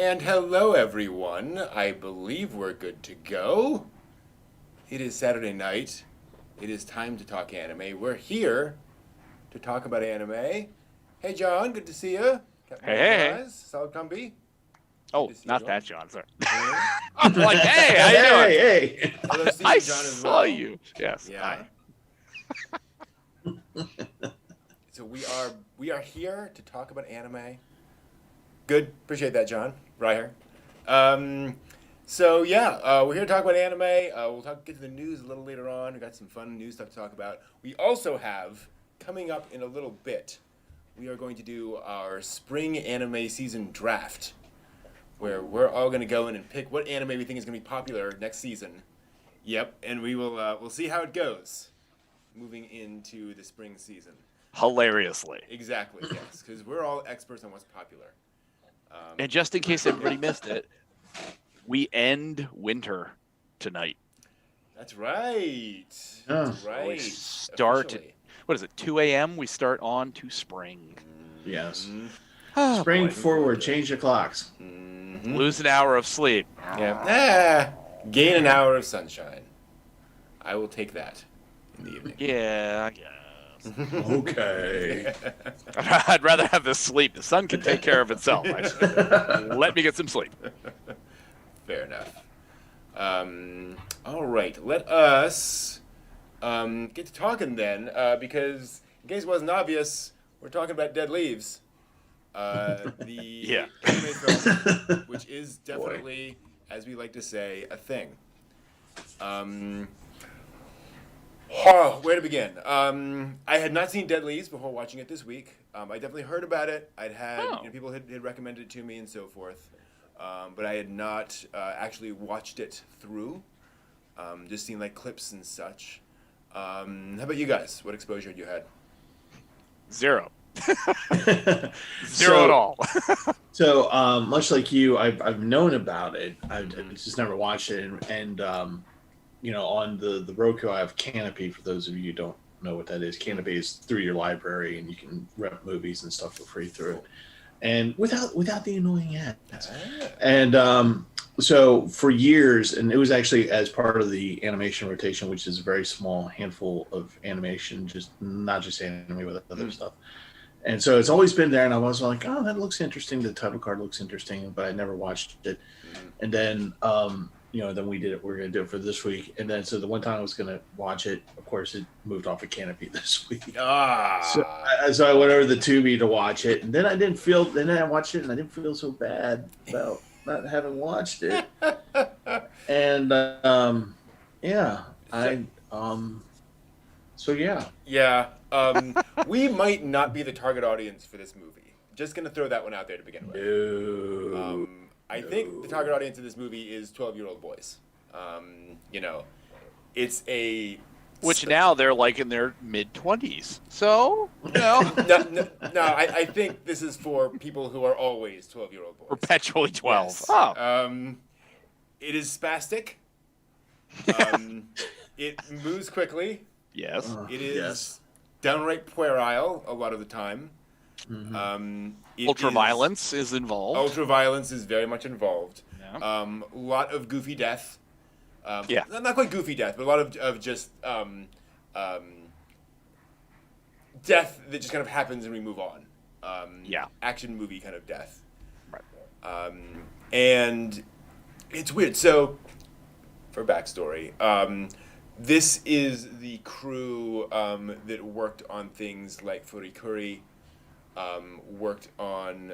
And hello, everyone. I believe we're good to go. It is Saturday night. It is time to talk anime. We're here to talk about anime. Hey, John. Good to see you. Hey. Solid Cumby. Oh, to see not you. that John, sorry. Hey. I'm like, hey, how you doing? Hey. Hello, Steve I and John as well. saw you. Yes. Yeah. Hi. So we are here to talk about anime. Good. Appreciate that, John. Right here. We're here to talk about anime. We'll get to the news a little later on. We got some fun news stuff to talk about. We also have, coming up in a little bit, we are going to do our spring anime season draft, where we're all going to go in and pick what anime we think is going to be popular next season. Yep, and we'll see how it goes moving into the spring season. Hilariously. Exactly, yes, because we're all experts on what's popular. And just in case everybody missed it, we end winter tonight. That's right. Oh. That's right. We start, Officially. what is it, 2 a.m.? We start on to spring. Yes. Oh, Spring boy. forward, change the clocks. Mm-hmm. Lose an hour of sleep. Yeah. Gain an hour of sunshine. I will take that in the evening. Yeah, I guess. Okay. I'd rather have the sleep. The sun can take care of itself. Let me get some sleep. Fair enough. All right. Let us get to talking then, because in case it wasn't obvious, we're talking about Dead Leaves. The anime film, which is definitely, as we like to say, a thing. Where to begin? I had not seen Dead Leaves before watching it this week. I definitely heard about it. I'd had people had recommended it to me and so forth, but I had not actually watched it through. Just seen like clips and such. How about you guys? What exposure had you had? Zero. Zero at all. So, much like you, I've known about it. I've just never watched it. And on the Roku, I have Canopy. For those of you who don't know what that is, Canopy is through your library, and you can rent movies and stuff for free through it, and without the annoying ads. And so for years, and it was actually as part of the animation rotation, which is a very small handful of animation, not just anime, with other stuff. And so it's always been there, and I was like, oh, that looks interesting. The title card looks interesting, but I never watched it. And then, then we did it. We're going to do it for this week. And then, so the one time I was going to watch it, of course, it moved off of Canopy this week. So I went over to the Tubi to watch it. And then then I watched it, and I didn't feel so bad about not having watched it. And, Yeah. We might not be the target audience for this movie. Just gonna throw that one out there to begin with. No. I think the target audience of this movie is 12-year-old boys. It's a... Which now they're like in their mid-20s. So, No, I think this is for people who are always 12-year-old boys. Perpetually 12. Yes. Oh. It is spastic. It moves quickly. Yes. It is downright puerile a lot of the time. Mm-hmm. Ultraviolence is involved. Ultraviolence is very much involved. Yeah. A lot of goofy death. Yeah. Not quite goofy death, but a lot of just death that just kind of happens and we move on. Action movie kind of death. Right. And it's weird. So, for backstory, this is the crew that worked on things like Furikuri, went on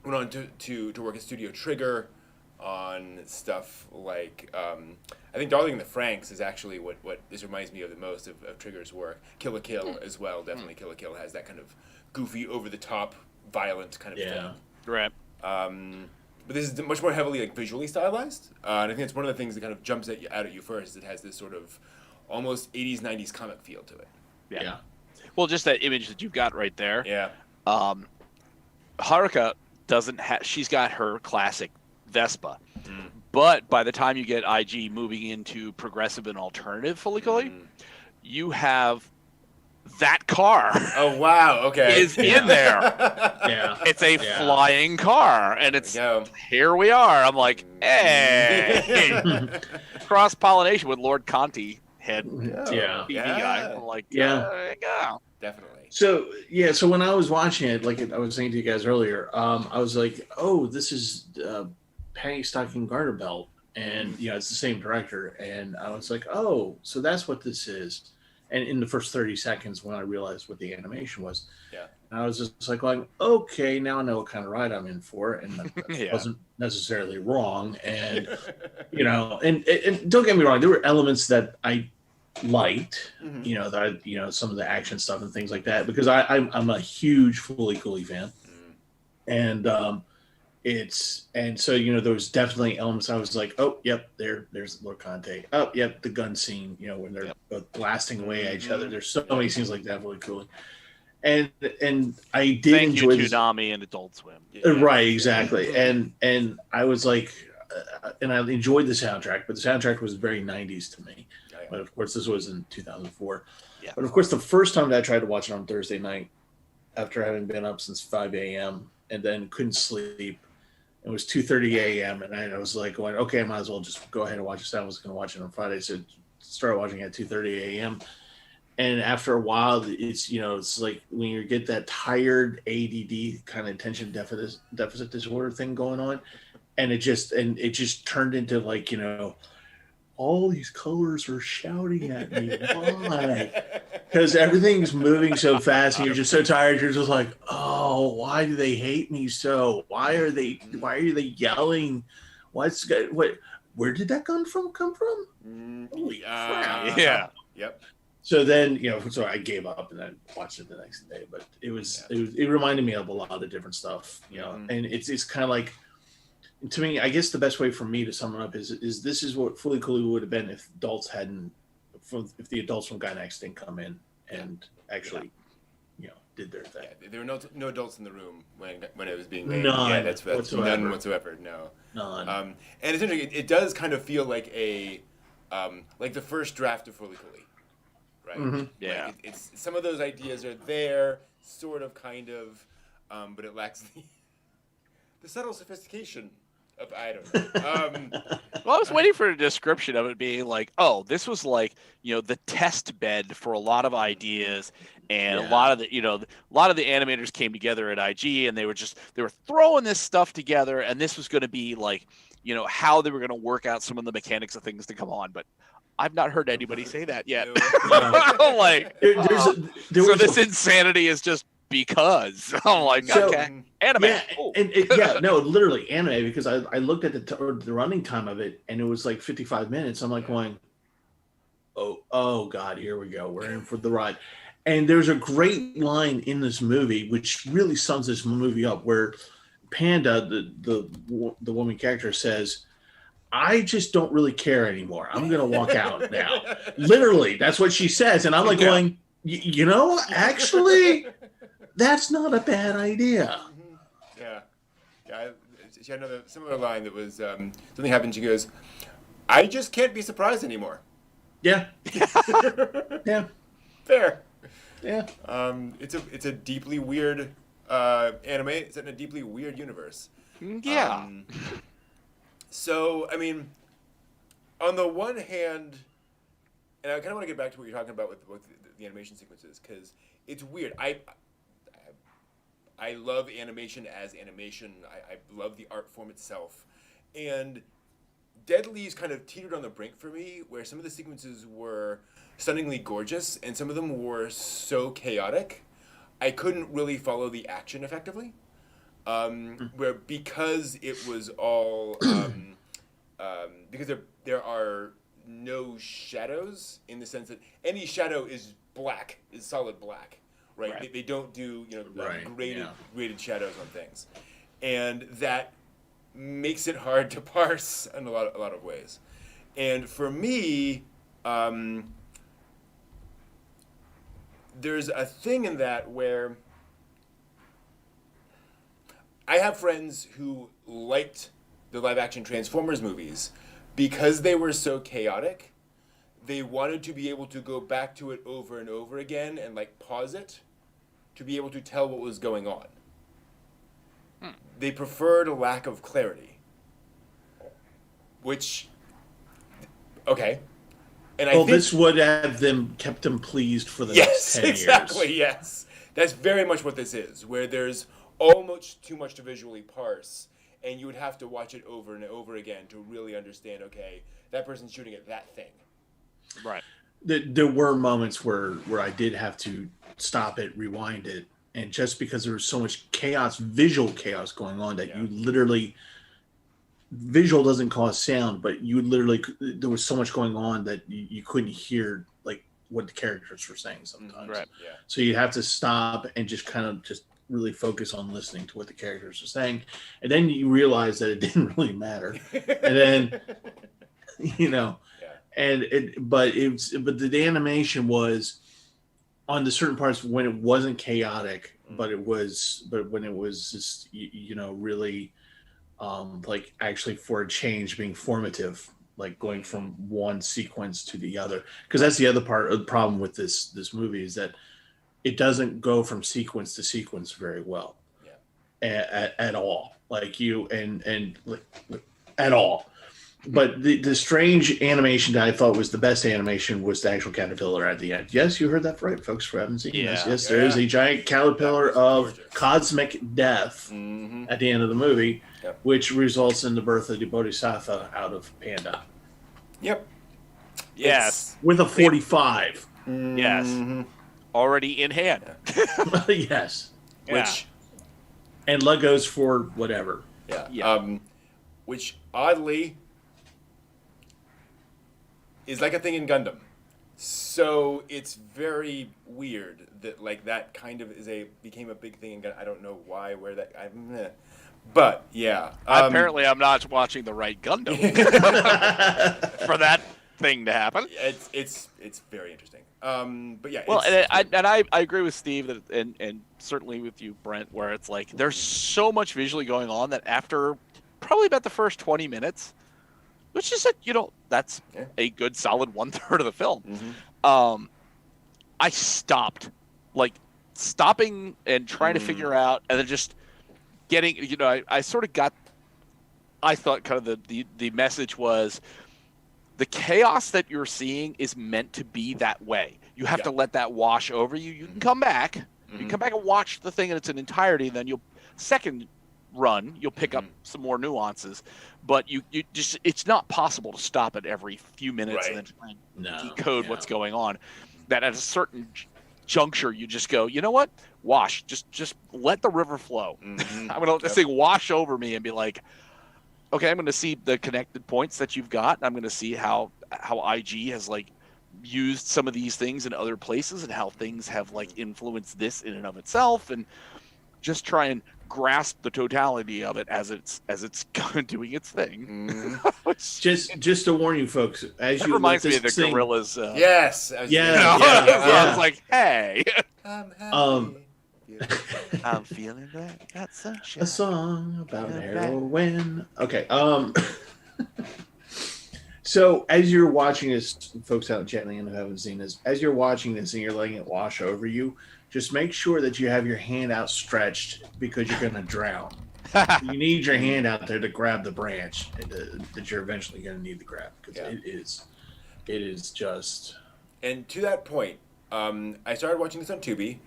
to work at Studio Trigger on stuff like, I think Darling in the Franxx is actually what this reminds me of the most of Trigger's work. Kill la Kill as well, definitely Kill la Kill has that kind of goofy, over-the-top, violent kind of thing. Right. But this is much more heavily like visually stylized, and I think it's one of the things that kind of jumps out at you first. It has this sort of almost 80s, 90s comic feel to it. Yeah. Well, just that image that you've got right there. Yeah. Haruka doesn't have. She's got her classic Vespa, but by the time you get IG moving into progressive and alternative Fuliculi, you have that car Oh wow. Okay. is in there. Yeah. It's a Yeah. flying car, and it's Go. here we are. I'm like, hey, cross pollination with Lord Conti head Yeah. TV guy. I'm like, Yeah. there you go. Definitely. So so when I was watching it, like I was saying to you guys earlier, I was like, oh, this is Penny Stocking Garter Belt, and it's the same director, and I was like, oh, so that's what this is. And in the first 30 seconds, when I realized what the animation was, and I was just like, going, okay, now I know what kind of ride I'm in for, and that wasn't necessarily wrong, and and don't get me wrong, there were elements that I liked, some of the action stuff and things like that, because I'm a huge Fully Cooley fan, and so there was definitely elements I was like, oh yep, there's Lord Conte, oh yep, the gun scene, when they're both blasting away at each other. There's so many scenes like that, Fully Cooley, and I did Thank enjoy you, this. Toonami and Adult Swim. Right, exactly, and I was like, and I enjoyed the soundtrack, but the soundtrack was very 90s to me. But of course, this was in 2004. Yeah. But of course, the first time that I tried to watch it on Thursday night, after having been up since 5 a.m. and then couldn't sleep, it was 2:30 a.m. and I was like, going, okay, I might as well just go ahead and watch this. I was going to watch it on Friday, so started watching at 2:30 a.m. And after a while, it's like when you get that tired ADD kind of attention deficit disorder thing going on, and it just turned into like, all these colors are shouting at me. Why? Because everything's moving so fast, and you're just so tired. You're just like, oh, why do they hate me so? Why are they yelling? Where did that gun come from? Holy crap! Yeah. Yep. So then, so I gave up and I watched it the next day. But it reminded me of a lot of different stuff, and it's kind of like, to me, I guess the best way for me to sum it up is this is what Fully Cooley would have been if the adults from Gynax didn't come in and actually, did their thing. Yeah, there were no adults in the room when it was being made. None. Yeah, that's whatsoever. None whatsoever. No. None. And it's interesting. It does kind of feel like like the first draft of Fully Cooley, right? Mm-hmm. Yeah. Like it's some of those ideas are there, sort of, kind of, but it lacks the subtle sophistication of, I don't know. Well, I was waiting for a description of it being like, oh, this was like, the test bed for a lot of ideas, and a lot of the animators came together at IG, and they were throwing this stuff together, and this was going to be like, how they were going to work out some of the mechanics of things to come on, but I've not heard anybody say that yet. No. Like, this insanity is just because. I'm like, okay, anime. Yeah, no, literally anime, because I looked at the running time of it, and it was like 55 minutes. I'm like going, oh God, here we go. We're in for the ride. And there's a great line in this movie which really sums this movie up, where Panda, the woman character, says, I just don't really care anymore. I'm going to walk out now. Literally, that's what she says. And I'm like going, actually, that's not a bad idea. Yeah. She had another similar line that was something happened. She goes, I just can't be surprised anymore. Yeah. Yeah. Fair. Yeah. It's a deeply weird anime. It's in a deeply weird universe. Yeah. So, I mean, on the one hand, and I kind of want to get back to what you're talking about with the animation sequences, because it's weird. I love animation as animation. I love the art form itself. And Deadly's kind of teetered on the brink for me, where some of the sequences were stunningly gorgeous, and some of them were so chaotic, I couldn't really follow the action effectively. Where because it was all because there are no shadows, in the sense that any shadow is solid black, right? They don't do graded shadows on things, and that makes it hard to parse in a lot of ways. And for me, there's a thing in that where I have friends who liked the live-action Transformers movies because they were so chaotic they wanted to be able to go back to it over and over again and like pause it to be able to tell what was going on. They preferred a lack of clarity. Which, okay. And I think this would have kept them pleased for the next 10 exactly, years. yes. That's very much what this is, where there's almost too much to visually parse, and you would have to watch it over and over again to really understand, okay, that person's shooting at that thing. Right. There were moments where I did have to stop it, rewind it, and just because there was so much chaos, visual chaos going on that you literally, visual doesn't cause sound, but you literally, there was so much going on that you couldn't hear like what the characters were saying sometimes. Right. Yeah. So you have to stop and just kind of just really focus on listening to what the characters are saying, and then you realize that it didn't really matter, and then but the animation was on the certain parts when it wasn't chaotic, but when it was just really like actually for a change being formative, like going from one sequence to the other, because that's the other part of the problem with this movie is that it doesn't go from sequence to sequence very well at all, like at all. But the strange animation that I thought was the best animation was the actual caterpillar at the end. Yes, you heard that right, folks, who haven't seen this. Yes, there is a giant caterpillar of cosmic death at the end of the movie, which results in the birth of the Bodhisattva out of Panda. Yep. Yes. With a 45. Yes. Already in hand. Yes. Yeah. And Legos for whatever. Yeah. Which oddly is like a thing in Gundam. So it's very weird that like that kind of became a big thing in Gundam. I don't know why, where that but yeah. Apparently I'm not watching the right Gundam for that thing to happen. It's very interesting. But yeah. Well, I agree with Steve that, and certainly with you, Brent, where it's like there's so much visually going on that after probably about the first 20 minutes, which is that's a good solid 1/3 of the film. Mm-hmm. I stopped stopping and trying to figure out, and then just getting, I sort of got, I thought kind of the message was the chaos that you're seeing is meant to be that way. You have to let that wash over you. You can come back. You can come back and watch the thing in its entirety, and then second run, you'll pick up some more nuances, but you just, it's not possible to stop at every few minutes and then try and decode what's going on. That at a certain juncture, you just go, you know what? Wash. Just let the river flow. I'm going to let this thing wash over me and be like, okay, I'm going to see the connected points that you've got. I'm going to see how IG has used some of these things in other places and how things have influenced this in and of itself, and just try and grasp the totality of it as it's doing its thing. just to warn you folks, as that you reminds me of the Gorillas. Yes. I was like, hey, I'm happy. I'm feeling that sunshine. A song about heroin. Okay. So as you're watching this, folks out in chat land who haven't seen this, as you're watching this and you're letting it wash over you, just make sure that you have your hand outstretched because you're going to drown. You need your hand out there to grab the branch that you're eventually going to need to grab, because it is just. And to that point, I started watching this on Tubi,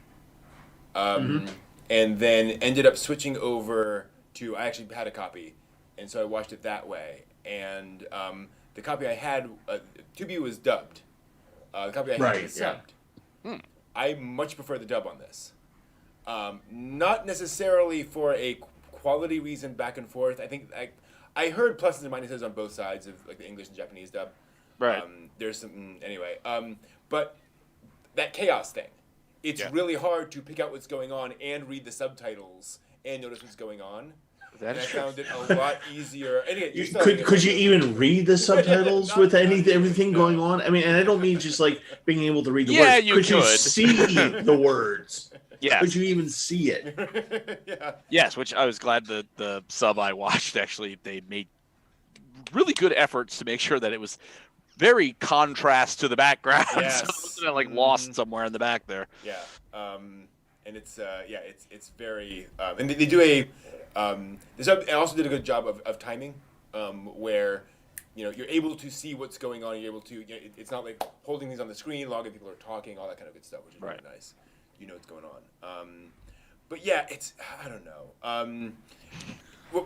and then ended up switching over to, I actually had a copy, and so I watched it that way. And the copy I had, Tubi was dubbed. The copy I had was subbed. I much prefer the dub on this. Not necessarily for a quality reason back and forth. I think I heard pluses and minuses on both sides of the English and Japanese dub. Right. There's some anyway. But that chaos thing, it's really hard to pick out what's going on and read the subtitles and notice what's going on. And I found it a lot easier. And again, could you even read the subtitles with everything going on? I mean, and I don't mean just being able to read the words. Could you see the words? Yes. Could you even see it? Yes, which I was glad the sub I watched, actually, they made really good efforts to make sure that it was very contrast to the background. Yes. So it wasn't like lost somewhere in the back there. Yeah. And it's it's very and they do a they also did a good job of timing, where you're able to see what's going on. You're able to it's not like holding things on the screen, logging people are talking, all that kind of good stuff, which is really nice. You know what's going on. But yeah, it's I don't know.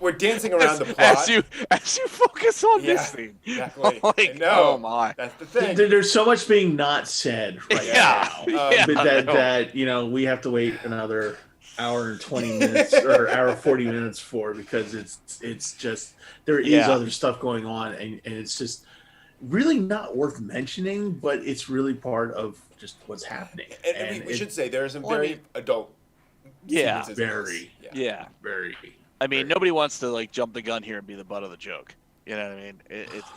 We're dancing around the plot as you focus on this thing. Exactly. Like, no, oh my, that's the thing. There's so much being not said right now. Yeah. That we have to wait another hour and 20 minutes or hour 40 minutes for, because it's just there is other stuff going on, and it's just really not worth mentioning, but it's really part of just what's happening. And we should say there are some very adult sequences in this. Very. I mean, nobody wants to like jump the gun here and be the butt of the joke. You know what I mean? It's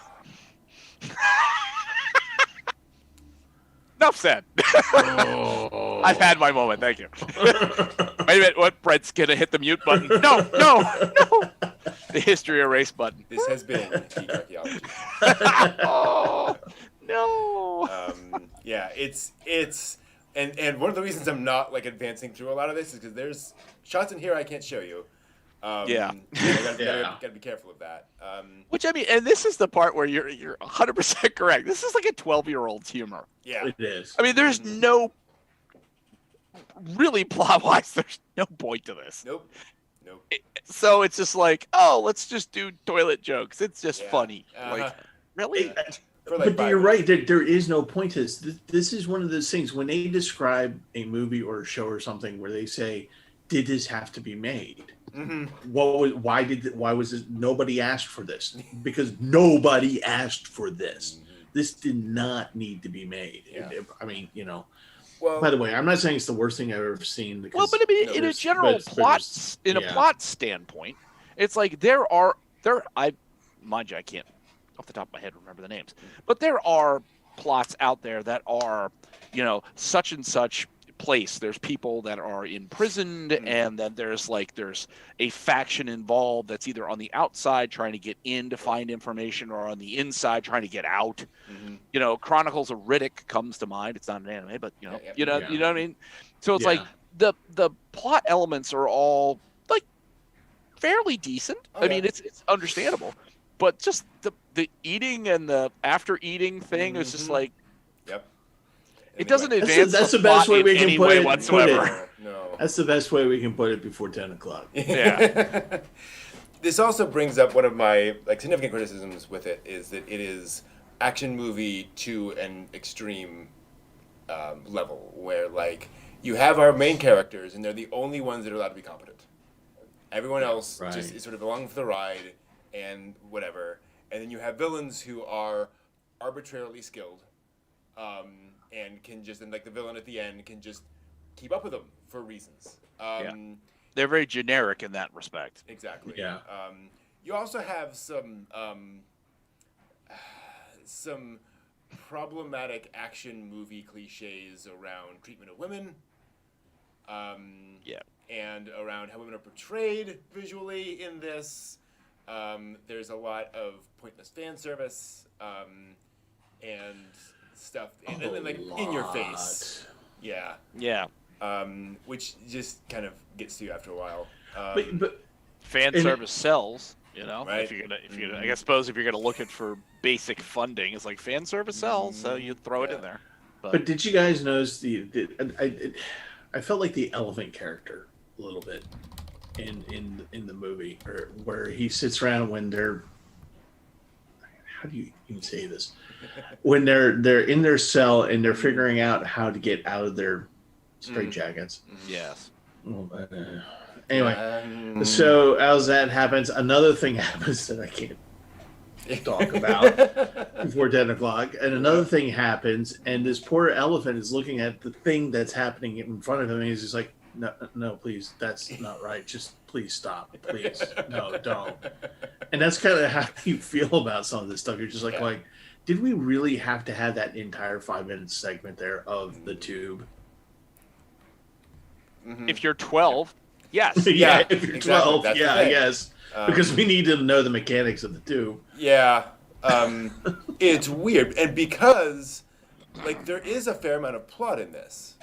enough said. I've had my moment. Thank you. Wait a minute. What? Brett's gonna hit the mute button? No. The history erase button. This has been Geek Archaeology. Oh no. Yeah, it's and one of the reasons I'm not like advancing through a lot of this is because there's shots in here I can't show you. I gotta be careful of that. Which I mean, and this is the part where you're 100% correct. This is like a 12-year-old's humor. Yeah, it is. I mean, there's no really plot-wise. There's no point to this. Nope. So it's just like, oh, let's just do toilet jokes. It's just funny. Like, really? But you're right. There is no point to this. This is one of those things when they describe a movie or a show or something where they say, "Did this have to be made?" Mm-hmm. Why was this? Nobody asked for this, because nobody asked for this. This did not need to be made. Yeah. I mean, Well, by the way, I'm not saying it's the worst thing I've ever seen. Because, well, but I mean, in a general plot standpoint, it's like mind you, I can't off the top of my head remember the names, but there are plots out there that are, such and such place. There's people that are imprisoned, and then there's a faction involved that's either on the outside trying to get in to find information, or on the inside trying to get out. Chronicles of Riddick comes to mind. It's not an anime, but you know what I mean. So it's like the plot elements are all like fairly decent. I mean, it's understandable, but just the eating and the after eating thing is just like. It doesn't advance. That's the best way we can put it whatsoever. No. That's the best way we can put it before 10 o'clock. Yeah. This also brings up one of my significant criticisms with it, is that it is action movie to an extreme level, where you have our main characters and they're the only ones that are allowed to be competent. Everyone else just is sort of along for the ride and whatever. And then you have villains who are arbitrarily skilled. And can just, and the villain at the end can just keep up with them for reasons. They're very generic in that respect. Exactly. Yeah. You also have some problematic action movie cliches around treatment of women. And around how women are portrayed visually in this. There's a lot of pointless fan service. And stuff and then in your face, which just kind of gets to you after a while. But fan service sells, right? If you're gonna, I suppose if you're gonna look at for basic funding, it's like fan service sells, so you throw it in there. But did you guys notice I felt like the elephant character a little bit in the movie, or where he sits around when they're, how do you even say this? When they're in their cell and they're figuring out how to get out of their straitjackets. Yes. Anyway, so as that happens, another thing happens that I can't talk about before 10 o'clock. And another thing happens, and this poor elephant is looking at the thing that's happening in front of him, and he's just like, no, please, that's not right. Just please stop. Please. No, don't. And that's kind of how you feel about some of this stuff. You're just like, did we really have to have that entire 5-minute segment there of the tube? If you're 12, yes. If you're 12, I guess. Because we need to know the mechanics of the tube. Yeah. It's weird, and because like there is a fair amount of plot in this.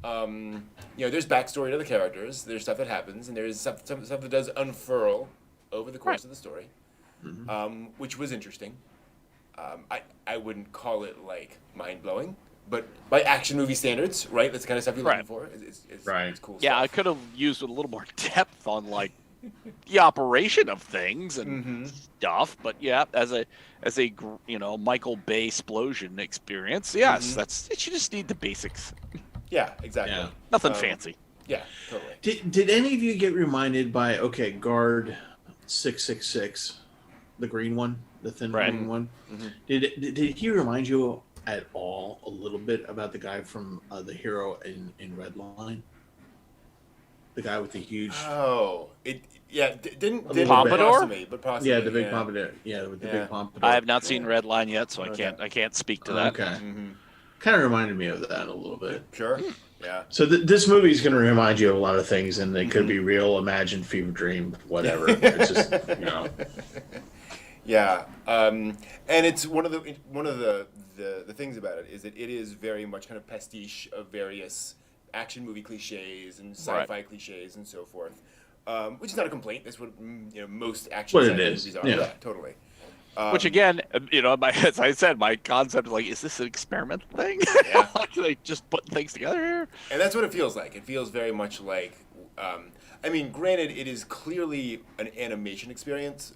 There's backstory to the characters. There's stuff that happens, and there's stuff that does unfurl over the course of the story, which was interesting. I wouldn't call it like mind blowing, but by action movie standards, right? That's the kind of stuff you're looking for. It's cool. Yeah, stuff. I could have used a little more depth on like the operation of things and stuff, but yeah, as a Michael Bay explosion experience, yes, you just need the basics. Yeah, exactly. Yeah. Nothing fancy. Yeah, totally. Did any of you get reminded by guard 666, the green one, the thin green one? Mm-hmm. Did he remind you at all a little bit about the guy from the hero in Red Line? The guy with the huge. Oh, didn't Pompadour? But possibly, yeah, the big Pompadour. Yeah, with the big Pompadour. I have not seen Red Line yet, so I can't speak to that. Okay. Mm-hmm. Kind of reminded me of that a little bit. Sure. Yeah. So this movie is going to remind you of a lot of things, and they could be real, imagined, fever dream, whatever. It's just Yeah, and it's one of the things about it is that it is very much kind of pastiche of various action movie cliches and sci-fi cliches and so forth, which is not a complaint. That's what most action movies are. Yeah, totally. Which again, as I said, my concept is like, is this an experiment thing? Yeah. Like just putting things together here? And that's what it feels like. It feels very much like, granted, it is clearly an animation experiment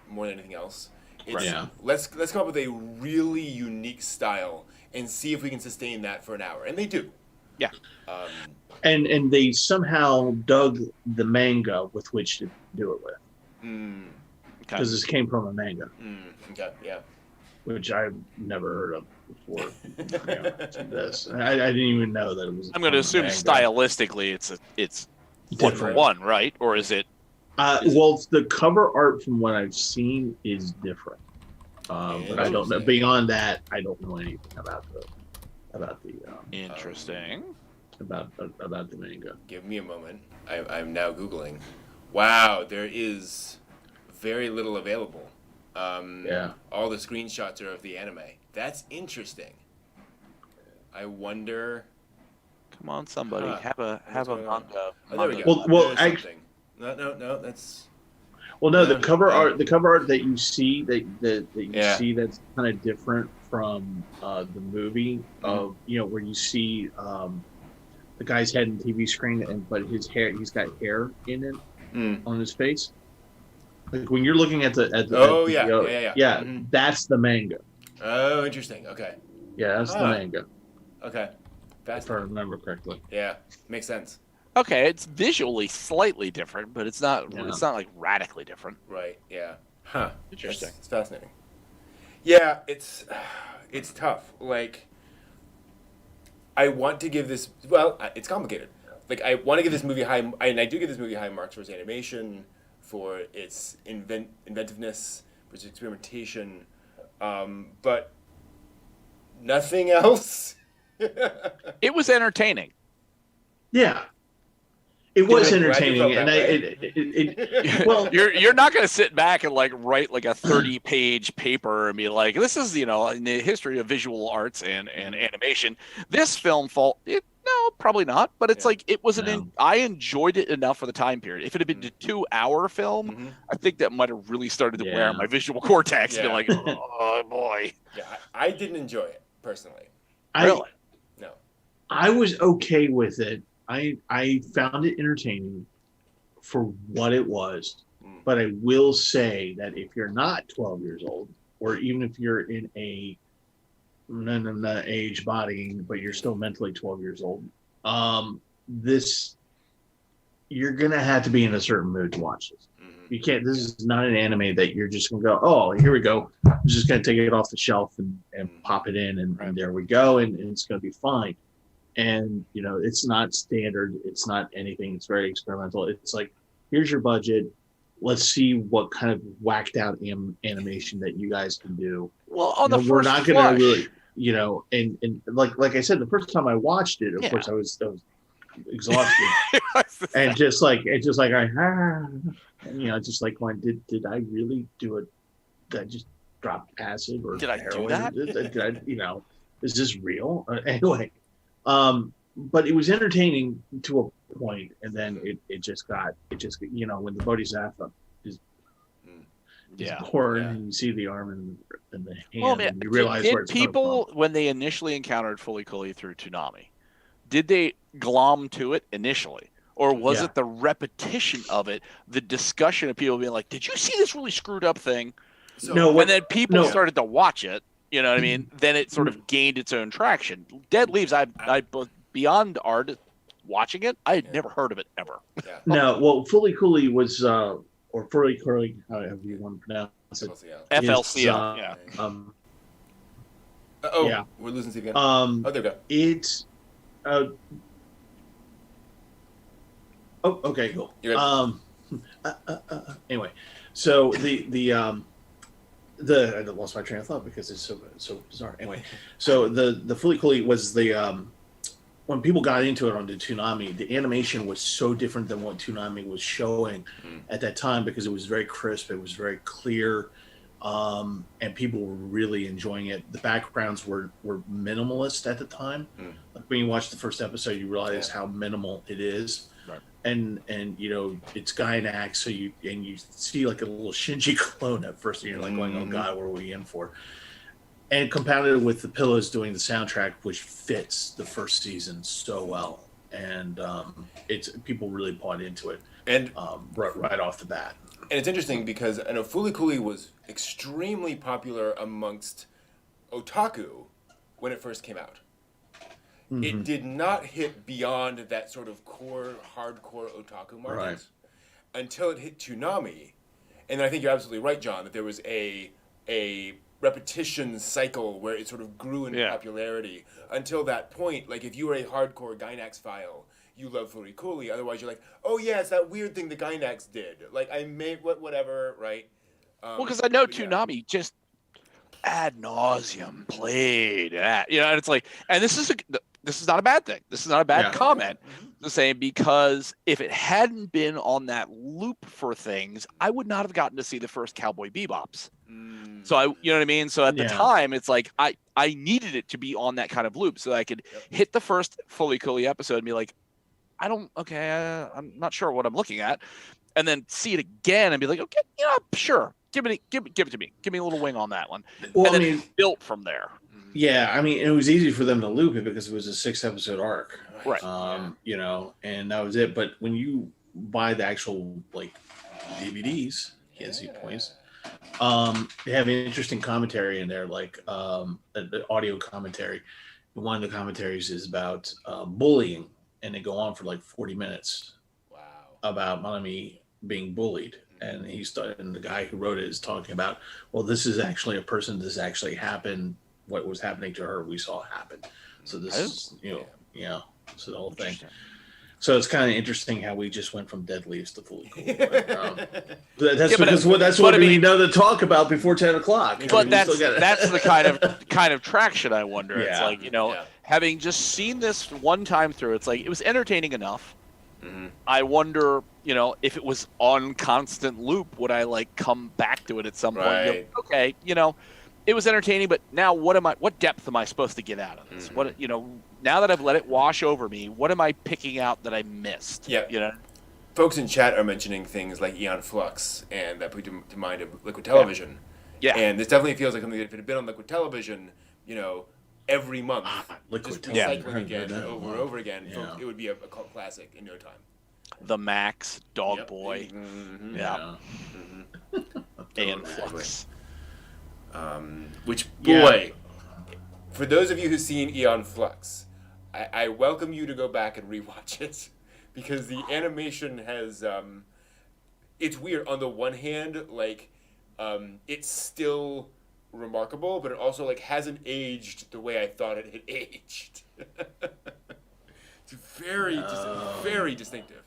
more than anything else. Let's come up with a really unique style and see if we can sustain that for an hour, and they do. Yeah. And they somehow dug the manga with which to do it with. Because this came from a manga. Okay, yeah. Which I've never heard of before. This. I didn't even know that it was. I'm going to assume stylistically it's one for one, right? Or is it? Well, the cover art from what I've seen is different. But I don't know. Beyond that, I don't know anything about the. Interesting. About the manga. Give me a moment. I'm now Googling. Wow, there is very little available. All the screenshots are of the anime. That's interesting. I wonder. Come on, somebody have a manga. Oh, there we go. Well, no, that's. Well, no, the cover art that you see see that's kind of different from the movie of where you see the guy's head in the TV screen but his hair, he's got hair in it on his face. Like when you're looking at the that's the manga. Oh, interesting. Okay. Yeah, that's the manga. Okay. If I remember correctly. Yeah, makes sense. Okay, it's visually slightly different, but it's not like radically different. Right. Yeah. Huh. Interesting. It's fascinating. Yeah, it's tough. Like, I want to give this. Well, it's complicated. Like, I want to give this movie high, and I do give this movie high marks for its animation, for its inventiveness, for its experimentation, but nothing else. It was entertaining. Yeah. It was entertaining, and well, you're not going to sit back and like write like a 30-page paper and be like, this is in the history of visual arts and animation. This film no, probably not. But it's like it was I enjoyed it enough for the time period. If it had been a 2-hour film, I think that might have really started to wear on my visual cortex. Be like, oh boy. Yeah, I didn't enjoy it personally. Really? No. I was okay with it. I found it entertaining for what it was, but I will say that if you're not 12 years old, or even if you're in a age body, but you're still mentally 12 years old, you're gonna have to be in a certain mood to watch this. You can't. This is not an anime that you're just gonna go, oh, here we go. I'm just gonna take it off the shelf and pop it in, and there we go, and it's gonna be fine. And, it's not standard. It's not anything. It's very experimental. It's like, here's your budget. Let's see what kind of whacked out animation that you guys can do. Well, on the first we're not going to really, and like I said, the first time I watched it, of course I was exhausted. and just like just like going, did I really do it? Did I just dropped acid or Did I do heroin? that? Did I, is this real? Anyway, but it was entertaining to a point, and then it just when the Bodhisattva is born and you see the arm and the hand, and you realize where it's coming people, from. when they initially encountered Fully Cooley through Toonami, did they glom to it initially? Or was it the repetition of it, the discussion of people being like, did you see this really screwed up thing? And then people started to watch it, you know what I mean? Then it sort of gained its own traction. Dead Leaves, I beyond art, watching it, I had never heard of it ever. Yeah. No, well, Fully Cooley was, or Fully Cooley, however you want to pronounce it. FLCL, we're losing Steve again. There we go. It's okay, cool. Anyway, so I lost my train of thought because it's so bizarre. Anyway, so the Fully Cooley was the when people got into it on the Toonami, the animation was so different than what Toonami was showing at that time because it was very crisp, it was very clear, and people were really enjoying it. The backgrounds were minimalist at the time. Like when you watch the first episode, you realize how minimal it is. Right. And it's Gynax, so you see like a little Shinji clone at first, and you're like going, oh god, what are we in for? And compounded with the Pillows doing the soundtrack, which fits the first season so well, and people really bought into it, and right off the bat. And it's interesting because I know Fully Cooley was extremely popular amongst otaku when it first came out. It did not hit beyond that sort of core, hardcore otaku market until it hit Toonami. And I think you're absolutely right, John, that there was a repetition cycle where it sort of grew in popularity. Until that point, like if you were a hardcore Gynax file, you love Fully Cooley. Otherwise, you're like, oh yeah, it's that weird thing the Gynax did. Like I made whatever, right? Well, because I know Toonami just ad nauseum played at, and it's like, and this is not a bad thing. This is not a bad comment. The same, because if it hadn't been on that loop for things, I would not have gotten to see the first Cowboy Bebops. So you know what I mean? So at the time, it's like I needed it to be on that kind of loop so that I could hit the first Fully Cooley episode and be like, I'm not sure what I'm looking at, and then see it again and be like, okay, sure, give it to me, give me a little wing on that one. Well, and then it built from there. Yeah, I mean, it was easy for them to loop it because it was a 6-episode arc, right? And that was it. But when you buy the actual DVDs, as he points, they have an interesting commentary in there, like the audio commentary. One of the commentaries is about bullying, and they go on for like 40 minutes. Wow. About Manami being bullied. And and the guy who wrote it is talking about, well, this is actually a person. This actually happened. What was happening to her, we saw happen. So this is, so the whole thing. So it's kind of interesting how we just went from Dead Leaves to Fully Cooley. That's what we know to talk about before 10 o'clock. But that's the kind of traction I wonder. Yeah. It's like, having just seen this one time through, it's like, it was entertaining enough. I wonder, if it was on constant loop, would I come back to it at some point? Okay, it was entertaining, but now what depth am I supposed to get out of this? What, now that I've let it wash over me, what am I picking out that I missed? Yeah. Folks in chat are mentioning things like Eon Flux, and that put to mind of Liquid Television. Yeah. And this definitely feels like something that if it had been on Liquid Television, every month, Liquid recycling again over and over again, it would be a cult classic in no time. The Max, Dog Boy. And Flux. Which, boy, for those of you who've seen Eon Flux, I welcome you to go back and rewatch it, because the animation has, it's weird. On the one hand, it's still remarkable, but it also hasn't aged the way I thought it had aged. It's very distinctive.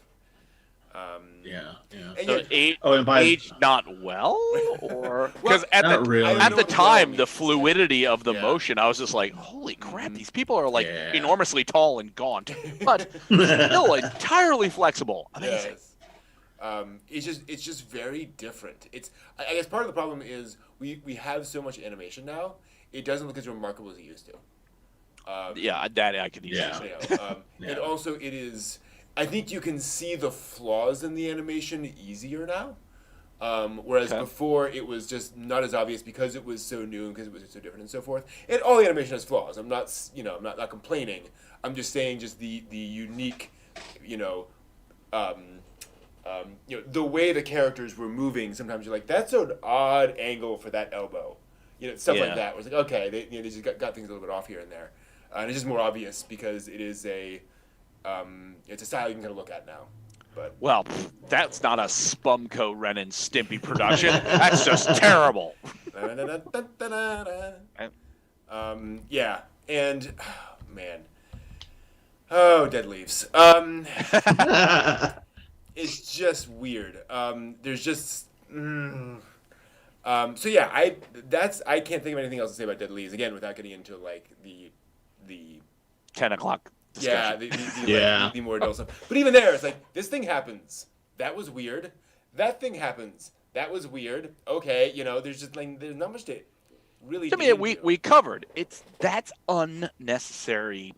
So aged not well, or because at the time the fluidity of the motion, I was just like, holy crap, these people are enormously tall and gaunt, but still entirely flexible. Amazing. Yes. It's just very different. I guess part of the problem is we have so much animation now. It doesn't look as remarkable as it used to. That I could easily Yeah. say. And also, it is. I think you can see the flaws in the animation easier now. Whereas before it was just not as obvious because it was so new and because it was so different and so forth. And all the animation has flaws. I'm not, I'm not complaining. I'm just saying just the unique, the way the characters were moving. Sometimes you're like, that's an odd angle for that elbow, stuff like that. Where it's like, okay, they just got things a little bit off here and there, and it's just more obvious because it is it's a style you can kind of look at now. But well, that's not a Spumco Ren and Stimpy production. That's just terrible. Yeah, and Dead Leaves. It's just weird. There's just so yeah. I can't think of anything else to say about Dead Leaves again without getting into like the 10 o'clock. Discussion. The more adult stuff. But even there, it's like this thing happens. That was weird. That thing happens. That was weird. Okay, there's just like there's not much to really. I mean, we covered that's unnecessary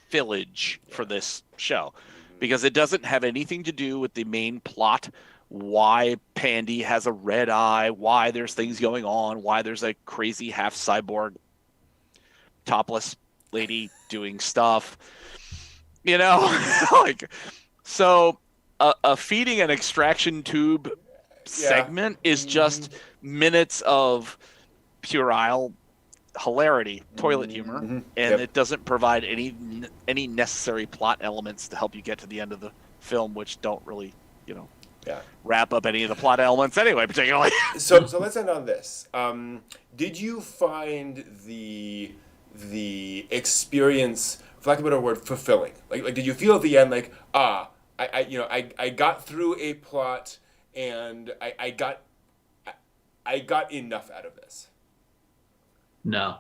fillage for this show because it doesn't have anything to do with the main plot. Why Pandy has a red eye? Why there's things going on? Why there's a crazy half cyborg topless lady doing stuff, like so a feeding and extraction tube segment is just minutes of puerile hilarity, toilet humor, and it doesn't provide any necessary plot elements to help you get to the end of the film, which don't really wrap up any of the plot elements anyway, particularly. So let's end on this. Did you find the experience, for lack of a better word, fulfilling? Like did you feel at the end like, I got through a plot and I got enough out of this? No.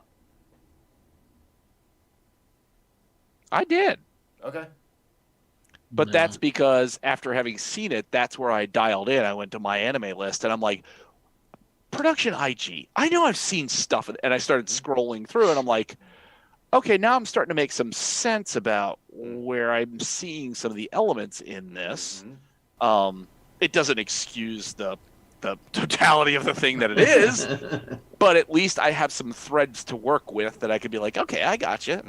I did. Okay. But No. that's because after having seen it, that's where I dialed in. I went to my anime list and I'm like, production IG. I know I've seen stuff, and I started scrolling through and I'm like, okay, now I'm starting to make some sense about where I'm seeing some of the elements in this. It doesn't excuse the totality of the thing that it is, but at least I have some threads to work with that I could be like, okay, I got you.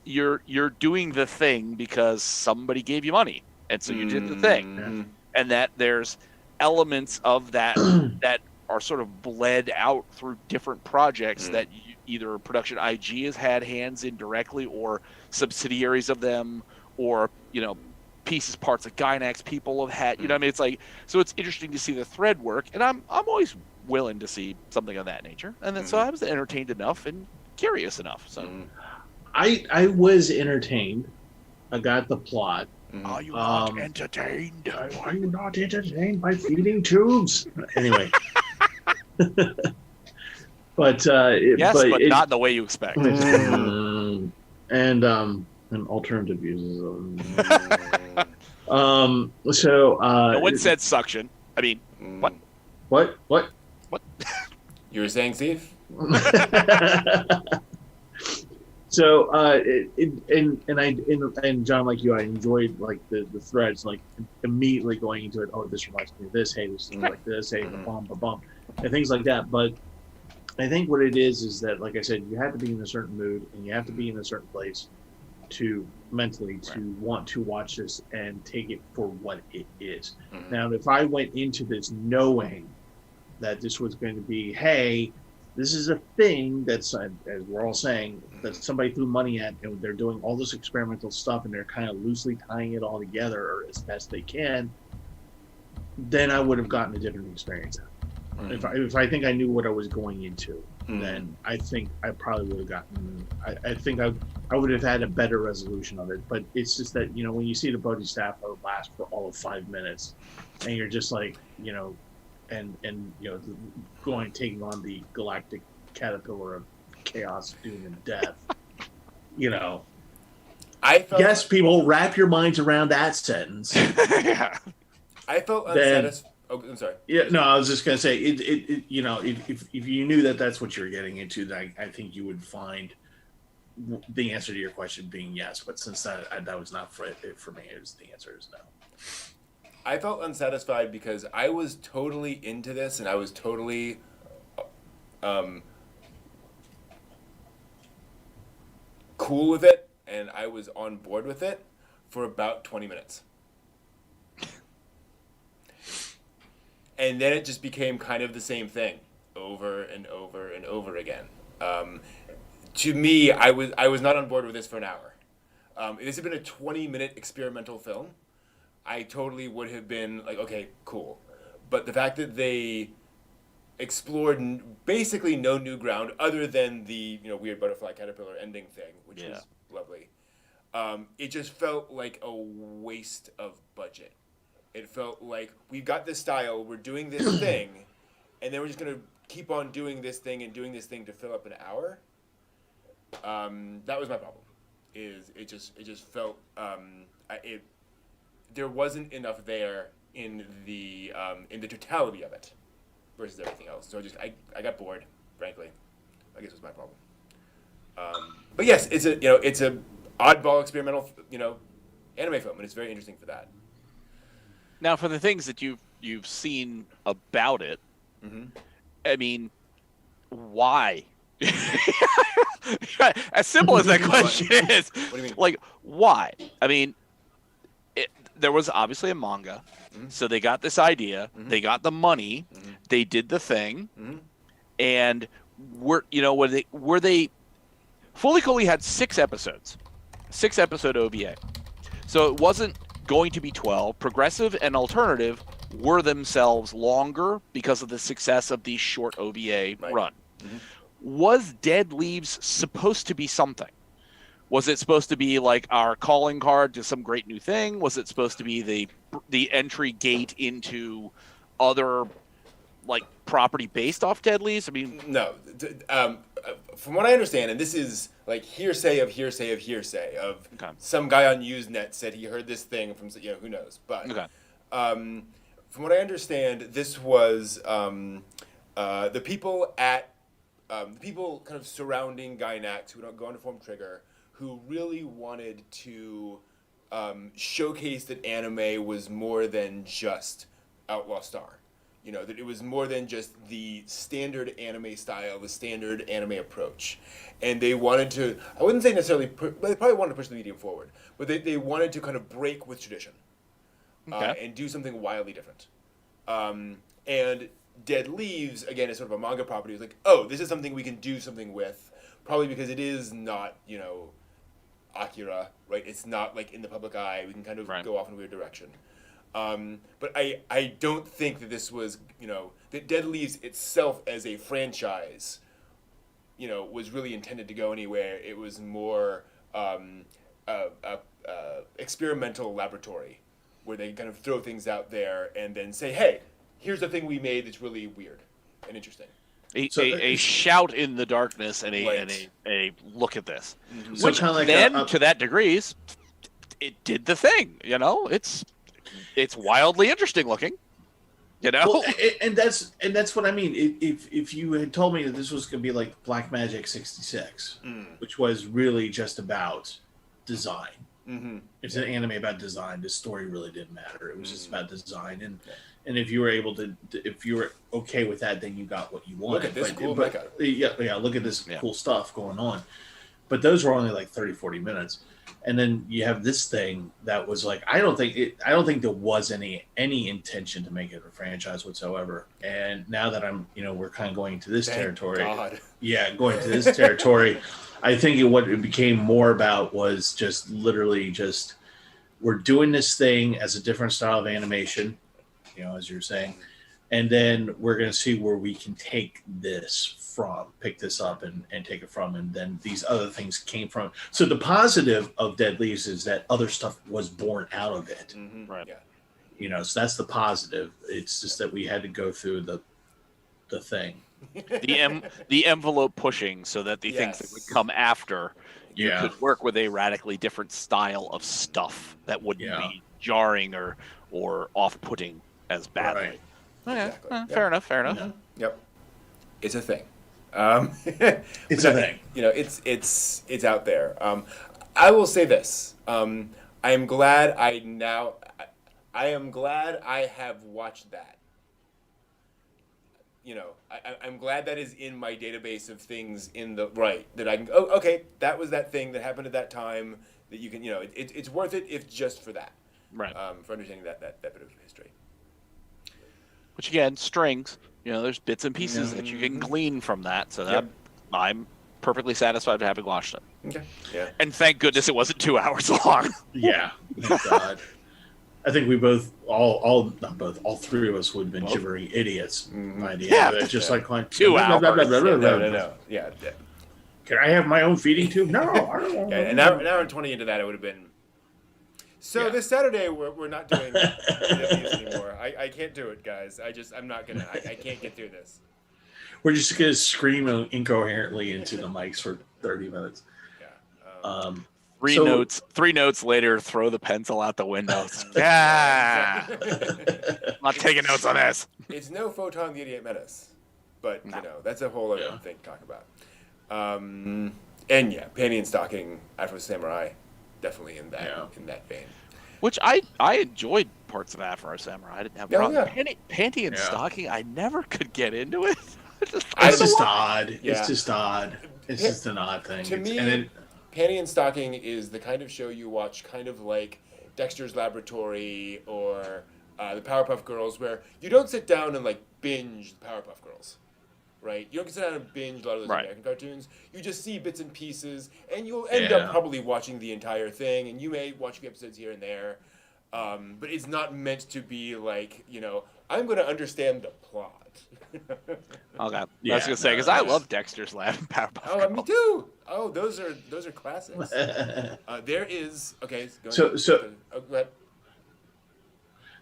You're doing the thing because somebody gave you money, and so you did the thing, and that there's elements of that that are sort of bled out through different projects that either production IG has had hands in directly, or subsidiaries of them, or pieces, parts of Gynax people have had. I mean, it's like, so it's interesting to see the thread work, and I'm always willing to see something of that nature, and then so I was entertained enough and curious enough. So I was entertained. I got the plot. Are you not entertained? Are you not entertained by feeding tubes? Anyway. But yes, but not in the way you expect. And alternative uses. So no one said suction. I mean, what? What? You were saying, Steve? So and John, like you, I enjoyed like the threads, like immediately going into it. Oh, this reminds me of this. Hey, this is like this. Hey, bum, and things like that. But I think what it is that, like I said, you have to be in a certain mood and you have to be in a certain place to mentally want to watch this and take it for what it is. Now, if I went into this knowing that this was going to be, hey, this is a thing that's, as we're all saying, that somebody threw money at, and they're doing all this experimental stuff and they're kind of loosely tying it all together as best they can, then I would have gotten a different experience out. If I think I knew what I was going into, then I think I probably would have gotten. I think I would have had a better resolution of it. But it's just that when you see the Bodhi staff last for all of 5 minutes, and you're just like and taking on the galactic caterpillar of chaos, doom, and death. I felt, yes, people, wrap your minds around that sentence. I felt unsatisfied. Oh, I'm sorry. Yeah, no, I was just gonna say it you know, if you knew that that's what you were getting into, then I think you would find the answer to your question being yes. But since that was not for it for me, the answer is no. I felt unsatisfied because I was totally into this and I was totally um, cool with it and I was on board with it for about 20 minutes. And then it just became kind of the same thing over and over and over again. To me, I was not on board with this for an hour. If this had been a 20-minute experimental film, I totally would have been like, okay, cool. But the fact that they explored basically no new ground other than the weird butterfly caterpillar ending thing, which was lovely. It just felt like a waste of budget. It felt like we've got this style, we're doing this thing, and then we're just gonna keep on doing this thing and doing this thing to fill up an hour. That was my problem. It just felt there wasn't enough there in the totality of it versus everything else. So I got bored, frankly. I guess was my problem. But yes, it's a oddball experimental anime film, and it's very interesting for that. Now, for the things that you've seen about it, I mean, why? As simple as that question is, What do you mean? like, why? I mean, there was obviously a manga, so they got this idea, they got the money, they did the thing, and were they Fully Cooley had 6 episodes, 6-episode OVA, so it wasn't going to be 12. Progressive and Alternative were themselves longer because of the success of the short OVA run. Was Dead Leaves supposed to be something? Was it supposed to be like our calling card to some great new thing? Was it supposed to be the entry gate into other like property based off Dead Leaves? I mean, no. From what I understand, and this is like hearsay of hearsay of hearsay of some guy on Usenet said he heard this thing from who knows, but from what I understand, this was the people kind of surrounding Gynax who don't go on to form Trigger, who really wanted to showcase that anime was more than just Outlaw Star. That it was more than just the standard anime style, the standard anime approach. And they wanted to, I wouldn't say necessarily, but they probably wanted to push the medium forward, but they wanted to kind of break with tradition and do something wildly different. And Dead Leaves, again, is sort of a manga property. It's like, oh, this is something we can do something with, probably because it is not, Akira, right? It's not like in the public eye. We can kind of go off in a weird direction. But I don't think that this was, that Dead Leaves itself as a franchise, was really intended to go anywhere. It was more experimental laboratory where they kind of throw things out there and then say, hey, here's the thing we made that's really weird and interesting. A shout in the darkness and a look at this. So Which kind of like then, to that degree, it did the thing. It's wildly interesting looking. Well, and that's what I mean. If you had told me that this was going to be like Black Magic 66, which was really just about design. It's an anime about design. The story really didn't matter. It was just about design, and if you were able to, if you were okay with that, then you got what you wanted. Look at this cool mecha. Yeah, look at this cool stuff going on. But those were only like 30, 40 minutes. And then you have this thing that was like, I don't think there was any intention to make it a franchise whatsoever. And now that we're kind of going to this territory. God. Yeah, going to this territory. I think what it became more about was just literally just, we're doing this thing as a different style of animation, as you're saying. And then we're going to see where we can take this from, pick this up and take it from. And then these other things came from. So the positive of Dead Leaves is that other stuff was born out of it. Right. Yeah. So that's the positive. It's just that we had to go through the thing. The envelope pushing so that the things that would come after you could work with a radically different style of stuff that wouldn't be jarring or off-putting as badly. Okay. Exactly. Yep. Fair enough. Fair enough. Yeah. Yep. It's a thing. It's a thing. You know, it's out there. I will say this. I am glad I am glad I have watched that. You know, I'm glad that is in my database of things that I can. Oh, okay, that was that thing that happened at that time. That you can, you know, it's worth it if just for that. Right. For understanding that bit of history. Which again, strings. You know, there's bits and pieces that you can glean from that. So that I'm perfectly satisfied with having watched it. Okay. Yeah. And thank goodness it wasn't 2 hours long. Yeah. Thank God. I think we both, all three of us would have been gibbering idiots by the end of it. Just like 2 hours. No. Yeah. Can I have my own feeding tube? No. I don't want An hour and 20 into that, it would have been. So this Saturday, we're not doing interviews anymore. I can't do it, guys. I'm not gonna. I can't get through this. We're just gonna scream incoherently into the mics for 30 minutes. Yeah. Three notes later, throw the pencil out the window. Yeah. I'm not taking notes on this. It's no Photon the Idiot Menace, but you know that's a whole other thing to talk about. And yeah, Panty and Stocking, Afro Samurai, definitely in that vein. Which I enjoyed parts of Afro Samurai. I didn't have a problem. Panty and Stocking, I never could get into it. It's just odd. Yeah. It's just odd. It's just an odd thing. To me, Panty and Stocking is the kind of show you watch kind of like Dexter's Laboratory or the Powerpuff Girls, where you don't sit down and like binge the Powerpuff Girls. Right? You don't sit down and binge a lot of those American cartoons. You just see bits and pieces, and you'll end up probably watching the entire thing, and you may watch a few episodes here and there. But it's not meant to be like, you know, I'm going to understand the plot. Okay. I was going to say, because I love Dexter's Lab and Powerpuff Girls. Oh, me too. Oh, those are classics. There is... Okay. So go ahead.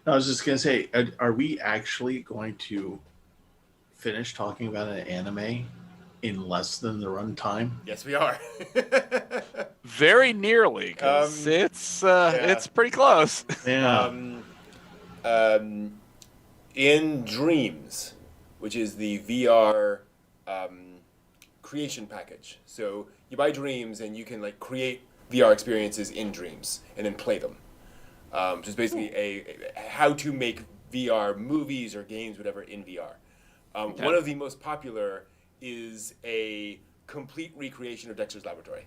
I was just going to say, are we actually going to finish talking about an anime in less than the runtime? Yes, we are. Very nearly, because it's pretty close. Yeah. In Dreams, which is the VR creation package. So you buy Dreams and you can like create VR experiences in Dreams and then play them. Which is basically a how to make VR movies or games, whatever, in VR. One of the most popular is a complete recreation of Dexter's Laboratory.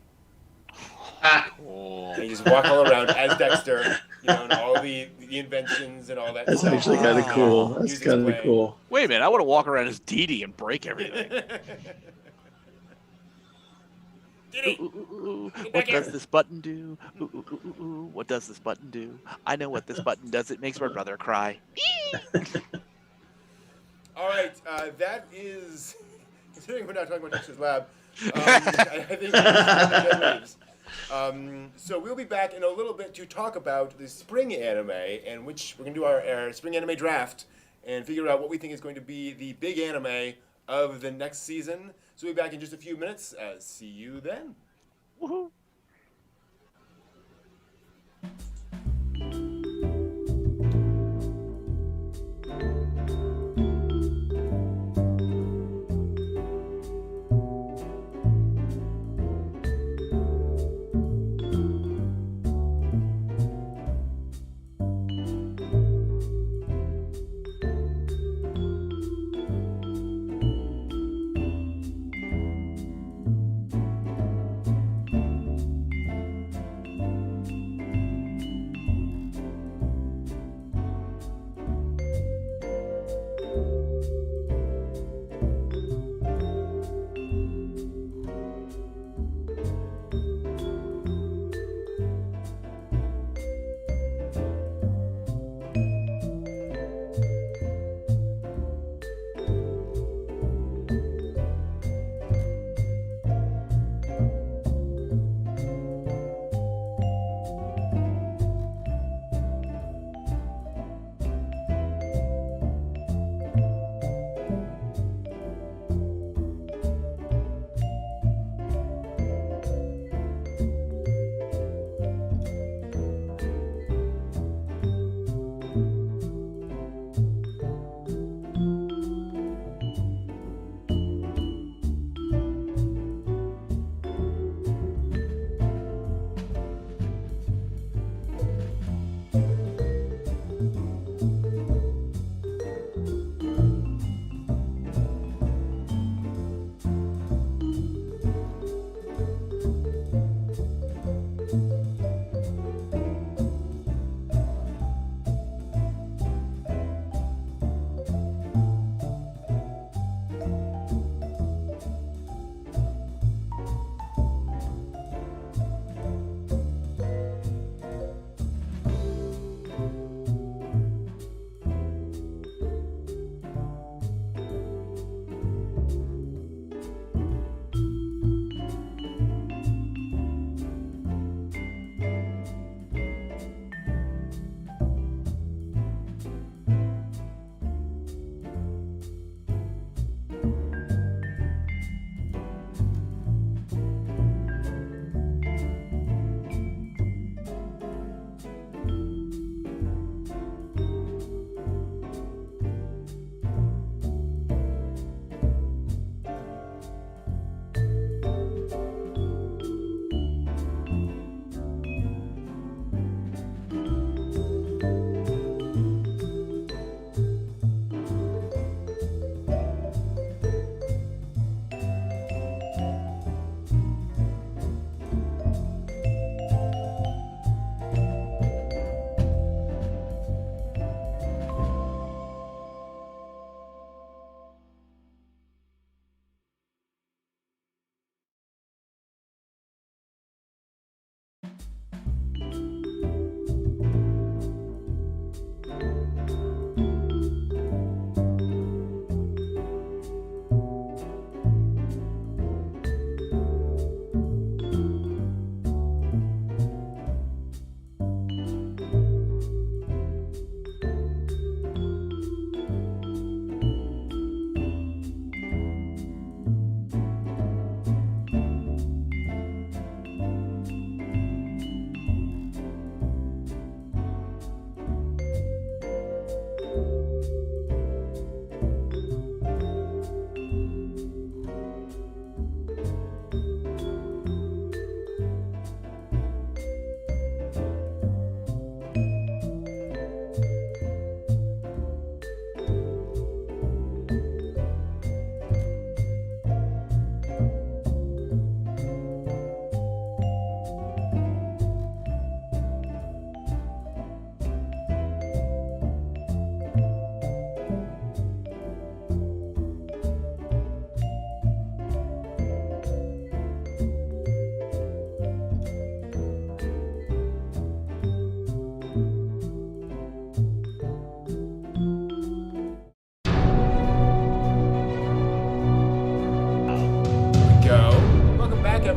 Cool. And you just walk all around as Dexter, you know, and all the inventions and all that. That's stuff. actually kind of cool. That's kind of cool. Wait a minute, I want to walk around as Dee Dee and break everything. Ooh, what does this button do? Ooh, what does this button do? I know what this button does. It makes my brother cry. All right, that is. Considering we're not talking about Dexter's Lab, I think that's so we'll be back in a little bit to talk about the spring anime, and which we're gonna do our spring anime draft and figure out what we think is going to be the big anime of the next season. So we'll be back in just a few minutes. See you then. Woohoo!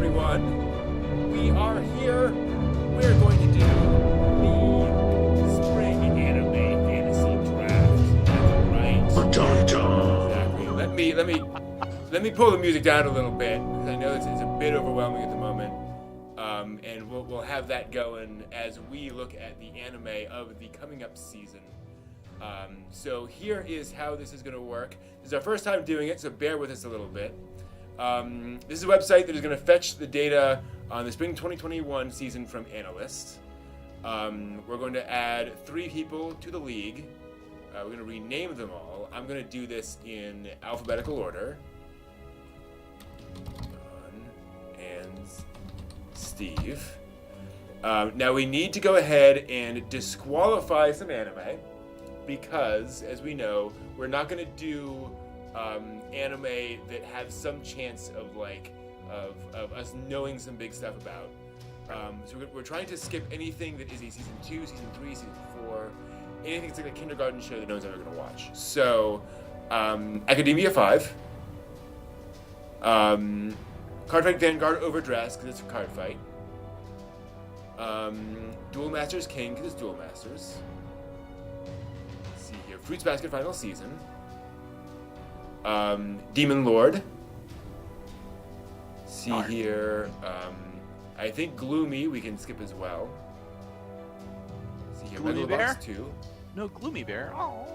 2021. We are here. We're going to do the spring anime fantasy draft. That's right. Dun, dun. Exactly. Let me pull the music down a little bit because I know it's a bit overwhelming at the moment. And we'll have that going as we look at the anime of the coming up season. So here is how this is going to work. This is our first time doing it, so bear with us a little bit. This is a website that is going to fetch the data on the spring 2021 season from analysts. We're going to add 3 people to the league. We're going to rename them all. I'm going to do this in alphabetical order. Don and Steve. Now we need to go ahead and disqualify some anime because, as we know, we're not going to do anime that have some chance of us knowing some big stuff about. So we're trying to skip anything that is a season 2, season 3, season 4, anything that's like a kindergarten show that no one's ever going to watch. So Academia 5, Card Fight Vanguard Overdressed because it's a card fight, Duel Masters King because it's Duel Masters. Let's see here, Fruits Basket Final Season. Demon Lord. See here. I think Gloomy we can skip as well. See here, Gloomy Bear? Megalobox 2. No, Gloomy Bear. Oh.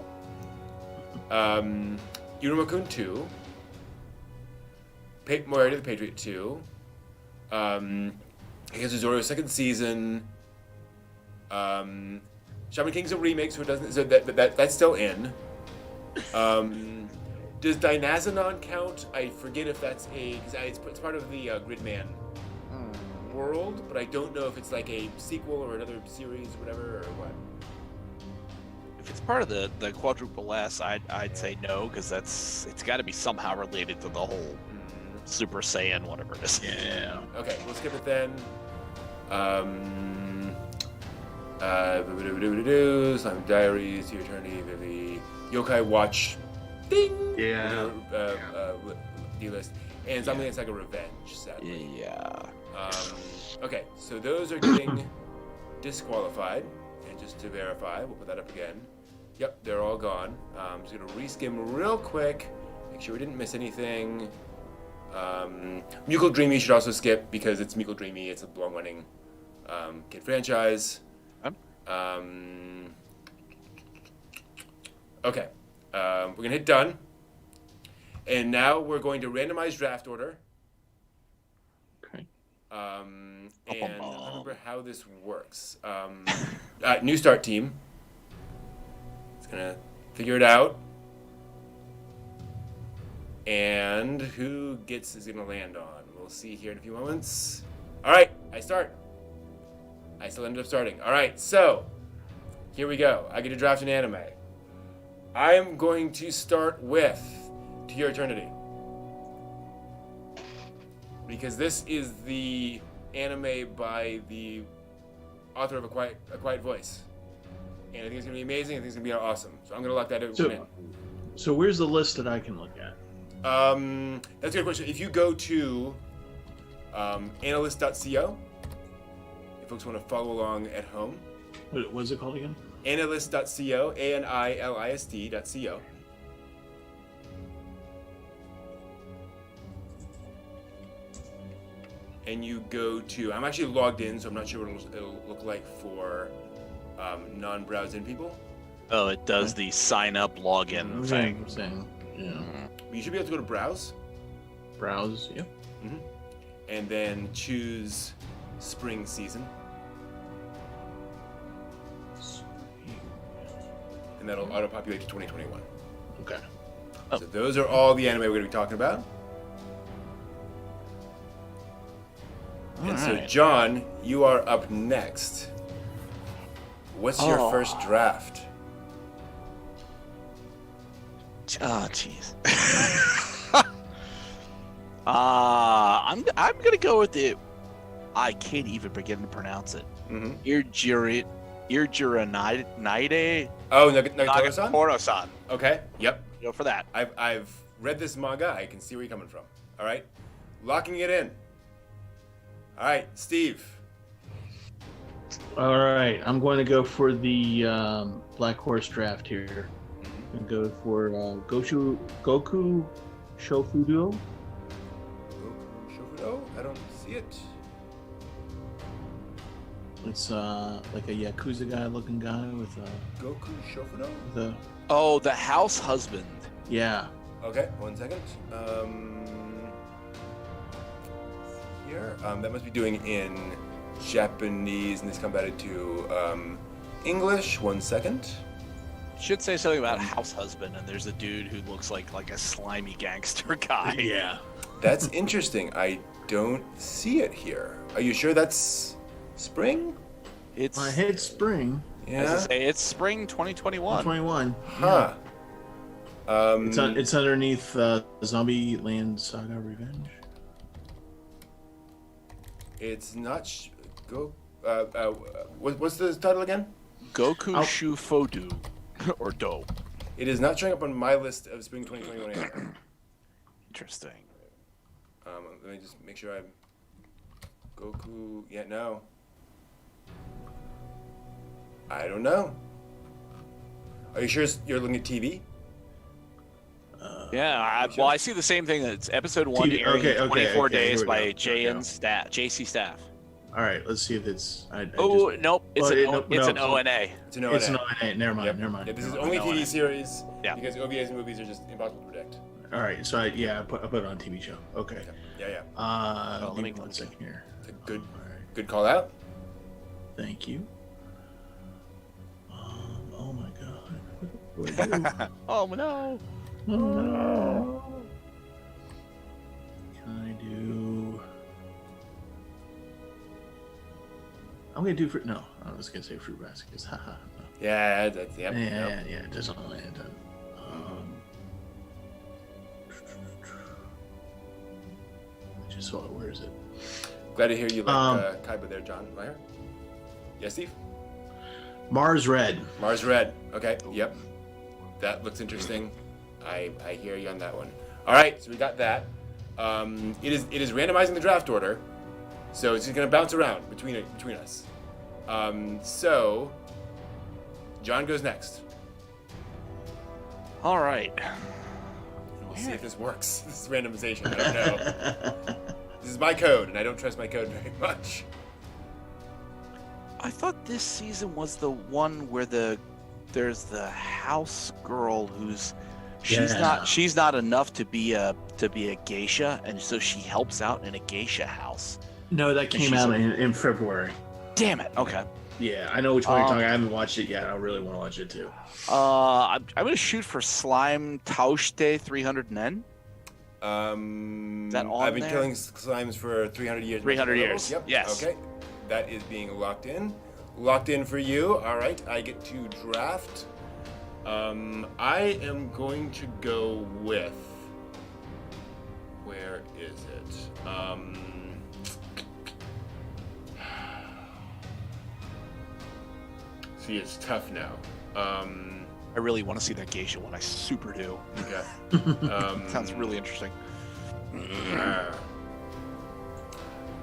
Yurumakun 2. Moirity the Patriot 2. Higazuzoro second season. Shaman King's a remake, so it doesn't. So that's still in. Does Dynazenon count? I forget if that's because it's part of the Gridman world, but I don't know if it's like a sequel or another series or whatever or what. If it's part of the quadruple S, I'd say no, because it's got to be somehow related to the whole Super Saiyan, whatever it is. Yeah. Okay, we'll skip it then. Slime Diaries, To Eternity, Vivi, Yokai Watch, ding! Yeah. D-list, and Zombieland Saga Revenge, sadly. Yeah. Okay, so those are getting disqualified, and just to verify, we'll put that up again. Yep, they're all gone. I'm just gonna reskim real quick, make sure we didn't miss anything. Musical Dreamy should also skip because it's Musical Dreamy. It's a long-running kid franchise. Okay, we're gonna hit done, and now we're going to randomize draft order. Okay. And I don't remember how this works. New start team. It's gonna figure it out. And who is gonna land on? We'll see here in a few moments. All right, I start. I still ended up starting. All right, so here we go. I get to draft an anime. I am going to start with To Your Eternity because this is the anime by the author of A Quiet Voice, and I think it's gonna be amazing. I think it's gonna be awesome. So I'm gonna lock that in. So where's the list that I can look at? That's a good question. If you go to analyst.co, if folks want to follow along at home. What is it called again? Analyst.co, ANILIST.co. And you go to, I'm actually logged in, so I'm not sure what it'll look like for non-browsed-in people. Oh, it does the sign up login thing. Yeah. You should be able to go to browse. Browse, yeah. Mm-hmm. And then choose spring season. And that'll auto-populate to 2021. Okay. Oh. So those are all the anime we're going to be talking about. And so, John, you are up next. What's your first draft? Oh, jeez. I'm gonna go with the. I can't even begin to pronounce it. Mm-hmm. Irjiranide. Oh, Nagatoro-san? Nagatoro-san. Okay. Yep. Go for that. I've read this manga. I can see where you're coming from. All right. Locking it in. All right, Steve. All right, I'm going to go for the Black Horse draft here. I'm going to go for Goku Shofudo. Shofudo? I don't see it. It's like a Yakuza looking guy with a Goku Shofudo? Oh, the house husband. Yeah. Okay, 1 second. Here, that must be doing in Japanese, and this converted to English. 1 second. Should say something about house husband, and there's a dude who looks like a slimy gangster guy. Yeah. That's interesting. I don't see it here. Are you sure that's spring? It's I hit spring. as I say, it's spring 2021. 21. Huh. It's underneath Zombie Land Saga Revenge. It's not. What's the title again? Goku Shufodu, or Do. It is not showing up on my list of spring 2021 anime. Interesting. Let me just make sure I'm. Goku. Yeah, no. I don't know. Are you sure you're looking at TV? Yeah, Sure. I see the same thing. It's episode 1 TV, airing in okay, 24 okay, days here we by go. Here we go. JC Staff. All right, let's see if it's. Nope, it's an no. ONA. It's an ONA. It's an ONA. Never mind. Yep. Never mind. Yeah, this is never only mind. TV series. Yeah. Because OVAs and movies are just impossible to predict. All right, so I put it on TV show. Okay. Yeah. let Give me me 1 second here. It's a good, All right. good call out. Thank you. Oh my God. What do I do? Oh no! Oh no. Can I do? I'm gonna do fruit. No, I was gonna say fruit baskets. Haha. No. Yeah, that's yep. Yeah, Yep. yeah. Just on land. I just saw it. Where is it? Glad to hear you like Kaiba there, John. Meyer? Yes, Steve? Mars Red. Mars Red. Okay, yep. That looks interesting. I hear you on that one. All right, so we got that. It is randomizing the draft order, so it's just gonna bounce around between us. So John goes next. All right. We'll see if this works. This is randomization. I don't know. This is my code, and I don't trust my code very much. I thought this season was the one where there's the house girl who's she's not enough to be a geisha, and so she helps out in a geisha house. No, that came out in February. Damn it. Okay. Yeah, I know which one you're talking. I haven't watched it yet. I really want to watch it too. I'm gonna shoot for Slime Taushite 300 Nen. Is that on I've been there? killing slimes for 300 years. 300 years. Yep. Yes. Okay. That is being locked in. Locked in for you. All right. I get to draft. I am going to go with. Where is it? See, it's tough now. I really want to see that geisha one. I super do. Okay. Sounds really interesting.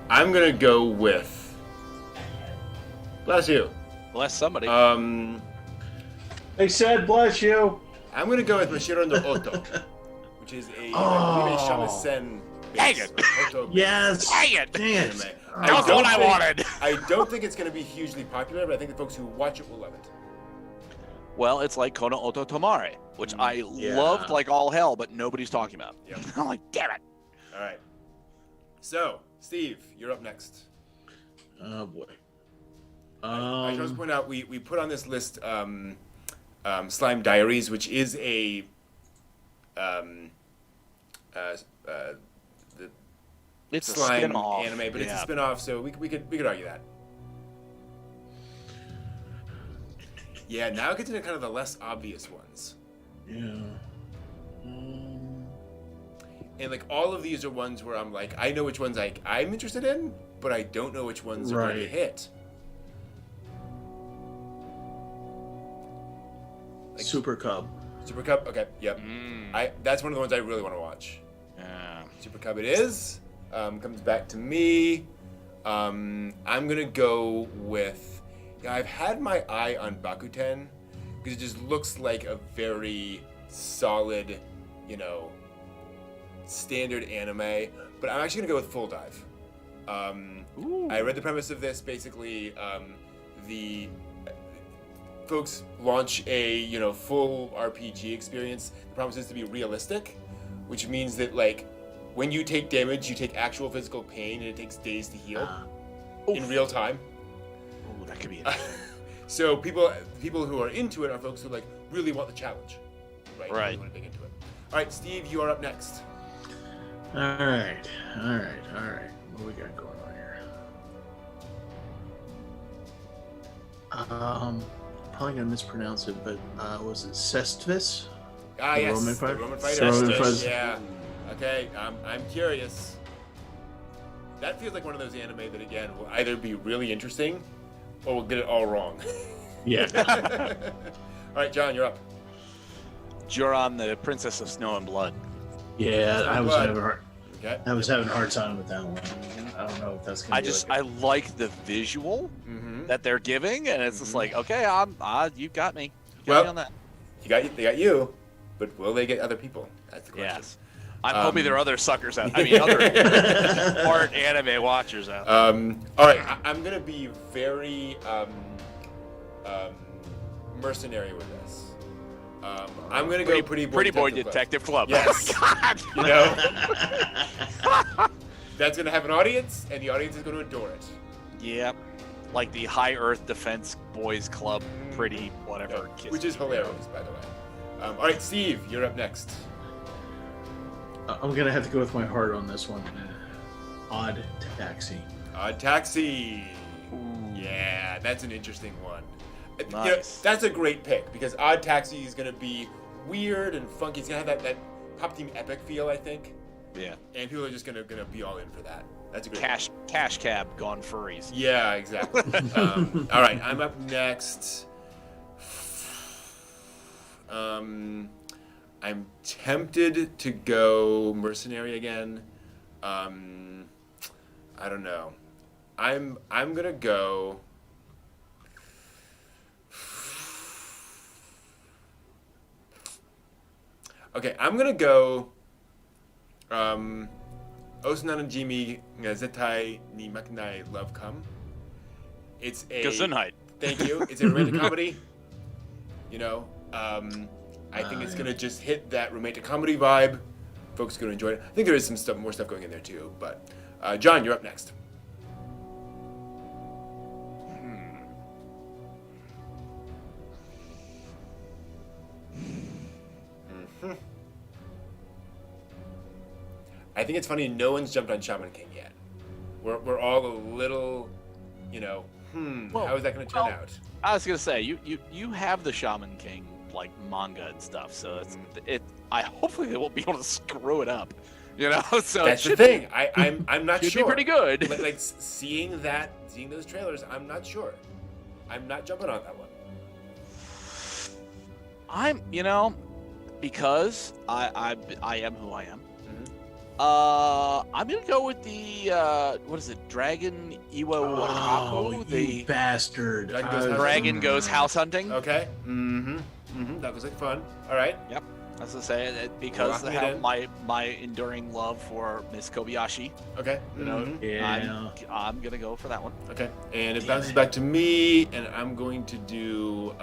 I'm gonna go with. Bless you. Bless somebody. They said, "Bless you." I'm gonna go with Mashiro no Oto, which is a shamisen. Dang it. Yes. Dang it. Dang it. Anime. That's what I wanted. I don't think it's gonna be hugely popular, but I think the folks who watch it will love it. Well, it's like Kono Oto Tomare, which I Yeah. loved like all hell, but nobody's talking about. Yep. I'm like, damn it. All right. So, Steve, you're up next. Oh boy. I should also point out we put on this list Slime Diaries, which is a It's a slime spin-off anime, but it's a spin-off, so we could argue that. Yeah, now it gets into kind of the less obvious ones. Yeah. And like all of these are ones where I'm like, I know which ones I'm interested in, but I don't know which ones are going to Right. hit. Like, Super Cub. Super Cub, okay, yep. That's one of the ones I really want to watch. Yeah. Super Cub it is. Comes back to me. I'm gonna go with. I've had my eye on Bakuten because it just looks like a very solid, standard anime. But I'm actually gonna go with Full Dive. I read the premise of this. Basically, the folks launch a full RPG experience. The promise is to be realistic, which means that when you take damage, you take actual physical pain, and it takes days to heal in real time. Oh, that could be interesting. So people who are into it are folks who really want the challenge, right? Right. Really want to dig into it. All right, Steve, you are up next. All right. What do we got going on here? Probably gonna mispronounce it, but was it Cestvis? Ah, The yes, Roman the fighter? Roman fighter. Roman fighter. Yeah. Okay, I'm curious. That feels like one of those anime that again will either be really interesting, or we'll get it all wrong. Yeah. All right, John, you're up. Joran, the Princess of Snow and Blood. Yeah, I was Blood. having a hard. Okay. I was having a hard time with that one. I don't know if that's gonna. I like the visual that they're giving, and it's just like, okay, you got me. You got me on that. They got you, but will they get other people? That's the question. Yes. I'm hoping there are other suckers out. I mean, other art anime watchers out. All right, I'm gonna be very mercenary with this. I'm gonna go Pretty Boy Detective Club. Yes. Oh, God. That's gonna have an audience, and the audience is gonna adore it. Yep. Like the High Earth Defense Boys Club, pretty whatever. Yeah, which is hilarious, by the way. All right, Steve, you're up next. I'm gonna have to go with my heart on this one. Odd Taxi. Odd Taxi. Yeah, that's an interesting one. Nice. That's a great pick because Odd Taxi is gonna be weird and funky. It's gonna have that Pop Team Epic feel, I think. Yeah. And people are just gonna be all in for that. That's a great Cash Cab gone furries. Yeah, exactly. All right, I'm up next. I'm tempted to go Mercenary again. I don't know. I'm gonna go. Okay, I'm gonna go. Osananajimi ga Zetai ni Makinai Love Come. It's a Gesundheit. Thank you. It's a romantic comedy. I think it's gonna just hit that romantic comedy vibe. Folks are gonna enjoy it. I think there is some more stuff going in there too. But John, you're up next. I think it's funny. No one's jumped on Shaman King yet. We're all a little, how is that going to turn out? I was gonna say you have the Shaman King manga and stuff, so I hopefully they won't be able to screw it up, So that's the thing. I'm not should sure. be pretty good. Seeing those trailers, I'm not sure. I'm not jumping on that one. Because I am who I am. I'm gonna go with the what is it, Dragon Iwo Wakapo? You bastard! Dragon goes house hunting. Okay. That was fun. All right. Yep. As I say, because I have my enduring love for Miss Kobayashi. Okay. Yeah. I'm gonna go for that one. Okay. And it bounces back to me, and I'm going to do.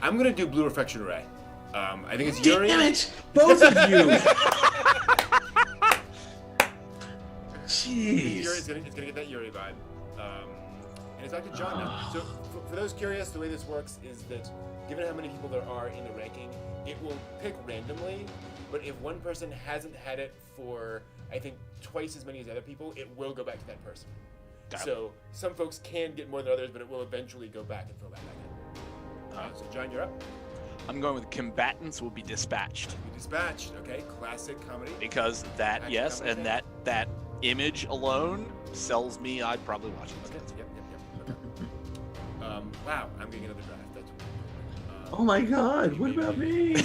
I'm gonna do Blue Reflection Ray. I think it's Yuri. Damn it! Both of you! Jeez. It's gonna get that Yuri vibe. And it's back to John now. So for those curious, the way this works is that given how many people there are in the ranking, it will pick randomly, but if one person hasn't had it for, I think, twice as many as other people, it will go back to that person. So some folks can get more than others, but it will eventually go back and throw that back in. So John, you're up. I'm going with Combatants Will Be Dispatched. Okay, classic comedy. Because that, Action yes, comedy. and that image alone sells me. I'd probably watch it. Okay. Yep. Wow, I'm getting another draft. That's Oh my God! What about me? All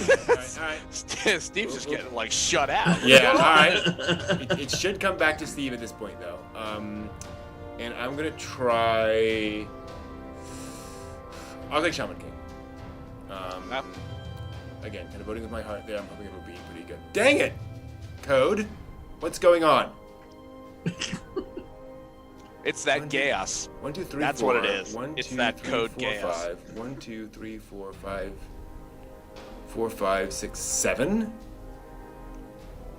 right. Steve's just getting like shut out. What's Yeah, going all on? right. It should come back to Steve at this point, though. And I'm gonna try. I'll take Shaman King. Again, kind of voting with my heart there. I'm hoping it will be pretty good. Dang it! Code, what's going on? It's that chaos. 1, 2, 3, That's 4. what it is. 1, It's 2, that 3, code 4, chaos. 5. 1, 2, 3, 4, 5. 4, 5, 6, 7.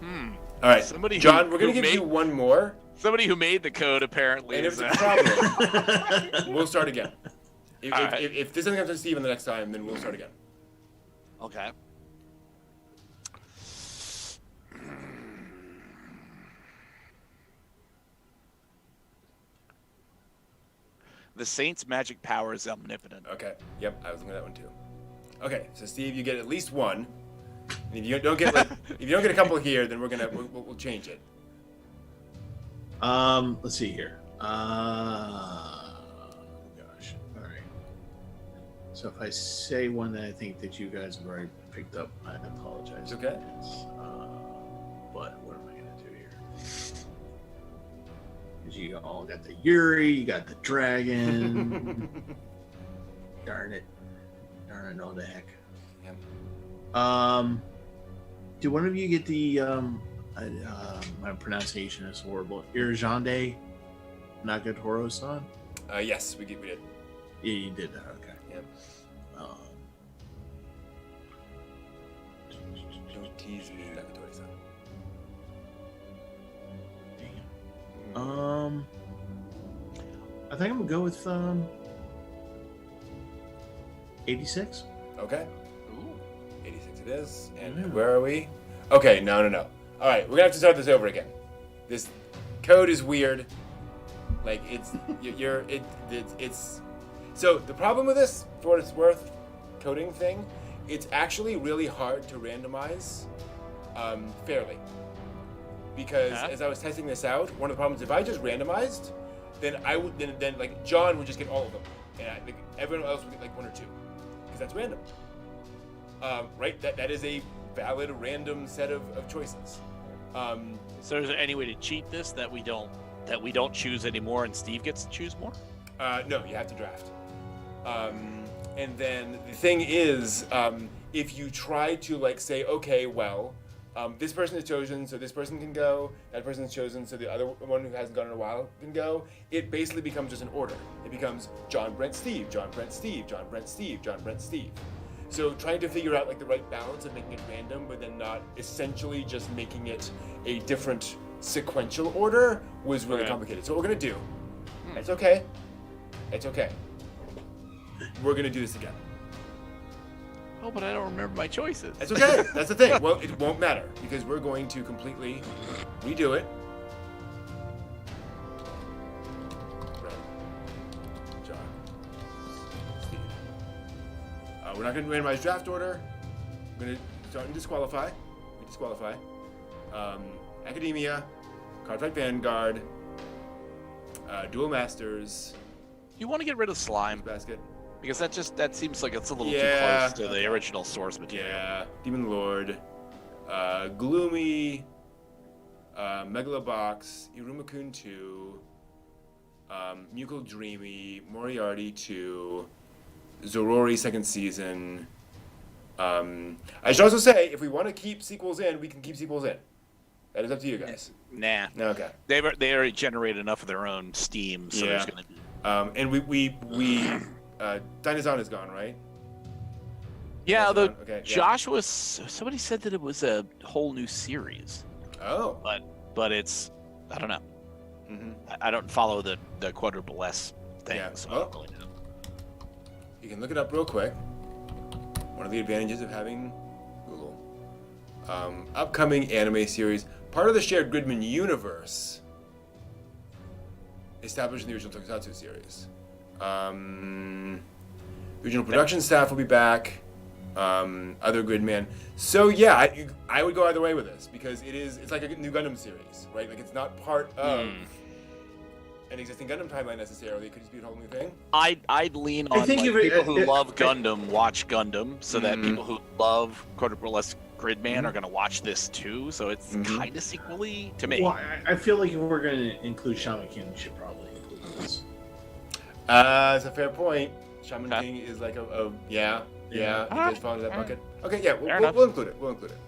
All right, Somebody John, who- we're gonna who give you made- one more, Somebody who made the code apparently and if is it's a problem, we'll start again. All right. If this doesn't come to Steven the next time, then we'll start again. Okay. The Saint's magic power is omnipotent. Okay. Yep, I was looking at that one too. Okay, so Steve, you get at least one. And if you don't get if you don't get a couple here, then we'll change it. Let's see here. Gosh. All right. So if I say one that I think that you guys have already picked up, I apologize. It's okay. But what am I gonna do here? Because you all got the Yuri, you got the dragon. Darn it, all the heck. Yep. Do one of you get the my pronunciation is horrible. Irjande Nagatoro-san? Yes, we did. Yeah, you did that. Okay. Yep. Don't tease me, Nakatoshi-san. I think I'm gonna go with 86. Okay. Ooh. 86 it is. And Yeah. where are we? Okay, no. All right, we're gonna have to start this over again. This code is weird. Like it's it's. So the problem with this, for what it's worth, coding thing, it's actually really hard to randomize fairly. Because as I was testing this out, one of the problems, if I just randomized, then I would then like John would just get all of them, and like everyone else would get like 1 or 2, because that's random. Right? That is a valid random set of choices. So is there any way to cheat this that we don't choose anymore and Steve gets to choose more? No, you have to draft. And then the thing is, if you try to like say, okay, well, this person is chosen, so this person can go. That person is chosen, so the other one who hasn't gone in a while can go. It basically becomes just an order. It becomes John, Brent, Steve, John, Brent, Steve, John, Brent, Steve, John, Brent, Steve. So trying to figure out like the right balance of making it random, but then not essentially just making it a different sequential order was really complicated. So what we're gonna do, it's okay. We're gonna do this again. Oh, but I don't remember my choices. That's okay. That's the thing. Well, it won't matter because we're going to completely redo it. Brent, John, Steve. We're not going to randomize draft order. We're going to start and disqualify. We disqualify. Academia, Cardfight Vanguard, Duel Masters, You want to get rid of slime Basket. because that seems like it's a little too Yeah. close to the original source material. Yeah, Demon Lord, Gloomy, Megalobox, Irumakun 2, Mukul Dreamy, Moriarty 2, Zorori second season. I should also say, if we want to keep sequels in, we can keep sequels in. That is up to you guys. Nah. Okay. They already generate enough of their own steam, so there's Yeah. going to be. And Dinazon is gone, right? Yeah, Dinazon? Okay, yeah. somebody said that it was a whole new series, Oh. but it's, I don't know. Mm-hmm. I don't follow the quadruple S thing, Yeah. so Oh. I don't really know. You can look it up real quick. One of the advantages of having Google. Upcoming anime series, part of the shared Gridman universe, established in the original Tokusatsu series. Original production staff will be back. Other Gridman. So yeah, I would go either way with this because it's like a new Gundam series, right? Like it's not part of an existing Gundam timeline necessarily. It could just be a whole new thing. I'd lean on think like, if it- people who it- love it- Gundam watch Gundam, so that Mhm. people who love Burlesque Gridman Mhm. are gonna watch this too. So it's Mhm. kind of sequely to me. Well, I feel like if we're going to include Shaman King, we should probably include this. It's a fair point. Shaman Okay. King is like yeah, it Alright, does fall into that alright. bucket. Okay, yeah, Fair enough. we'll include it. We'll include it.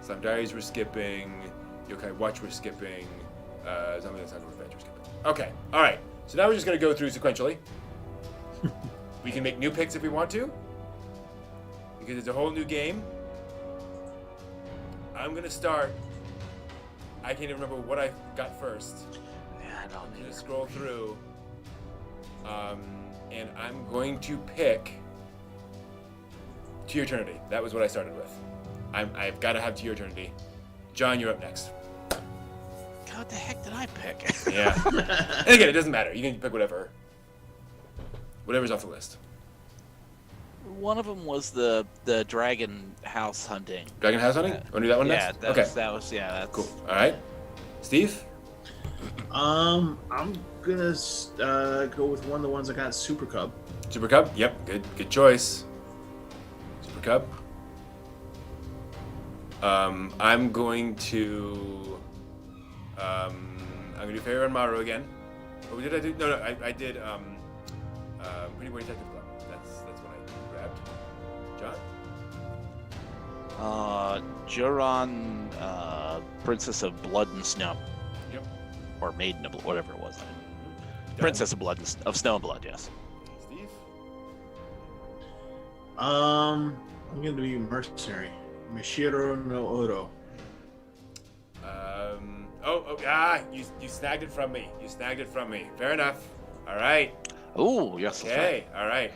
Slime Diaries we're skipping. Yokai Watch we're skipping. Zombie That's Not Revenge we're skipping. Okay, all right. So now we're just gonna go through sequentially. We can make new picks if we want to, because it's a whole new game. I'm gonna start. I can't even remember what I got first. Yeah, I don't I'm either. gonna scroll through, and I'm going to pick To Your Eternity. That was what I started with. I've got to have To Your Eternity. John, you're up next. God, what the heck did I pick? Yeah. And again, it doesn't matter. You can pick whatever's off the list. One of them was the dragon house hunting. Dragon House Hunting. Want to do that one Yeah, next? that Okay. was that's Cool. All right. Steve. I'm gonna go with one of the ones I got, Super Cub. Super Cub. Yep. Good choice. Super Cub. I'm going to. I'm gonna do Fairy Run Maru again. Or did I do? No, I did. Pretty Boy Detective Club. That's what I grabbed. John. Juron, Princess of Blood and Snow, Yep. or Maiden of Blood, whatever it was. Done. Princess of Blood of Snow and Blood, yes. Steve. I'm gonna be Mercenary. Mishiro no Oro. You snagged it from me. Fair enough. All right. Oh, yes. that's right. Okay. All right.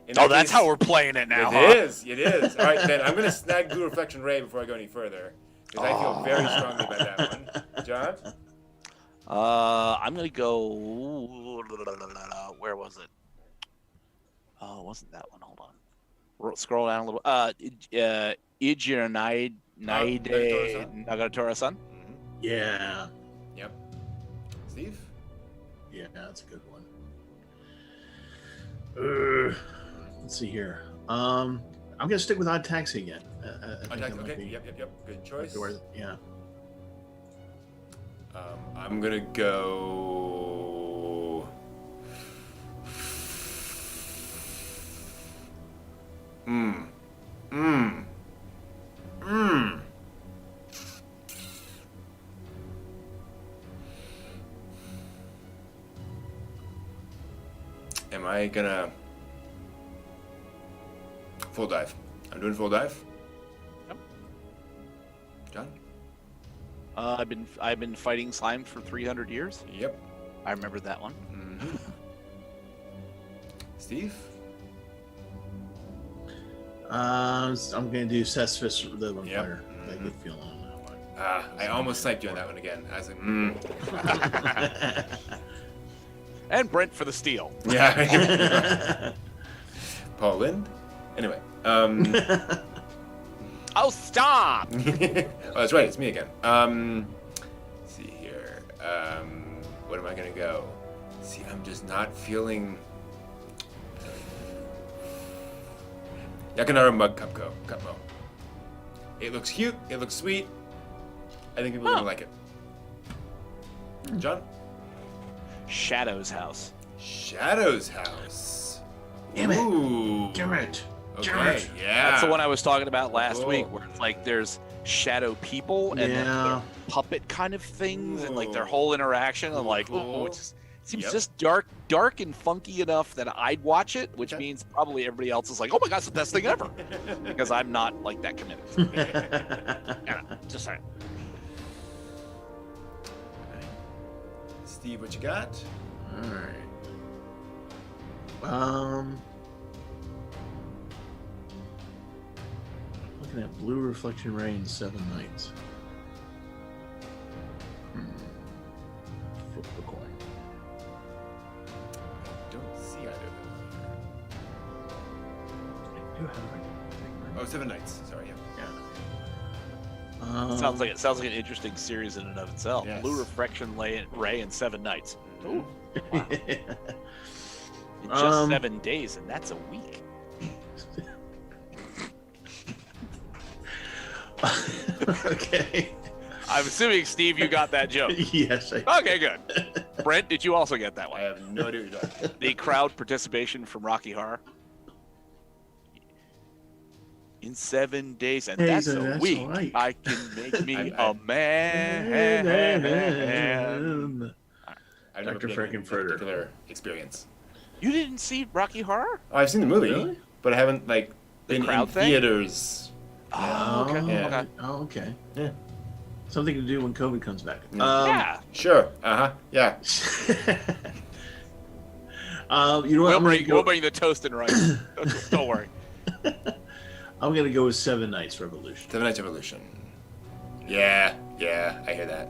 In Oh, that that's case- how we're playing it now, huh? It is. All right, then I'm going to snag Blue Reflection Ray before I go any further, because I feel very strongly about that one. John? I'm gonna go. Where was it? Oh, it wasn't that one? Hold on. Scroll down a little. Ijir Naide Nagatora-san. Mm-hmm. Yeah. Yep. Steve? Yeah, that's a good one. Let's see here. I'm gonna stick with Odd Taxi again. I think that might Okay. be- Yep. Good choice. Yeah. I'm going to go. Am I gonna full dive? I'm doing full dive. Yep. John? I've been fighting slime for 300 years. Yep. I remember that one. Mm-hmm. Steve? I'm gonna do Cestus the Vampire. Yep. I get feeling on that one. I almost sniped you on that one again. I was like, And Brent for the steal. Yeah. Paul Lind? Anyway. Oh, stop! Oh, that's right. It's me again. Let's see here. What am I gonna go? See, I'm just not feeling. Yakanara Mug Cupmo. It looks cute. It looks sweet. I think people are gonna like it. John? Shadow's house. Shadow's House. Damn it. Ooh. Damn it. Okay. Yeah. That's the one I was talking about last Cool. week, where it's like there's shadow people and then Yeah. they're puppet kind of things, and like their Ooh. whole interaction. I'm like, Cool. oh, it just seems Yep. just dark and funky enough that I'd watch it, which Okay. means probably everybody else is like, oh my god, it's the best thing ever, because I'm not like that committed. Yeah, just saying. Steve, what you got? All right. Looking at Blue Reflection Ray and Seven Nights. Flip the coin. Don't see either of them. I do have it. Oh, Seven Nights. Sorry, yeah. Yeah. Sounds like an interesting series in and of itself. Yes. Blue Reflection Ray and 7 Nights. Ooh, wow. In just 7 days, and that's a week. Okay. I'm assuming, Steve, you got that joke. Yes. Okay, good. Brent, did you also get that I one? have no idea what you're talking about. The crowd participation from Rocky Horror. In 7 days, and that's a week. Right. I can make me I- a man. I've never Dr. been in that Frankenfurter. particular experience. You didn't see Rocky Horror? Oh, I've seen the movie, Really? but I haven't The been crowd in thing? theaters. Oh, okay. Yeah. Okay. Oh, okay. Yeah. Something to do when COVID comes back. Yeah. Sure. Yeah. You know what? We'll bring the toast and rice. Don't worry. I'm gonna go with 7 Nights Revolution. 7 Nights Revolution. Yeah, I hear that.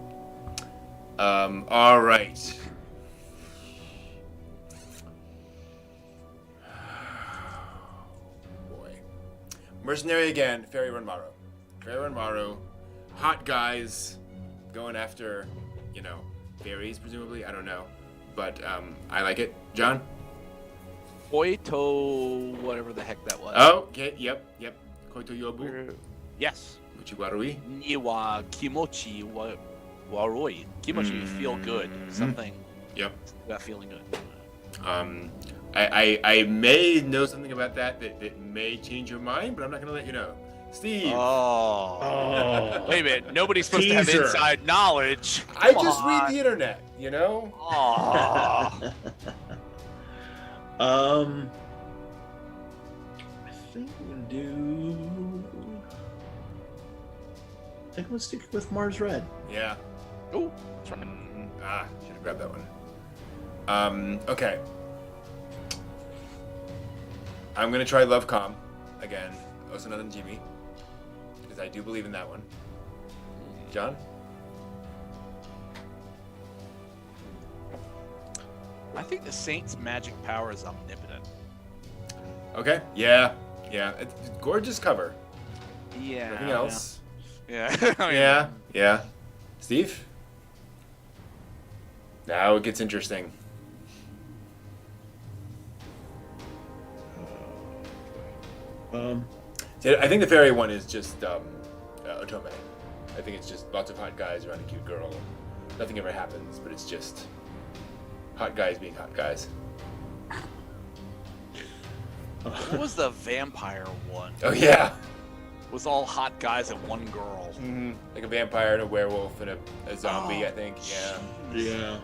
All right. Boy. Mercenary again, Fairy Run Maru. Fairy Run Maru. Hot guys going after, fairies, presumably. I don't know. But I like it. John? Oito, whatever the heck that was. Oh, okay, yep. Koito Yobu. Yes. Uchiwarui. Niwa kimochi waroi. Kimochi, feel good. Something Yep. about feeling good. I may know something about that may change your mind, but I'm not going to let you know. Steve. Oh. Wait a minute. Nobody's supposed to have Teaser. inside knowledge. I Come just read on. the internet, Aw. I think I'm gonna do. I think I'm gonna stick with Mars Red. Yeah. Ooh, that's right. Should have grabbed that one. Okay. I'm going to try Love Calm again. Osanadan Jimmy. Because I do believe in that one. John? I think the Saint's magic power is omnipotent. Okay. Yeah. It's a gorgeous cover. Yeah. Nothing else. Yeah. I mean, Yeah. Steve? Now it gets interesting. See, I think the fairy one is just Otome. I think it's just lots of hot guys around a cute girl. Nothing ever happens, but it's just hot guys being hot guys. What was the vampire one? Oh yeah, It was all hot guys and one girl. like a vampire and a werewolf and a zombie. Oh, I think. Yeah, Yeah.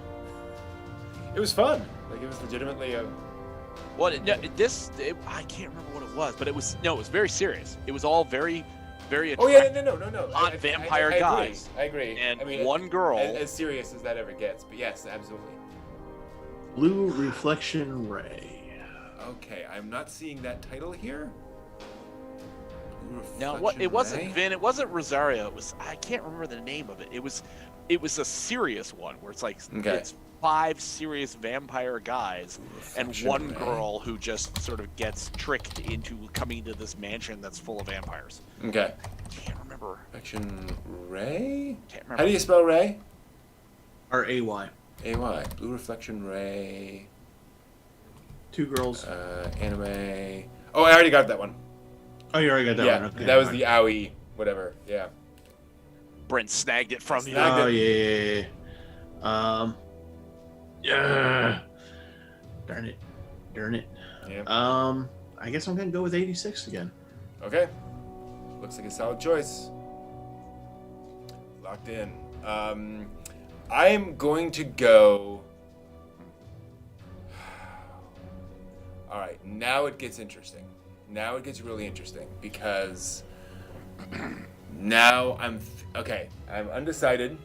it was fun. Like it was legitimately a. What? No, I can't remember what it was, but it was very serious. It was all very, very Oh attractive. yeah, no. Hot vampire I agree. guys. I agree. And I mean, one girl. As serious as that ever gets, but yes, absolutely. Blue Reflection Ray. Okay, I'm not seeing that title here. Now, what? It wasn't Ray? Vin. It wasn't Rosario. It was. I can't remember the name of it. It was a serious one where it's like Okay. it's 5 serious vampire guys and Reflection one Ray. girl who just sort of gets tricked into coming to this mansion that's full of vampires. Okay. Can't remember. Reflection Ray? Can't remember. How do you spell Ray? R-A-Y. A-Y. Blue Reflection Ray. 2 girls. Anime. Oh, I already got that one. Oh, you already got that yeah, one. Okay. that was the owie, whatever. Yeah. Brent snagged it from you. Snagged Oh, it. yeah. Yeah. Darn it. Yeah. I guess I'm gonna go with 86 again. Okay. Looks like a solid choice. Locked in. I'm going to go. All right, now it gets interesting. Now it gets really interesting because now okay. I'm undecided.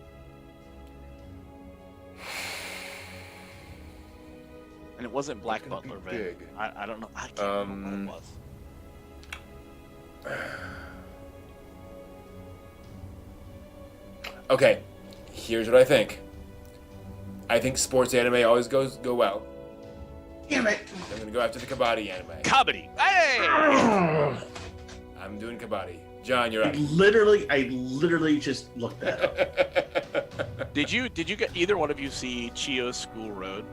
And it wasn't Black It's gonna be Butler, Vin. big. I don't know. I can't remember what it was. Okay, here's what I think. I think sports anime always go well. Damn it! I'm gonna go after the kabaddi anime. Comedy. Hey! I'm I'm doing Kabaddi. John, you're I up. literally just looked that up. Did you get either one of you see Chio's School Road?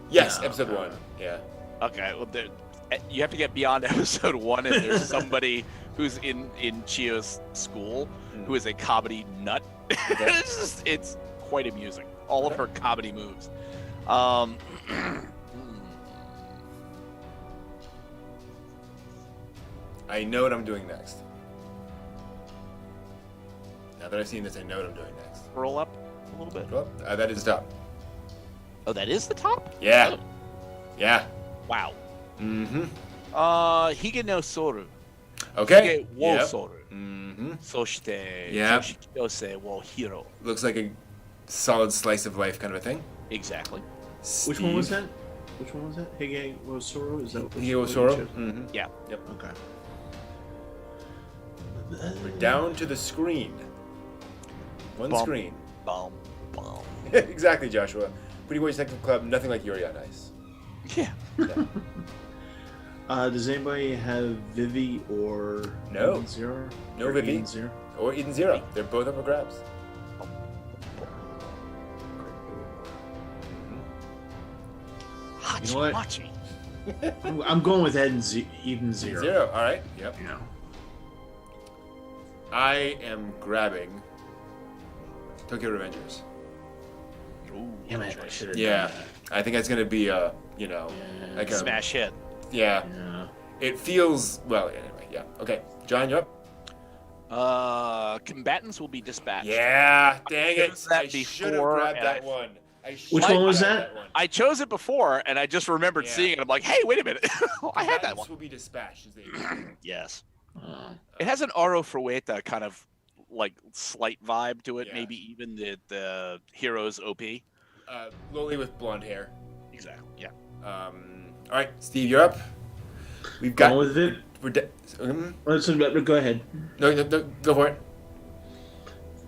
Yes, No. episode 1. Yeah. Okay, well, you have to get beyond episode 1, and there's somebody who's in Chio's school who is a comedy nut. It's quite amusing. All of her comedy moves. I know what I'm doing next. Now that I've seen this, I know what I'm doing next. Roll up a little bit. Well, that is top. Oh, that is the top? Yeah. Oh, Yeah. wow. Mm-hmm. Hige no Soru. Okay. Hige wo Yep. Soru. Mm-hmm. Soshite Yeah. Yoshikiyose wo Hiro. Looks like a solid slice of life kind of a thing. Exactly. Which one was that? Which one was that? Hige wo Soro? Is that what Hige wo what you Soro? chose? Mm-hmm. Yeah. Yep. Okay. We're down to the screen. One Bum. screen. Boom. Boom. Exactly, Joshua. Pretty Boy Detective Club, nothing like Yuri on Ice. Yeah. Yeah. Does anybody have Vivi or No. Eden Zero? No Or Vivi. Eden Zero? Or Eden Zero. They're both up for grabs. You know what? Hachi. I'm going with Eden Zero. Zero. All right. Yep. Yeah. I am grabbing Tokyo Revengers. Damn it, I should have Yeah. done I think it's gonna be a, like a Smash hit. Yeah. that. Yeah. It feels well. Anyway, yeah. Okay, John, you up? Combatants will be dispatched. Yeah. Dang it! chose that I should have before, grabbed and that I- one. Which one was grabbed that? one. I chose it before, and I just remembered Yeah. seeing it. I'm like, hey, wait a minute. I had that Combatants one. will be dispatched. Is the Yes. Oh. It has an Aro Frueta kind of like slight vibe to it. Yeah. Maybe even the hero's OP. Loli with blonde hair. Exactly. Yeah. All right, Steve, you're up. We've got. Going with it. We're Go ahead. no, go for it.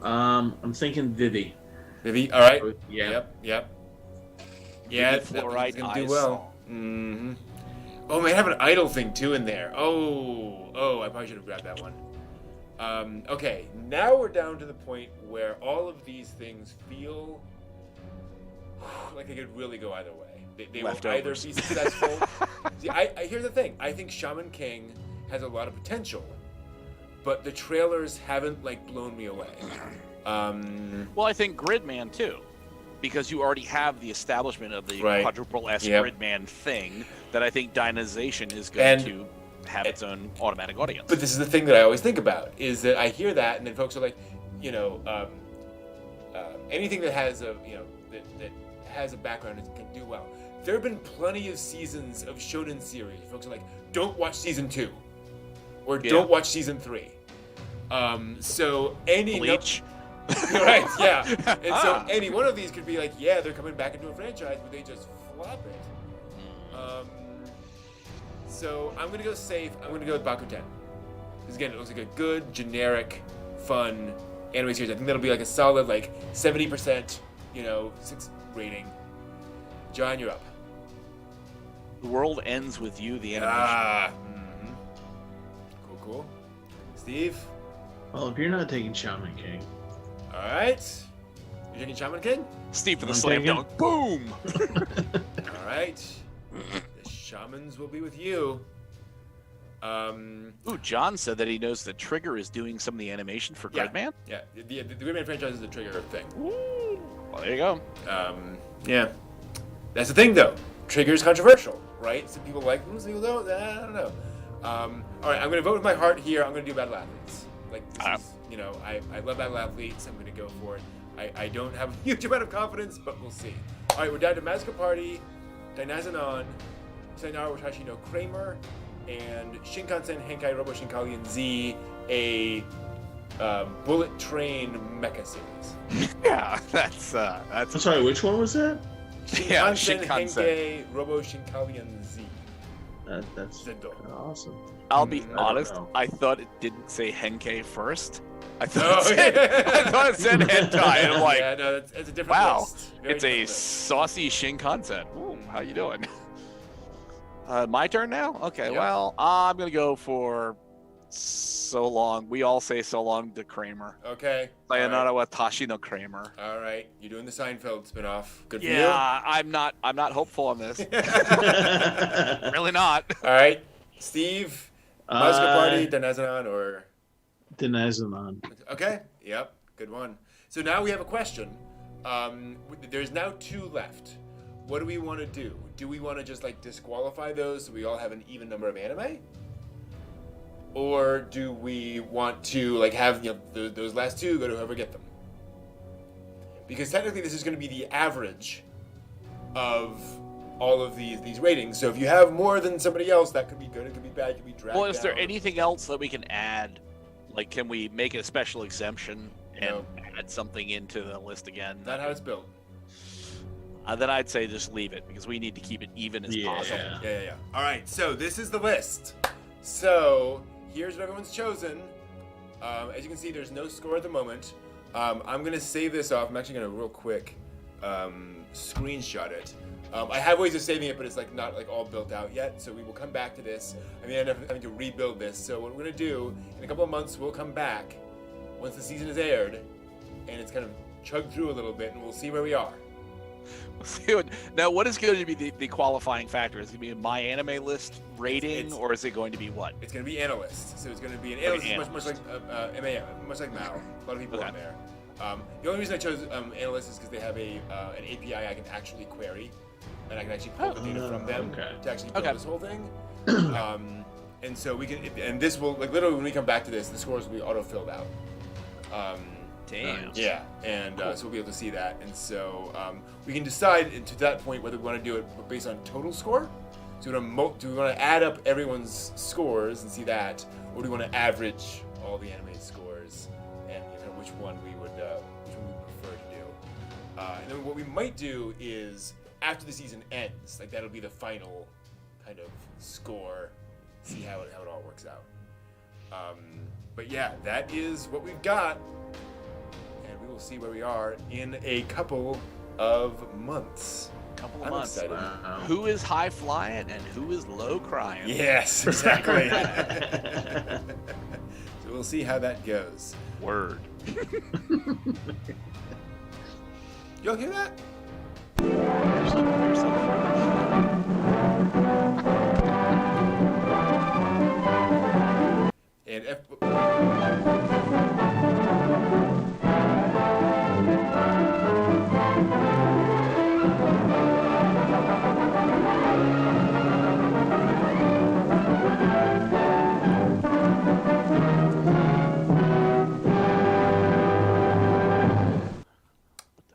I'm thinking Vivi. Vivi, all right. Yeah. Yep. Yeah, Vivi that Fluorite one's gonna do Eyes well. Mm-hmm. Oh, man, I have an idol thing too in there. Oh, I probably should have grabbed that one. Okay, now we're down to the point where all of these things feel like they could really go either way. They will either Leftovers. be successful. See, here's the thing. I think Shaman King has a lot of potential, but the trailers haven't blown me away. Well, I think Gridman too, because you already have the establishment of the Right. quadruple S Yep. Gridman thing that I think Dynazation is going And- to have its own automatic audience. But this is the thing that I always think about is that I hear that, and then folks are like, anything that has a that has a background can do well. There have been plenty of seasons of shonen series. Folks are like, don't watch season 2, or Yeah. don't watch season 3. So any Bleach. right, yeah. And so any one of these could be like, yeah, they're coming back into a franchise, but they just flop it. So I'm gonna go safe. I'm gonna go with Bakuten. Because again, it looks like a good, generic, fun anime series. I think that'll be like a solid 70%, 6 rating. John, you're up. The World Ends with You, the animation. Mm-hmm. Cool. Steve. Well, if you're not taking Shaman King, All right. You're taking Shaman King. Steve for the I'm slam taking- dunk. Boom! All right. The shamans will be with you. Ooh, John said that he knows that Trigger is doing some of the animation for Yeah. Gridman. Yeah, the Gridman franchise is a Trigger thing. Ooh. Well, there you go. Yeah. That's the thing, though. Trigger's controversial, right? Some people like, some people don't. I don't know. All right, I'm going to vote with my heart here. I'm going to do Battle Athletes. This is, I love Battle Athletes. I'm going to go for it. I don't have a huge amount of confidence, but we'll see. All right, we're down to Mazuka Party, Dainazanon, Sayonara Watashi no Kramer, and Shinkansen Henkai Robo Shinkalian Z, a bullet train mecha series. Yeah, that's I'm sorry, which one was that? Yeah, Shinkansen Shinkansen. Henkai Robo Shinkalian Z. That's Zendo. awesome. I'll be I don't honest. know. I thought it didn't say Henkei first. I thought, Oh, it, said, yeah. I thought it said hentai. And I'm like, yeah, no, it's a different wow, list. Very it's a different list. saucy Shinkansen. Ooh, how you doing? My turn now? Okay, Yep. well, I'm going to go for So long. We all say so long to Kramer. Okay. Sayonara watashi no Kramer. All right. You're doing the Seinfeld spinoff. Good for Yeah, I'm not hopeful on this. you. Really not. All right. Steve, Mazda Party, Uh, Danezanon, or... Denezanon. Okay. Yep. Good one. So now we have a question. There's now 2 left. What do we want to do? Do we want to just like disqualify those so we all have an even number of anime? Or do we want to like have those last 2 go to whoever get them? Because technically this is going to be the average of all of these ratings. So if you have more than somebody else, that could be good, it could be bad, it could be dragged Well, is there down. anything else that we can add? Like, can we make it a special exemption and No. add something into the list again? Not how it's built. Then I'd say just leave it because we need to keep it even as possible. Yeah. All right, so this is the list. So here's what everyone's chosen. As you can see, there's no score at the moment. I'm gonna save this off. I'm actually gonna real quick screenshot it. I have ways of saving it, but it's like not like all built out yet. So we will come back to this. I mean, I end up having to rebuild this. So what we're gonna do in a couple of months, we'll come back once the season is aired, and it's kind of chugged through a little bit, and we'll see where we are. Now, what is going to be the qualifying factor? Is it going to be a My Anime List rating, or is it going to be what? It's going to be analyst. So it's going to be an analyst, much like MAM, much like Mal. A lot of people on there. The only reason I chose analyst is because they have an API I can actually query, and I can actually pull the data from them to actually build this whole thing. And so we can, and this will like literally when we come back to this, the scores will be auto filled out. Damn. Yeah, and so we'll be able to see that, and so we can decide to that point whether we want to do it based on total score. So do we want to add up everyone's scores and see that, or do we want to average all the anime scores and which one we would prefer to do? And then what we might do is after the season ends, like that'll be the final kind of score. See how it all works out. But yeah, that is what we've got. We will see where we are in a couple of months. I'm excited. Wow. Who is high flying and who is low crying? Yes, exactly. So we'll see how that goes. Word. Y'all hear that? There's something.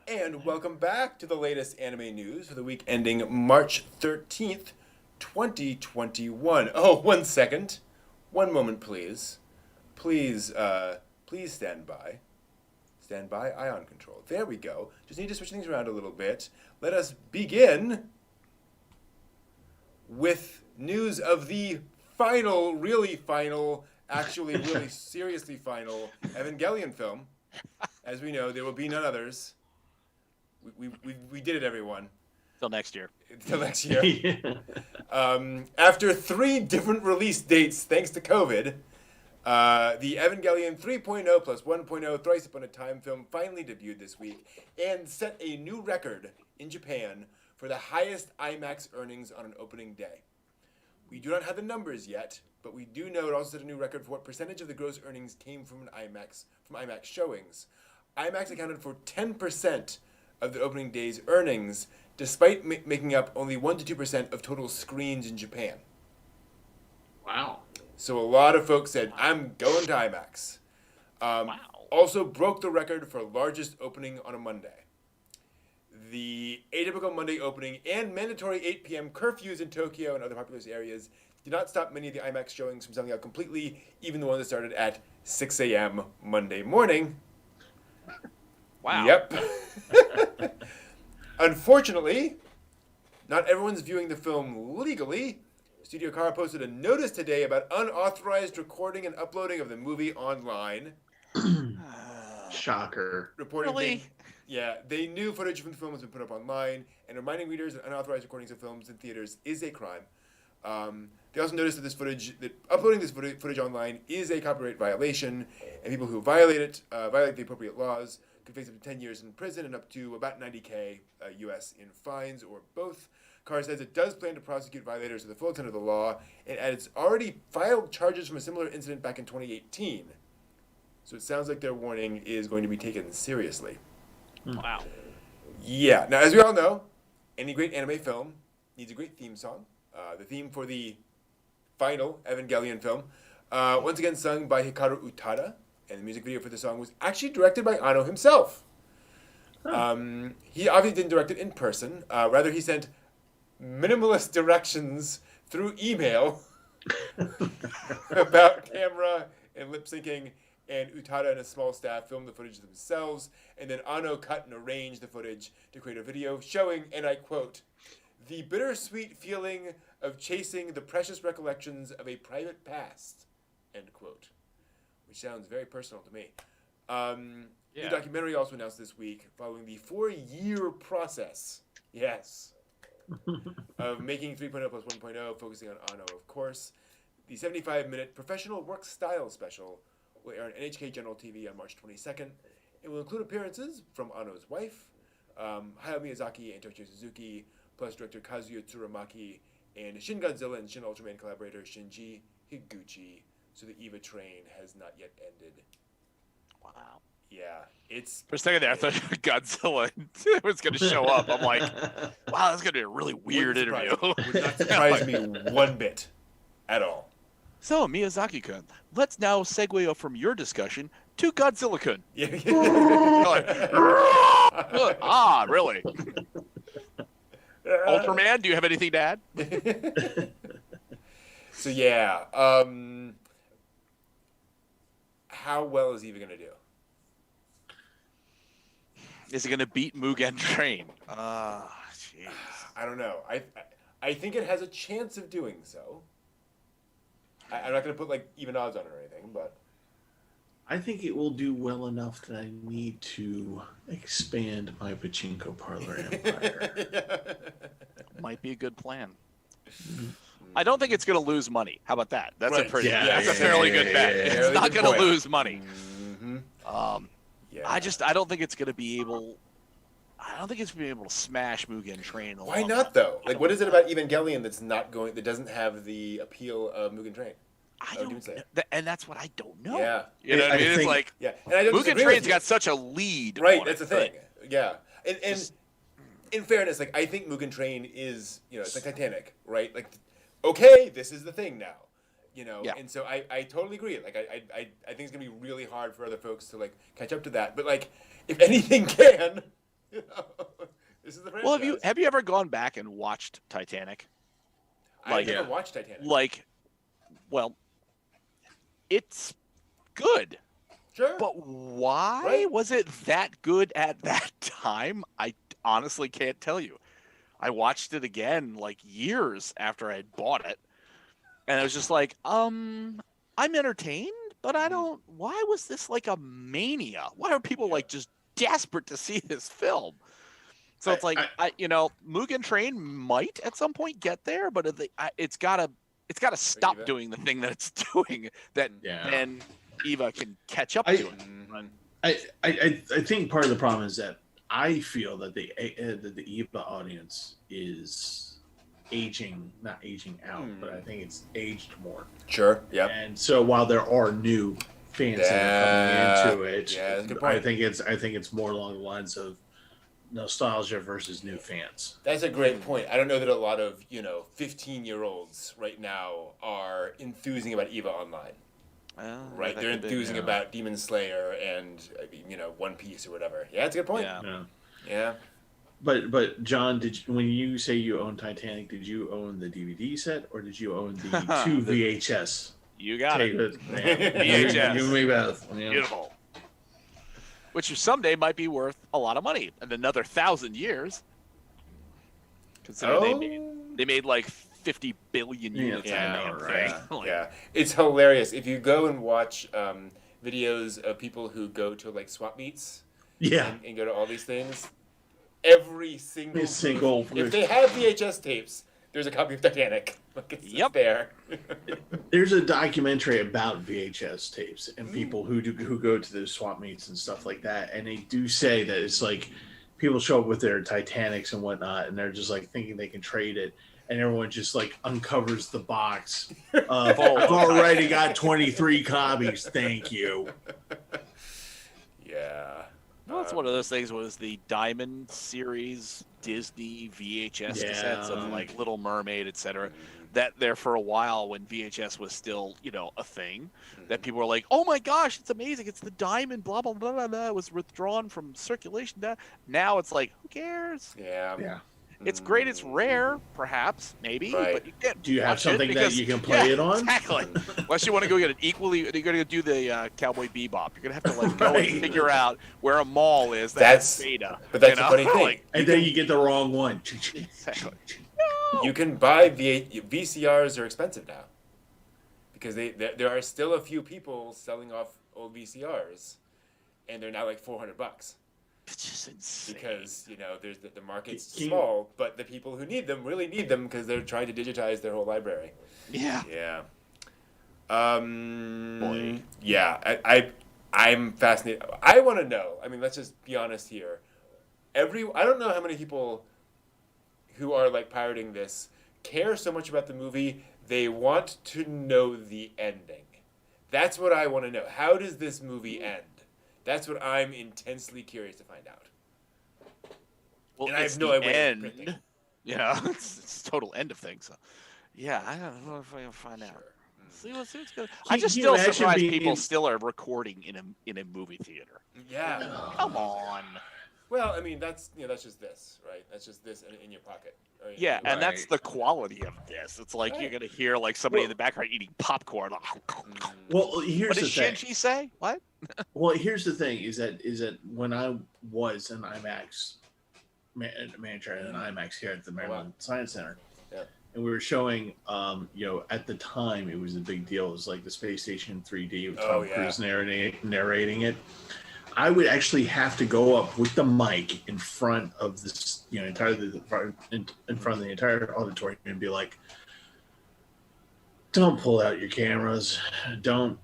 And welcome back to the latest anime news for the week ending March 13th, 2021. Oh, 1 second. 1 moment, please. Please stand by. Stand by, ion control. There we go. Just need to switch things around a little bit. Let us begin with news of the final, really final, actually really seriously final Evangelion film. As we know, there will be none others. We did it, everyone. Till next year. Till next year. After 3 different release dates, thanks to COVID, the Evangelion 3.0 plus 1.0 Thrice Upon a Time film finally debuted this week and set a new record in Japan for the highest IMAX earnings on an opening day. We do not have the numbers yet, but we do know it also set a new record for what percentage of the gross earnings came from IMAX showings. IMAX accounted for 10% of the opening day's earnings, despite making up only 1 to 2% of total screens in Japan. Wow. So a lot of folks said, I'm going to IMAX. Wow. Also broke the record for largest opening on a Monday. The atypical Monday opening and mandatory 8 p.m. curfews in Tokyo and other populous areas did not stop many of the IMAX showings from selling out completely, even the ones that started at 6 a.m. Monday morning. Wow. Yep. Unfortunately, not everyone's viewing the film legally. Studio Car posted a notice today about unauthorized recording and uploading of the movie online. Shocker. Reporting Really? they knew footage from the film has been put up online, and reminding readers that unauthorized recordings of films in theaters is a crime. They also noticed that uploading this footage online is a copyright violation, and people who violate the appropriate laws could face up to 10 years in prison and up to about 90K US in fines or both. Carr says it does plan to prosecute violators to the full extent of the law, and it's already filed charges from a similar incident back in 2018. So it sounds like their warning is going to be taken seriously. Wow. Yeah. Now, as we all know, any great anime film needs a great theme song. The theme for the final Evangelion film, once again sung by Hikaru Utada, and the music video for the song was actually directed by Anno himself. He obviously didn't direct it in person. Rather, he sent minimalist directions through email about camera and lip syncing, and Utada and a small staff filmed the footage themselves, and then Anno cut and arranged the footage to create a video showing, and I quote, "the bittersweet feeling of chasing the precious recollections of a private past," end quote. Which sounds very personal to me. The documentary also announced this week, following the 4-year process, yes, of making 3.0 plus 1.0, focusing on Anno, of course. The 75-minute professional work style special will air on NHK General TV on March 22nd. It will include appearances from Anno's wife, Hayao Miyazaki and Toshio Suzuki, plus director Kazuya Tsuramaki, and Shin Godzilla and Shin Ultraman collaborator Shinji Higuchi. So the EVA train has not yet ended. Wow. Yeah, it's... For a second there, I thought Godzilla was going to show up. I'm like, wow, that's going to be a really weird interview. Would not surprise me one bit at all. So, Miyazaki-kun, let's now segue from your discussion to Godzilla-kun. Yeah. Like, really? Ultraman, do you have anything to add? So yeah, how well is Eva going to do? Is it going to beat Mugen Train? Jeez. I don't know. I think it has a chance of doing so. I'm not going to put like even odds on it or anything, but I think it will do well enough that I need to expand my pachinko parlor empire. Might be a good plan. I don't think it's going to lose money. How about that? That's Right. a pretty. Yeah, that's a fairly good bet. It's Fairly not good going to point. lose money. Mm-hmm. Yeah. I don't think it's going to be able. I don't think it's going to be able to smash Mugen Train. Why not though? Like, what is it about Evangelion that doesn't have the appeal of Mugen Train? I don't know. And that's what I don't know. Yeah. You know what I mean? It's think- like Yeah, and I don't Mugen disagree with Train's you. got such a lead. Right, on that's the it. thing. Yeah, and in fairness, like I think Mugen Train is, it's like Titanic, right? Like, okay, this is the thing now, Yeah. And so I totally agree. Like I think it's gonna be really hard for other folks to like catch up to that. But like, if anything can, this is the franchise. Well, have you ever gone back and watched Titanic? I've never watched Titanic. Well, it's good. Sure. But why Right. was it that good at that time? I honestly can't tell you. I watched it again like years after I had bought it, and I was just like, I'm entertained, but I don't. Why was this like a mania? Why are people like just desperate to see this film? So it's like, Mugen Train might at some point get there, but it's gotta stop Eva? doing the thing that it's doing. That Yeah. then Eva can catch up to it. I think part of the problem is that I feel that the EVA audience is not aging out, but I think it's aged more. Sure. Yeah. And so while there are new fans that are coming into it, that's a good point. I think it's more along the lines of nostalgia versus new fans. That's a great point. I don't know that a lot of 15-year-olds right now are enthusing about Eva Online. Right, they're enthusing about Demon Slayer and One Piece or whatever. Yeah, that's a good point. Yeah. But John, when you say you own Titanic, did you own the DVD set or did you own the two VHS? You got it. VHS. You me both. Yeah. Beautiful. Which some day might be worth a lot of money in another 1,000 years. Considering they made like 50 billion units on the damn thing. Yeah, it's hilarious. If you go and watch videos of people who go to like swap meets, and go to all these things, every single single if they have VHS tapes, there's a copy of Titanic. Like it's Yep. there. There's a documentary about VHS tapes and people who go to those swap meets and stuff like that, and they do say that it's like people show up with their Titanics and whatnot, and they're just like thinking they can trade it, and everyone just like uncovers the box. Of, I've already got 23 copies. Thank you. Yeah. Well, it's one of those things. Was the Diamond series Disney VHS cassettes of like Little Mermaid, etc. That there for a while when VHS was still, a thing, that people were like, "Oh my gosh, it's amazing! It's the Diamond, blah blah blah blah blah." It was withdrawn from circulation. Now it's like, who cares? Yeah. It's great. It's rare, perhaps, maybe, Right. but you can't. Do you have watch something it that because- you can play it on? Exactly. Unless you want to go get an equally, you're going to do the Cowboy Bebop. You're going to have to like go Right. and figure out where a mall is. That's- That's beta. but that's the funny thing. Like, And then you get the wrong one. exactly. You can buy VCRs are expensive now because there are still a few people selling off old VCRs, and they're now like $400 It's just insane. because there's the market's Can you- small, but the people who need them really need them because they're trying to digitize their whole library. Yeah. Yeah. Boy. Yeah. I'm fascinated. I want to know. I mean, let's just be honest here. I don't know how many people who are like pirating this care so much about the movie they want to know the ending. That's what I want to know. How does this movie end? That's what I'm intensely curious to find out. Well, And I it's have no the idea what end. printing. It's total end of things. So, yeah, I don't know if I can find out. Sure. See what's good. Can I'm just you still imagine surprised being people in- still are recording in a movie theater. Yeah. Come on. Well, I mean, that's just this, right? That's just this in your pocket. Right? Yeah, and that's Right. the quality of this. It's like you're gonna hear like somebody Well- in the background eating popcorn. Well, here's What the did thing. Shinji say? What? Well, here's the thing: is that when I was an IMAX manager at an IMAX here at the Maryland Science Center, Yeah. and we were showing, at the time it was a big deal. It was like the space station 3D with Oh, Tom yeah. Cruise narrating it. I would actually have to go up with the mic in front of this, in front of the entire auditorium and be like, "Don't pull out your cameras. Don't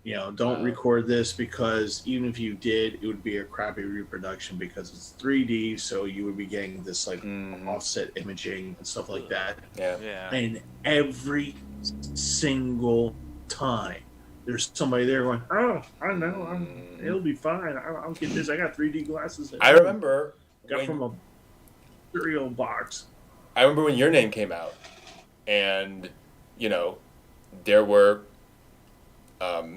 record this, because even if you did, it would be a crappy reproduction because it's 3D. So you would be getting this like offset imaging and stuff like that. Yeah. Yeah. And every single time, there's somebody there going, "Oh, I know, it'll be fine. I'll get this. I got 3D glasses. I remember got from a cereal box." I remember when your name came out, and there were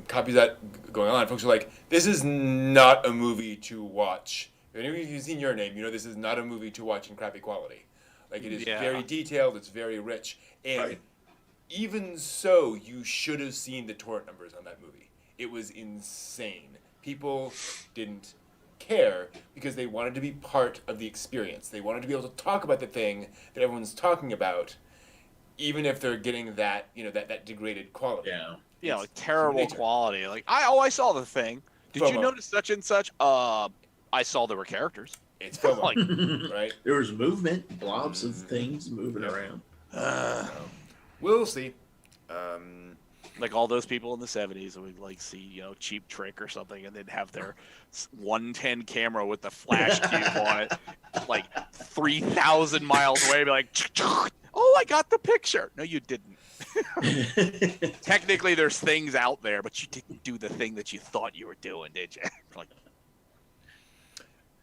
copies of that going on. Folks were like, "This is not a movie to watch." If any of you've seen your name, this is not a movie to watch in crappy quality. Like, it is Yeah. very detailed. It's very rich, and Right. even so, you should have seen the torrent numbers on that movie. It was insane. People didn't care because they wanted to be part of the experience. They wanted to be able to talk about the thing that everyone's talking about, even if they're getting that that degraded quality. Yeah. Yeah, like It's terrible nature. quality. Like I saw the thing. Did you FOMO. notice such and such? I saw there were characters. It's FOMO, Like, right? There was movement, blobs of things moving around. We'll see. like all those people in the 70s would like see Cheap Trick or something, and they'd have their 110 camera with the flash cube on it, like 3,000 miles away, be like, "Oh, I got the picture." No, you didn't. Technically, there's things out there, but you didn't do the thing that you thought you were doing, did you? Like,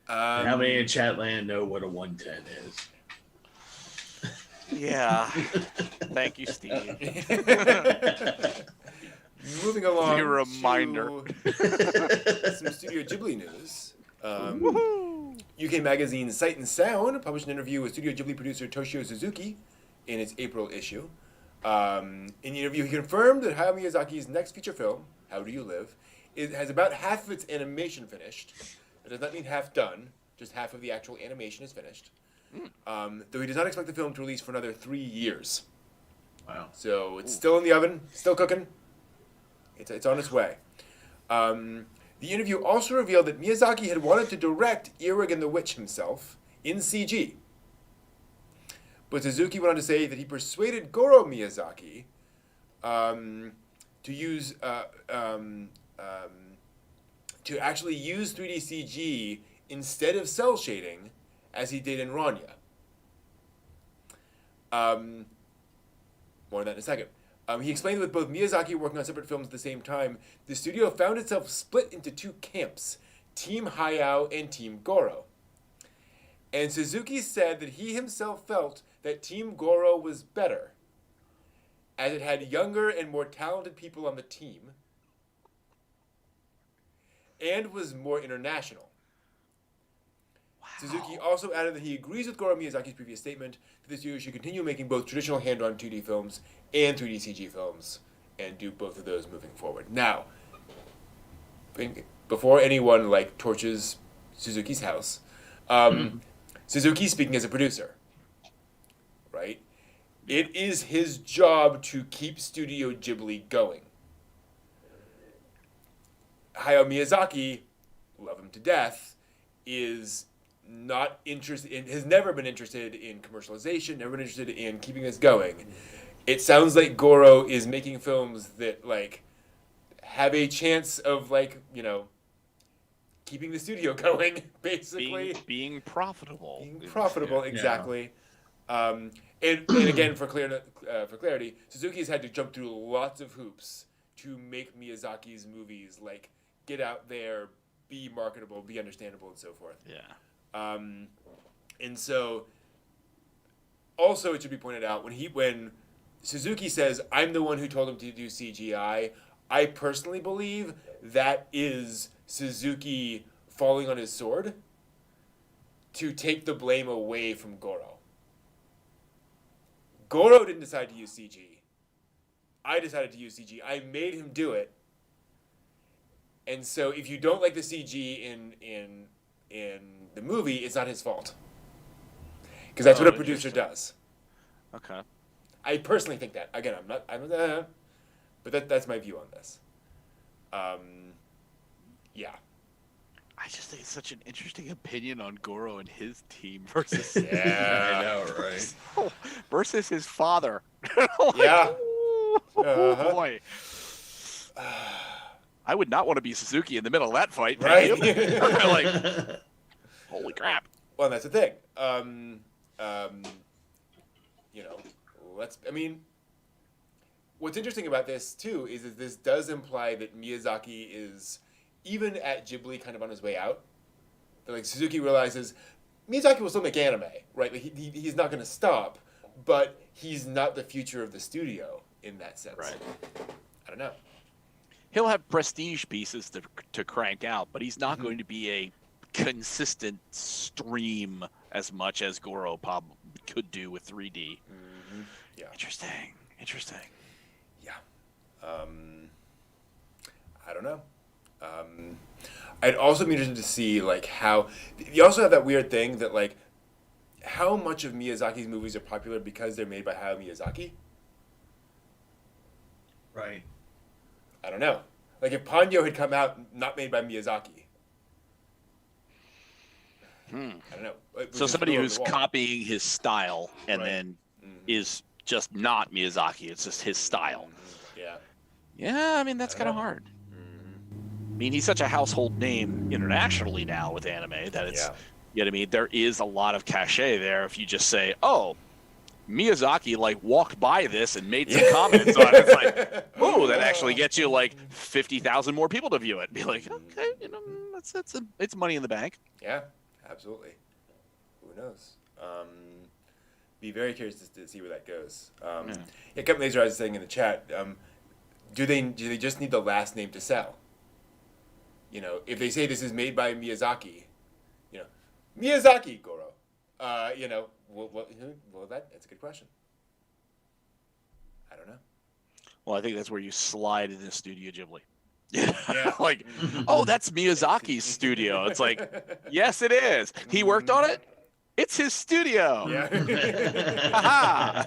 How many in Chatland know what a 110 is? yeah. Thank you, Steve. Moving along. Your reminder. to some Studio Ghibli news. UK magazine Sight and Sound published an interview with Studio Ghibli producer Toshio Suzuki in its April issue. In the interview, he confirmed that Hayao Miyazaki's next feature film, How Do You Live, has about half of its animation finished. That does not mean half done, just half of the actual animation is finished. Though he does not expect the film to release for another 3 years. Wow. So it's still in the oven, still cooking. It's on its way. The interview also revealed that Miyazaki had wanted to direct Earwig and the Witch himself in CG. But Suzuki went on to say that he persuaded Goro Miyazaki to use to actually use 3D CG instead of cell shading, as he did in Rania. More on that in a second. He explained that with both Miyazaki working on separate films at the same time, the studio found itself split into two camps, Team Hayao and Team Goro. And Suzuki said that he himself felt that Team Goro was better, as it had younger and more talented people on the team, and was more international. Wow. Suzuki also added that he agrees with Goro Miyazaki's previous statement that the studio should continue making both traditional hand-drawn 2D films and 3D CG films, and do both of those moving forward. Now, before anyone torches Suzuki's house, Suzuki's speaking as a producer, right? It is his job to keep Studio Ghibli going. Hayao Miyazaki, love him to death, is not interested in, has never been interested in commercialization, never been interested in keeping this going. It sounds like Goro is making films that have a chance of keeping the studio going, basically. Being profitable. Being profitable, exactly. Yeah. And again, for clarity, Suzuki has had to jump through lots of hoops to make Miyazaki's movies get out there, be marketable, be understandable, and so forth. Yeah. And so, also it should be pointed out, when Suzuki says, "I'm the one who told him to do CGI," I personally believe that is Suzuki falling on his sword to take the blame away from Goro. Goro didn't decide to use CG. I decided to use CG. I made him do it. And so if you don't like the CG in the movie, it's not his fault. Because that's what a producer does. Okay. I personally think that. Again, but that's my view on this. Yeah. I just think it's such an interesting opinion on Goro and his team versus Yeah, I know, right? versus his father. Yeah. Oh boy. I would not want to be Suzuki in the middle of that fight. Right. Holy crap. Well, that's the thing. What's interesting about this too is that this does imply that Miyazaki is, even at Ghibli, kind of on his way out. That Suzuki realizes Miyazaki will still make anime, right? He's not going to stop, but he's not the future of the studio in that sense. Right. I don't know. He'll have prestige pieces to crank out, but he's not going to be a consistent stream as much as Goro probably could do with 3D. Mm-hmm. Yeah. Interesting. Yeah. I don't know. I'd also be interested to see how you also have that weird thing that how much of Miyazaki's movies are popular because they're made by Hayao Miyazaki. Right. I don't know. If Ponyo had come out not made by Miyazaki. I don't know. So somebody who's copying his style and then is just not Miyazaki. It's just his style. Yeah. Yeah, I mean, that's kind of hard. I mean, he's such a household name internationally now with anime that it's, you know what I mean? There is a lot of cachet there if you just say, oh, Miyazaki walked by this and made some comments on it. It's oh, that actually gets you 50,000 more people to view it. Be okay, it's money in the bank. Yeah, absolutely. Who knows? Be very curious to see where that goes. Captain Laser Eyes is saying in the chat, do they just need the last name to sell? If they say this is made by Miyazaki, Miyazaki Goro, that's a good question. I don't know. Well, I think that's where you slide into Studio Ghibli. Yeah. Oh, that's Miyazaki's studio. It's yes, it is. He worked on it. It's his studio. Yeah. Ha-ha.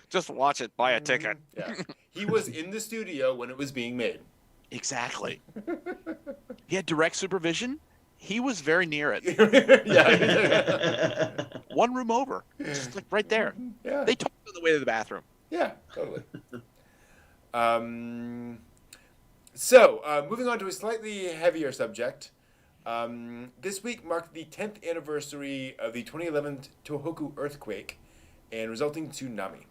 Just watch it. Buy a ticket. Yeah. He was in the studio when it was being made. Exactly. He had direct supervision. He was very near it. Yeah. One room over, just like right there. Yeah. They talked on the way to the bathroom. Yeah, totally. Moving on to a slightly heavier subject. This week marked the 10th anniversary of the 2011 Tohoku earthquake and resulting tsunami.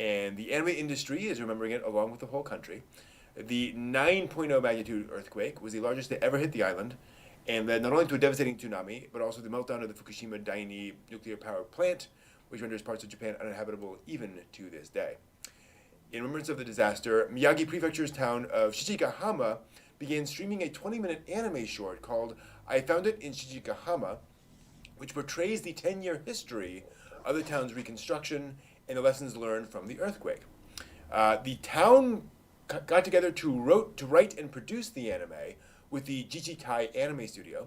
And the anime industry is remembering it along with the whole country. The 9.0 magnitude earthquake was the largest that ever hit the island, and led not only to a devastating tsunami, but also the meltdown of the Fukushima Daini nuclear power plant, which renders parts of Japan uninhabitable even to this day. In remembrance of the disaster, Miyagi Prefecture's town of Shichigahama began streaming a 20-minute anime short called I Found It in Shichigahama, which portrays the 10-year history of the town's reconstruction and the lessons learned from the earthquake. The town got together to write and produce the anime with the Jichitai Anime Studio,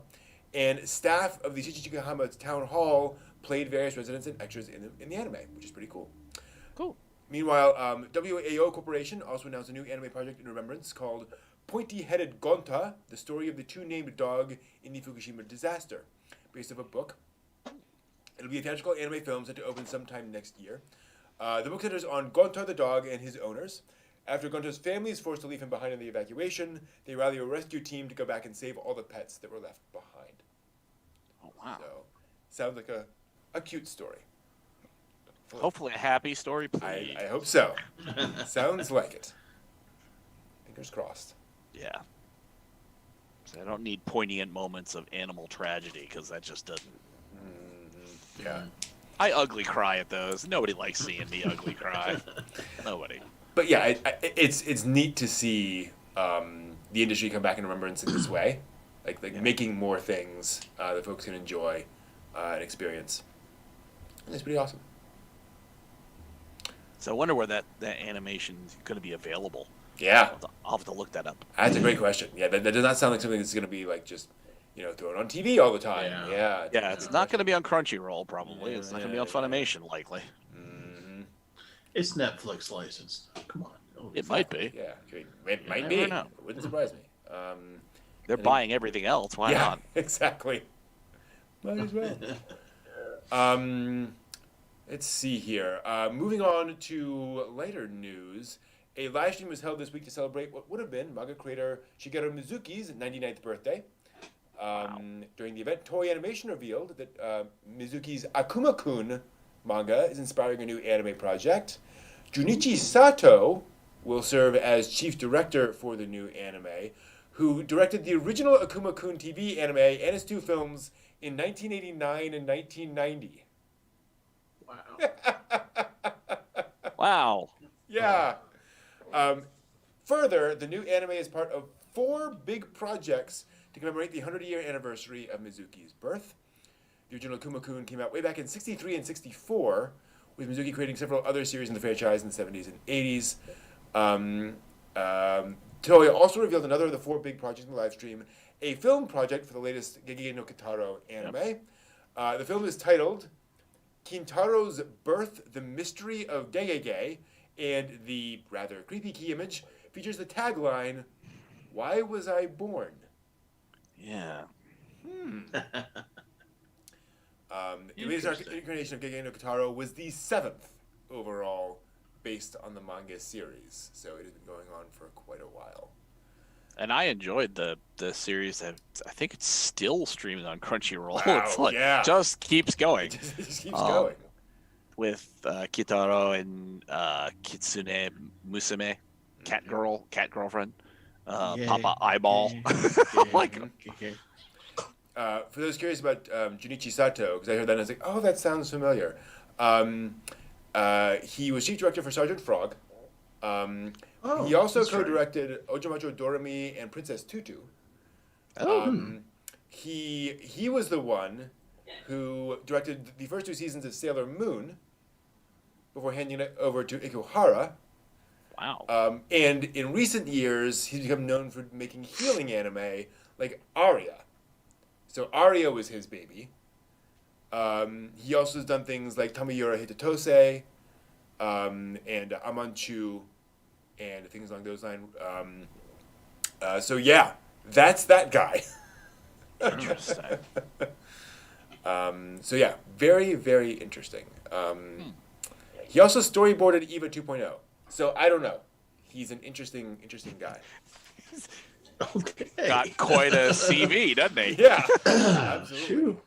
and staff of the Shichigahama Town Hall played various residents and extras in the anime, which is pretty cool. Cool. Meanwhile, WAO Corporation also announced a new anime project in remembrance called Pointy-Headed Gonta, the story of the two-named dog in the Fukushima disaster, based off a book. It'll be a theatrical anime film set to open sometime next year. The book centers on Gonta the dog and his owners. After Gonta's family is forced to leave him behind in the evacuation, they rally a rescue team to go back and save all the pets that were left behind. Oh, wow. So, sounds like a cute story. Hopefully a happy story, please. I hope so. Sounds like it. Fingers crossed. Yeah. So I don't need poignant moments of animal tragedy, because that just doesn't... Yeah. I ugly cry at those. Nobody likes seeing me ugly cry. Nobody. But yeah, it's neat to see the industry come back in remembrance in this way, like making more things that folks can enjoy and experience. And it's pretty awesome. So I wonder where that animation is going to be available. Yeah, I'll have to look that up. that's a great question. Yeah, that does not sound like something that's going to be like just thrown on TV all the time. Yeah. Yeah, it's not going to be on Crunchyroll probably. It's not going to be on Funimation likely. Mm-hmm. It's Netflix licensed. Come on. It might be. Yeah, it might You be. never know. It wouldn't surprise me. They're buying everything else. Why not? Exactly. Might as well. Let's see here. Moving on to lighter news. A live stream was held this week to celebrate what would have been manga creator Shigeru Mizuki's 99th birthday. During the event, Toei Animation revealed that Mizuki's Akuma-kun manga is inspiring a new anime project. Junichi Sato will serve as chief director for the new anime, who directed the original Akuma-kun TV anime and its two films in 1989 and 1990. Wow. Wow. Yeah. Further, the new anime is part of 4 big projects to commemorate the 100-year anniversary of Mizuki's birth. The original Akuma-kun came out way back in 63 and 64, with Mizuki creating several other series in the franchise in the 70s and 80s. Toei also revealed another of the 4 big projects in the live stream, a film project for the latest Gegege no Kitaro anime. The film is titled Kintaro's Birth, The Mystery of Gegege, and the rather creepy key image features the tagline, "Why was I born?" Yeah. The latest incarnation of Gegege no Kitaro was the 7th overall based on the manga series, so it has been going on for quite a while. And I enjoyed the series. I think it's still streaming on Crunchyroll. Wow, It's like yeah. just keeps going. It just keeps going. With Kitaro and Kitsune Musume, cat girlfriend, Papa Eyeball. For those curious about Junichi Sato, because I heard that and I was like, oh, that sounds familiar. He was chief director for Sergeant Frog. He also co-directed Ojamajo Doremi and Princess Tutu. He was the one who directed the first 2 seasons of Sailor Moon before handing it over to Ikuhara. Wow. And in recent years, he's become known for making healing anime like Aria. So Aria was his baby. He also has done things like Tamayura Hitatose and Amanchu and things along those lines. So yeah, that's that guy. Interesting. So yeah, very, very interesting. He also storyboarded Eva 2.0. So I don't know. He's an interesting guy. Okay. Got quite a CV, doesn't he? Yeah, absolutely. Shoot.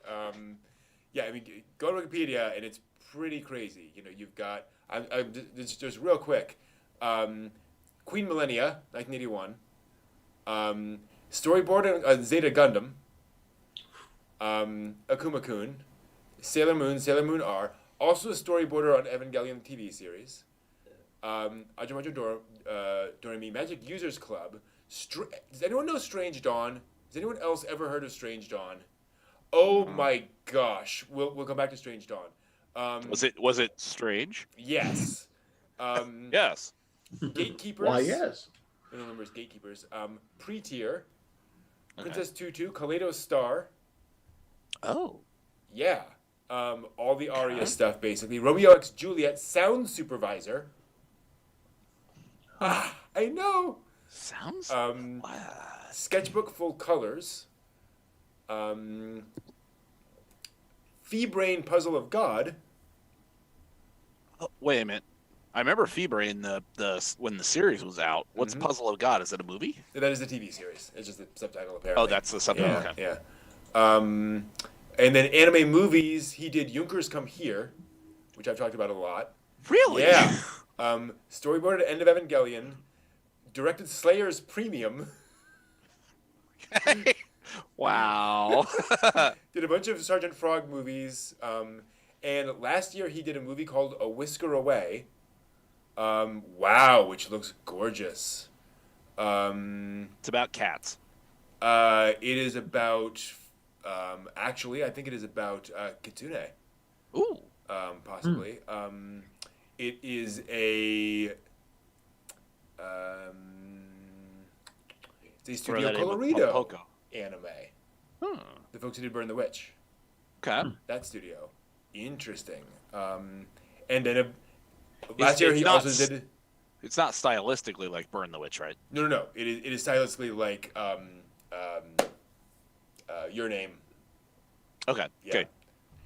Yeah, I mean, go to Wikipedia and it's pretty crazy. You know, you've got just real quick, Queen Millennia, 1981, storyboard on Zeta Gundam, Akuma-kun, Sailor Moon R, also a storyboarder on Evangelion TV series, Ajumajo Doremi, Magic Users Club. Does anyone know Strange Dawn? Has anyone else ever heard of Strange Dawn? Oh my gosh, we'll come back to Strange Dawn. Was it strange? Yes. Yes. Gatekeepers. Why, yes. I don't remember his Gatekeepers. Pre-tier. Princess Tutu, Kaleido Star. Oh. Yeah. All the Aria stuff, basically. Romeo X Juliet, Sound Supervisor. I know. Sounds. Sketchbook Full Colors. Fee-Brain Puzzle of God. Oh, wait a minute. I remember Feebrain the when the series was out. What's Puzzle of God? Is it a movie? That is the TV series. It's just the subtitle, apparently. Oh, that's the subtitle. Yeah, Okay. yeah. And then anime movies, he did Junkers Come Here, which I've talked about a lot. Really? Yeah. Storyboarded End of Evangelion. Directed Slayer's Premium. Wow. Did a bunch of Sergeant Frog movies. And last year he did a movie called A Whisker Away. Wow, which looks gorgeous. It's about cats. It is about, actually, I think it is about Kitsune. Ooh. Possibly. It is a, it's a Studio Colorido anime. The folks who did Burn the Witch. Okay. That studio. Interesting. And then last year he also did. It's not stylistically like Burn the Witch, right? No. It is stylistically like Your Name. Okay. Yeah.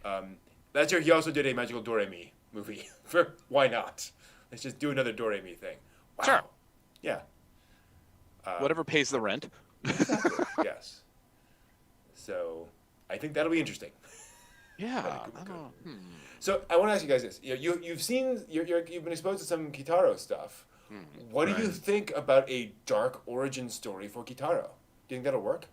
Okay. Last year he also did a Magical Doremi movie. For why not? Let's just do another Doremi thing. Wow. Sure. Yeah. Whatever pays the rent. Exactly. Yes. So I think that'll be interesting. Yeah. So I want to ask you guys this: you've seen you've been exposed to some Kitaro stuff. What do you think about a dark origin story for Kitaro? Do you think that'll work?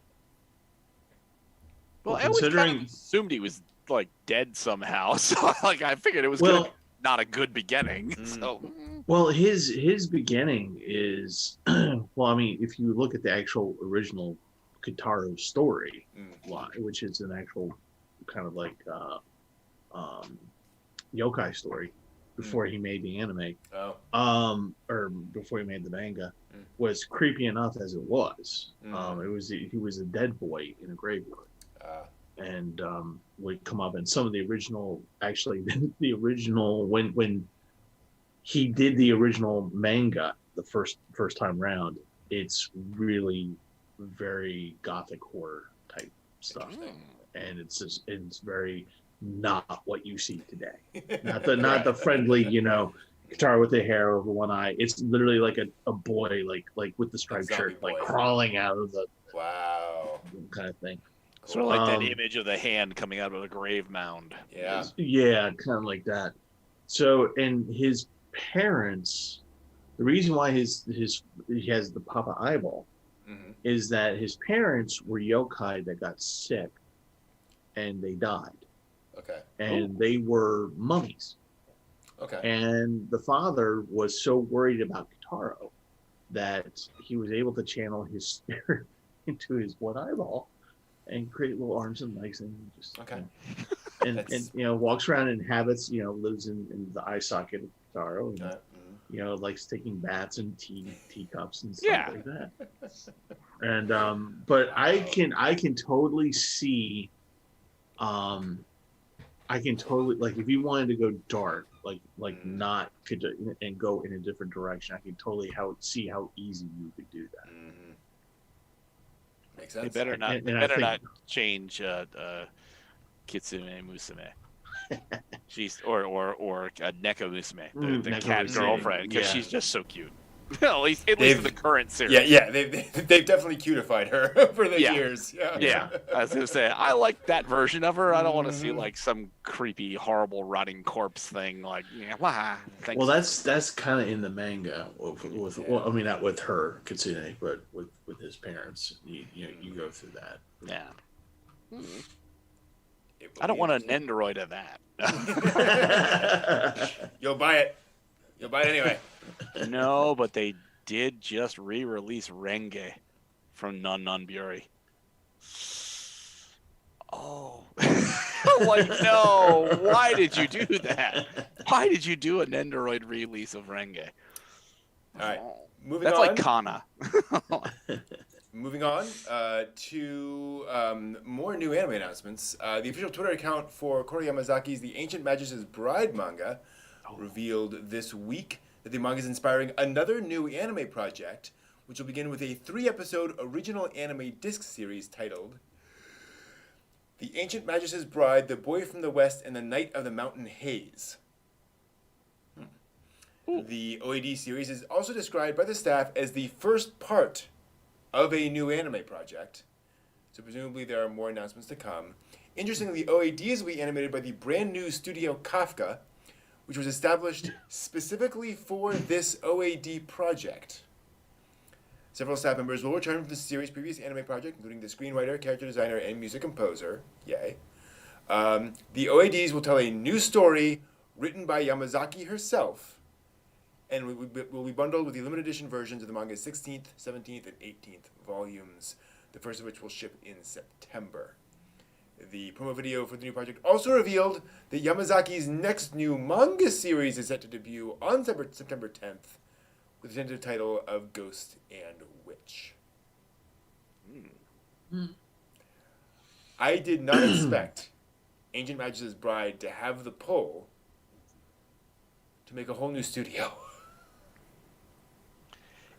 Well, I always kind of assumed he was like dead somehow, so like I figured it was gonna be not a good beginning. So. Well, his beginning is well. I mean, if you look at the actual original Kitaro story, which is an actual kind of like yokai story before he made the anime, or before he made the manga, was creepy enough as it was. He was a dead boy in a graveyard, and would come up. And some of the original, actually, the original when he did the original manga the first time round, it's really very gothic horror type stuff, and it's very not what you see today. Not the friendly, guitar with the hair over one eye. It's literally like a boy, like with the striped shirt, like crawling out of the kind of thing. Sort of like that image of the hand coming out of a grave mound. Yeah, kind of like that. So, and his parents, the reason why he has the Papa Eyeball is that his parents were yokai that got sick and they died. Okay. And they were mummies. Okay. And the father was so worried about Kitaro that he was able to channel his spirit into his one eyeball and create little arms and legs and just and walks around and inhabits, lives in the eye socket of Kitaro and likes taking baths and teacups and stuff like that. And but I can totally see I can totally, like, if you wanted to go dark, not and go in a different direction, I can totally see how easy you could do that. makes They sense. better not. And They I better think- not change Kitsune Musume. She's or Neko Musume, the Neko cat Musume, girlfriend, because yeah. she's just so cute. at least in They've- the current series. Yeah, they've definitely cutified her for the Yeah. years. Yeah. Yeah, I was gonna say I like that version of her. I don't want to see Mhm. like some creepy, horrible, rotting corpse thing. Like, yeah, wah. Thanks. Well, that's kind of in the manga. With Yeah. well, I mean, not with her Kitsune, but with his parents. You go through that. yeah. It will I don't be want an interesting. Nendoroid of that. You'll buy it. You'll buy it anyway. No, but they did just re-release Renge from Nun Nun Buri. Oh, like no! Why did you do that? Why did you do a Nendoroid release of Renge? All right. Moving That's on. like Kana. Moving on to more new anime announcements. The official Twitter account for Koro Yamazaki's The Ancient Magus' Bride manga revealed this week that the manga is inspiring another new anime project, which will begin with a 3-episode original anime disc series titled The Ancient Magus' Bride, The Boy from the West, and the Night of the Mountain Haze. The OAD series is also described by the staff as the first part of a new anime project, so presumably there are more announcements to come. Interestingly, the OADs will be animated by the brand new studio Kafka, which was established specifically for this OAD project. Several staff members will return from the series' previous anime project, including the screenwriter, character designer, and music composer. Yay. The OADs will tell a new story written by Yamazaki herself, and will be bundled with the limited edition versions of the manga's 16th, 17th, and 18th volumes, the first of which will ship in September. The promo video for the new project also revealed that Yamazaki's next new manga series is set to debut on September 10th, with the tentative title of Ghost and Witch. I did not expect Ancient Magus' Bride to have the pull to make a whole new studio.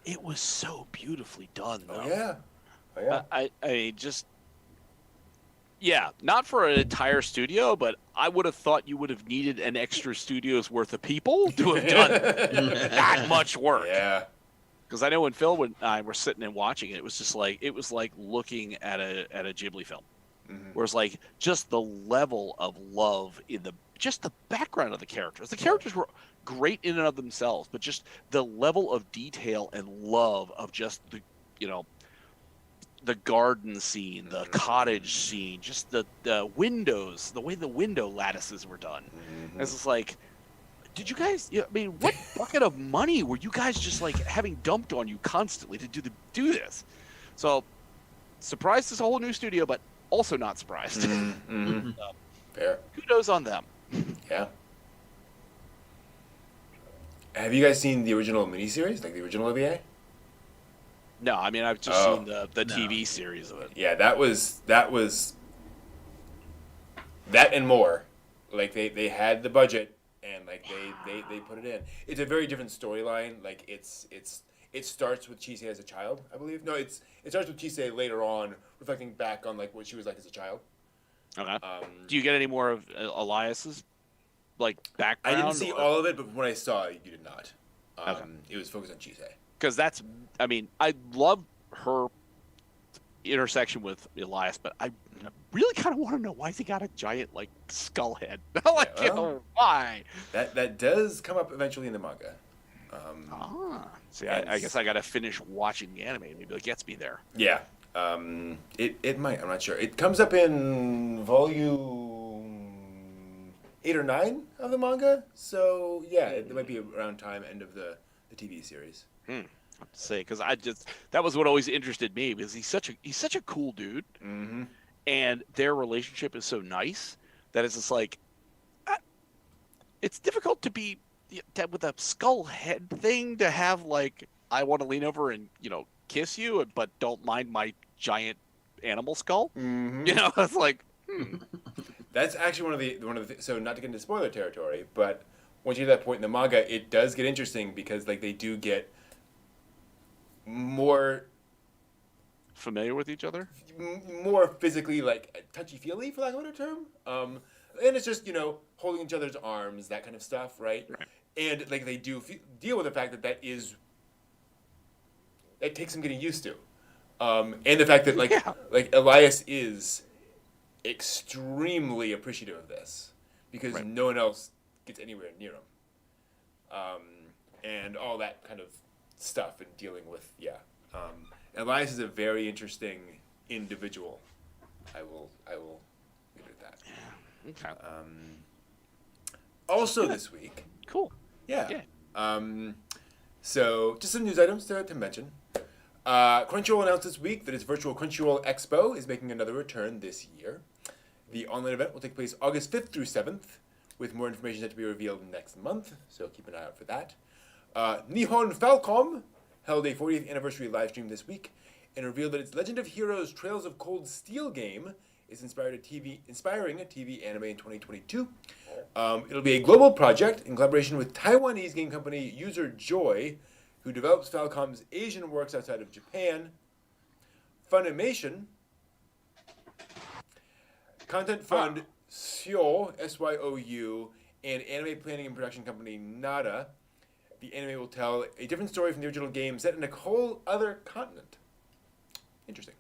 It was so beautifully done, though. Oh yeah. Oh yeah. I just, yeah, not for an entire studio, but I would have thought you would have needed an extra studio's worth of people to have done that much work. Yeah. Because I know when Phil and I were sitting and watching it, it was like looking at a Ghibli film. Mhm. Whereas like just the level of love in the background of the characters. The characters were great in and of themselves, but just the level of detail and love of just the garden scene, the cottage scene, just the windows, the way the window lattices were done. Mhm. It's just like, did you guys? I mean, what bucket of money were you guys just like having dumped on you constantly to do this? So, surprised it's a whole new studio, but also not surprised. Mhm. Fair. Kudos on them. Yeah. Have you guys seen the original miniseries, like the original OVA? No, I mean I've just Oh. seen the TV series of it. Yeah, that was that and more. Like they had the budget and like they put it in. It's a very different storyline. Like it starts with Chise as a child, I believe. No, it starts with Chise later on, reflecting back on like what she was like as a child. Okay. Do you get any more of Elias's like I background? didn't see all of it, but from what I saw, you did not. Okay. It was focused on Chise. Because that's, I mean, I love her intersection with Elias, but I really kind of want to know why he got a giant like skull head. Like, Yeah, you know, why? That does come up eventually in the manga. See, I guess I got to finish watching the anime. Maybe it gets me there. Yeah. It might. I'm not sure. It comes up in volume 8 or 9 of the manga. So yeah, it might be around time end of the TV series. I have to say, because that was what always interested me, because he's such a cool dude, Mm-hmm. and their relationship is so nice that it's just like, it's difficult to be with a skull head thing to have like, I want to lean over and kiss you, but don't mind my giant animal skull. Mm-hmm. It's like, That's actually one of the so not to get into spoiler territory, but once you get to that point in the manga, it does get interesting because like they do get more familiar with each other. More physically like touchy-feely, for lack of a better term. And it's just holding each other's arms, that kind of stuff, right? And like they do deal with the fact that it takes some getting used to, and the fact that like Elias is extremely appreciative of this because no one else gets anywhere near him, and all that kind of stuff and dealing with Elias is a very interesting individual. I will leave it at that. Yeah. Okay. Also this week. Cool. Yeah. So just some news items to mention. Crunchyroll announced this week that its virtual Crunchyroll Expo is making another return this year. The online event will take place August 5th through 7th, with more information set to be revealed next month, so keep an eye out for that. Nihon Falcom held a 40th anniversary live stream this week and revealed that its Legend of Heroes Trails of Cold Steel game is inspiring a TV anime in 2022. It'll be a global project in collaboration with Taiwanese game company User Joy, who develops Falcom's Asian works outside of Japan. Funimation, content fund Syou, S-Y-O-U, and anime planning and production company Nada. The anime will tell a different story from the original game set in a whole other continent. Interesting.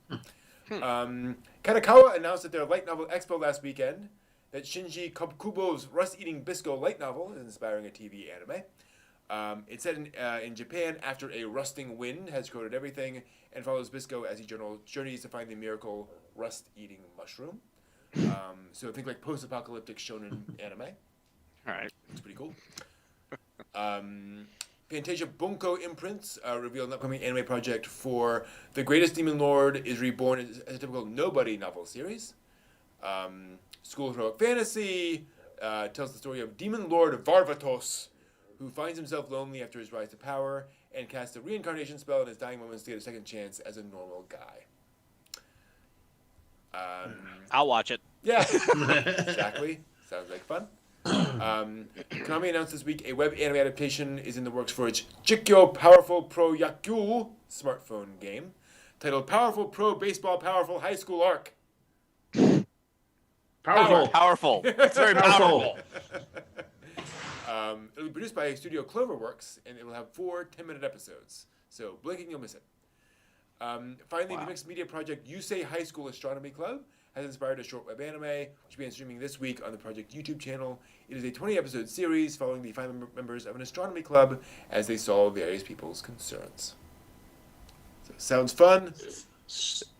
Kanakawa announced at their light novel expo last weekend that Shinji Kokubo's Rust-Eating Bisco light novel is inspiring a TV anime. It's set in Japan after a rusting wind has corroded everything and follows Bisco as he journeys to find the miracle rust-eating mushroom. So think like post-apocalyptic shonen anime. All right. It's pretty cool. Fantasia Bunko Imprints revealed an upcoming anime project for The Greatest Demon Lord is Reborn as a typical nobody novel series. School of Heroic Fantasy tells the story of Demon Lord Varvatos, who finds himself lonely after his rise to power and casts a reincarnation spell in his dying moments to get a second chance as a normal guy. I'll watch it. Yeah, exactly. Sounds like fun. Konami announced this week a web anime adaptation is in the works for its Jikyo Powerful Pro Yaku smartphone game, titled Powerful Pro Baseball Powerful High School Arc. Powerful. It's very powerful. It'll be produced by Studio Cloverworks, and it will have 4 10-minute episodes. So blinking, you'll miss it. Finally, the mixed media project Yusei High School Astronomy Club has inspired a short web anime, which began streaming this week on the project YouTube channel. It is a 20-episode series following the 5 members of an astronomy club as they solve various people's concerns. So, sounds fun.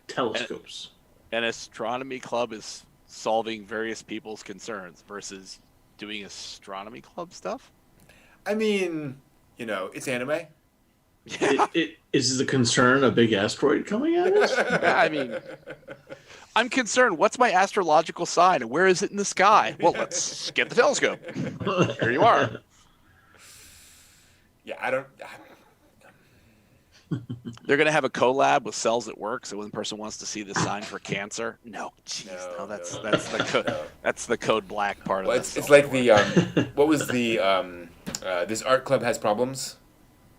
Telescopes. An astronomy club is solving various people's concerns versus doing astronomy club stuff? I mean, it's anime. Is the concern a big asteroid coming at us? I mean, I'm concerned. What's my astrological sign and where is it in the sky? Well, let's get the telescope. Here you are. Yeah, They're going to have a collab with Cells at Work, so when the person wants to see the sign for cancer. No, that's the code. No. That's the code black part of this. It's like the what was the this art club has problems.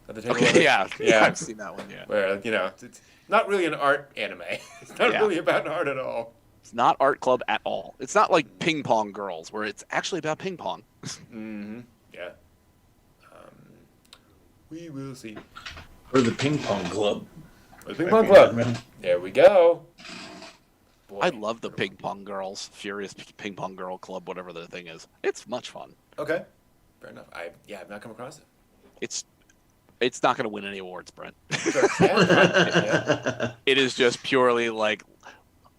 Okay, yeah, I've seen that one. Yeah, where it's not really an art anime. It's not really about art at all. It's not art club at all. It's not like Ping Pong Girls, where it's actually about ping pong. Mm-hmm. Yeah. We will see. Or the Ping Pong Club. Or the Ping Pong Club. There we go. Boy. I love the Ping Pong Girls, Furious Ping Pong Girl Club, whatever the thing is. It's much fun. Okay, fair enough. I've not come across it. It's not going to win any awards, Brent. Yeah. It is just purely like,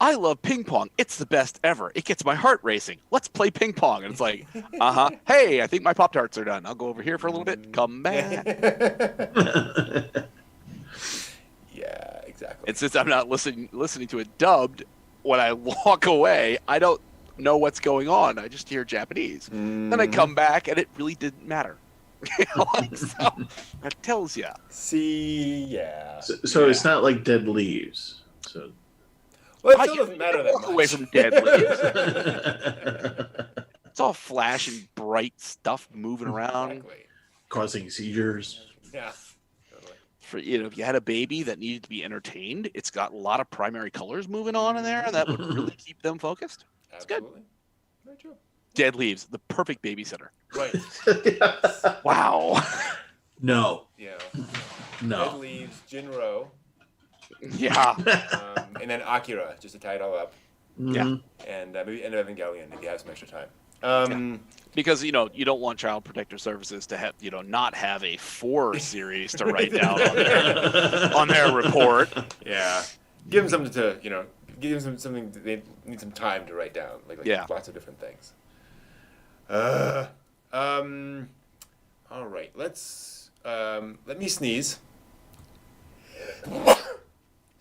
I love ping pong. It's the best ever. It gets my heart racing. Let's play ping pong. And it's like, hey, I think my Pop-Tarts are done. I'll go over here for a little bit. Come back. Yeah, exactly. And since I'm not listening to it dubbed, when I walk away, I don't know what's going on. I just hear Japanese. Mm-hmm. Then I come back, and it really didn't matter. So that tells you. See, yeah. So it's not like Dead Leaves. So. Well, it still doesn't matter that much. Away from Dead Leaves. It's all flash and bright stuff moving around. Exactly. Causing seizures. Yeah. Totally. for if you had a baby that needed to be entertained, it's got a lot of primary colors moving on in there that would really keep them focused. It's good. Absolutely. Very true. Dead Leaves, the perfect babysitter. Right. Wow. No. Yeah. No. Dead Leaves, Jinro, Yeah. and then Akira, just to tie it all up. Yeah. And maybe End of Evangelion if you have some extra time. Because you don't want Child Protective Services to have not have a 4 series to write down on their report. Yeah. Give them something to give them something they need some time to write down. Like lots of different things. All right. Let me sneeze.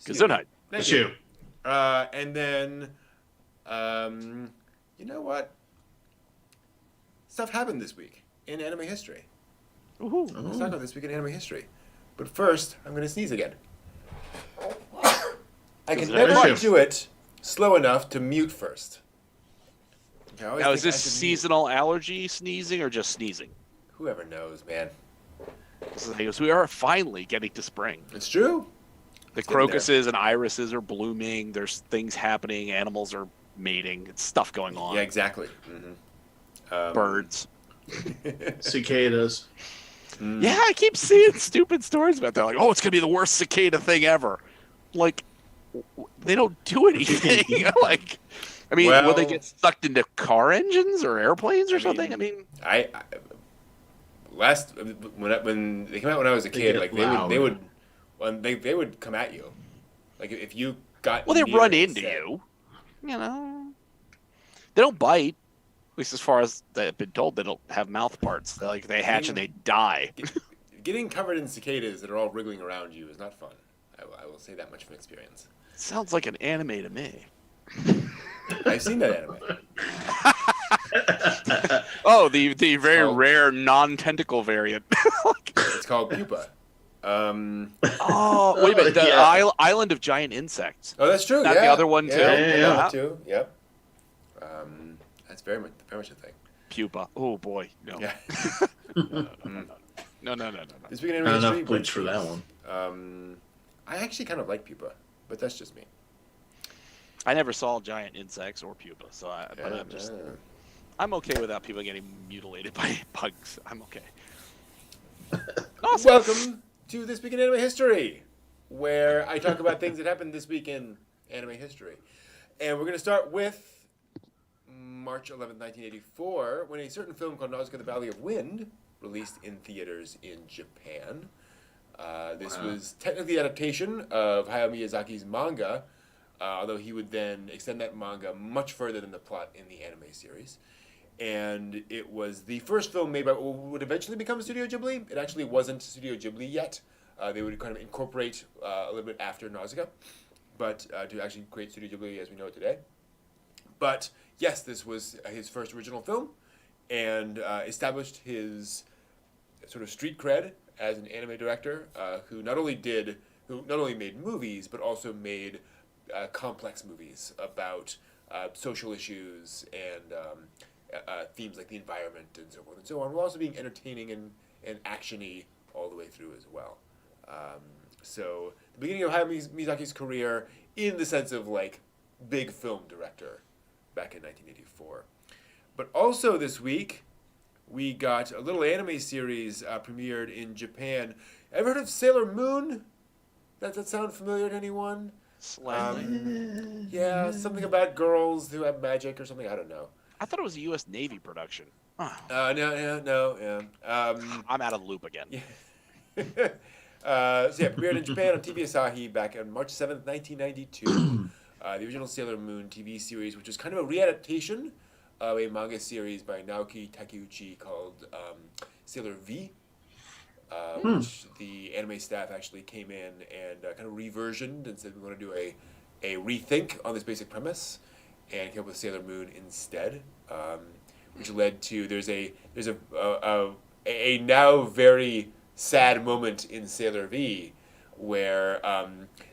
Gesundheit. Thank you. And then, you know what? Stuff happened this week in anime history. Woohoo. Let's talk about this week in anime history. But first, I'm going to sneeze again. I can never do it slow enough to mute first. Now, is this seasonal allergy sneezing or just sneezing? Whoever knows, man. Because we are finally getting to spring. It's true. The crocuses and irises are blooming. There's things happening. Animals are mating. It's stuff going on. Yeah, exactly. Birds. Cicadas. Yeah, I keep seeing stupid stories about that. Like, oh, it's going to be the worst cicada thing ever. Like, they don't do anything. Will they get sucked into car engines or airplanes or something? I when they came out when I was a kid, they would come at you. Like if you got they run into you. They don't bite. At least as far as I've been told, they don't have mouth parts. They hatch and they die. Getting covered in cicadas that are all wriggling around you is not fun. I will say that much from experience. Sounds like an anime to me. I've seen that anime. Oh, the very rare non-tentacle variant. It's called Pupa. Wait a minute. The Island of Giant Insects. Oh, that's true. Not the other one too. Yeah. Too. Yep. That's very much a thing. Pupa. Oh boy. No. Yeah. No. This weekend Not anime enough bleach for that one. I actually kind of like Pupa, but that's just me. I never saw giant insects or pupa, so I'm okay without people getting mutilated by bugs. I'm okay. Awesome. Welcome to This Week in Anime History, where I talk about things that happened this week in anime history. And we're going to start with March 11th, 1984, when a certain film called Nausicaa the Valley of Wind released in theaters in Japan. This was technically the adaptation of Hayao Miyazaki's manga, although he would then extend that manga much further than the plot in the anime series. And it was the first film made by what would eventually become Studio Ghibli. It actually wasn't Studio Ghibli yet. They would kind of incorporate a little bit after Nausicaa, but to actually create Studio Ghibli as we know it today. But yes, this was his first original film, and established his sort of street cred as an anime director who not only made movies but also made complex movies about social issues and themes like the environment and so forth and so on, while also being entertaining and action-y all the way through as well. So the beginning of Hayao Miyazaki's career in the sense of like big film director back in 1984. But also this week, we got a little anime series premiered in Japan. Ever heard of Sailor Moon? Does that sound familiar to anyone? Slightly. Yeah, something about girls who have magic or something. I don't know. I thought it was a U.S. Navy production. No, yeah. I'm out of the loop again. Yeah. Premiered in Japan on TV Asahi back on March 7th, 1992. The original Sailor Moon TV series, which was kind of a readaptation of a manga series by Naoki Takeuchi called Sailor V, which the anime staff actually came in and kind of reversioned and said we want to do a rethink on this basic premise, and came up with Sailor Moon instead, which led to there's a now very sad moment in Sailor V where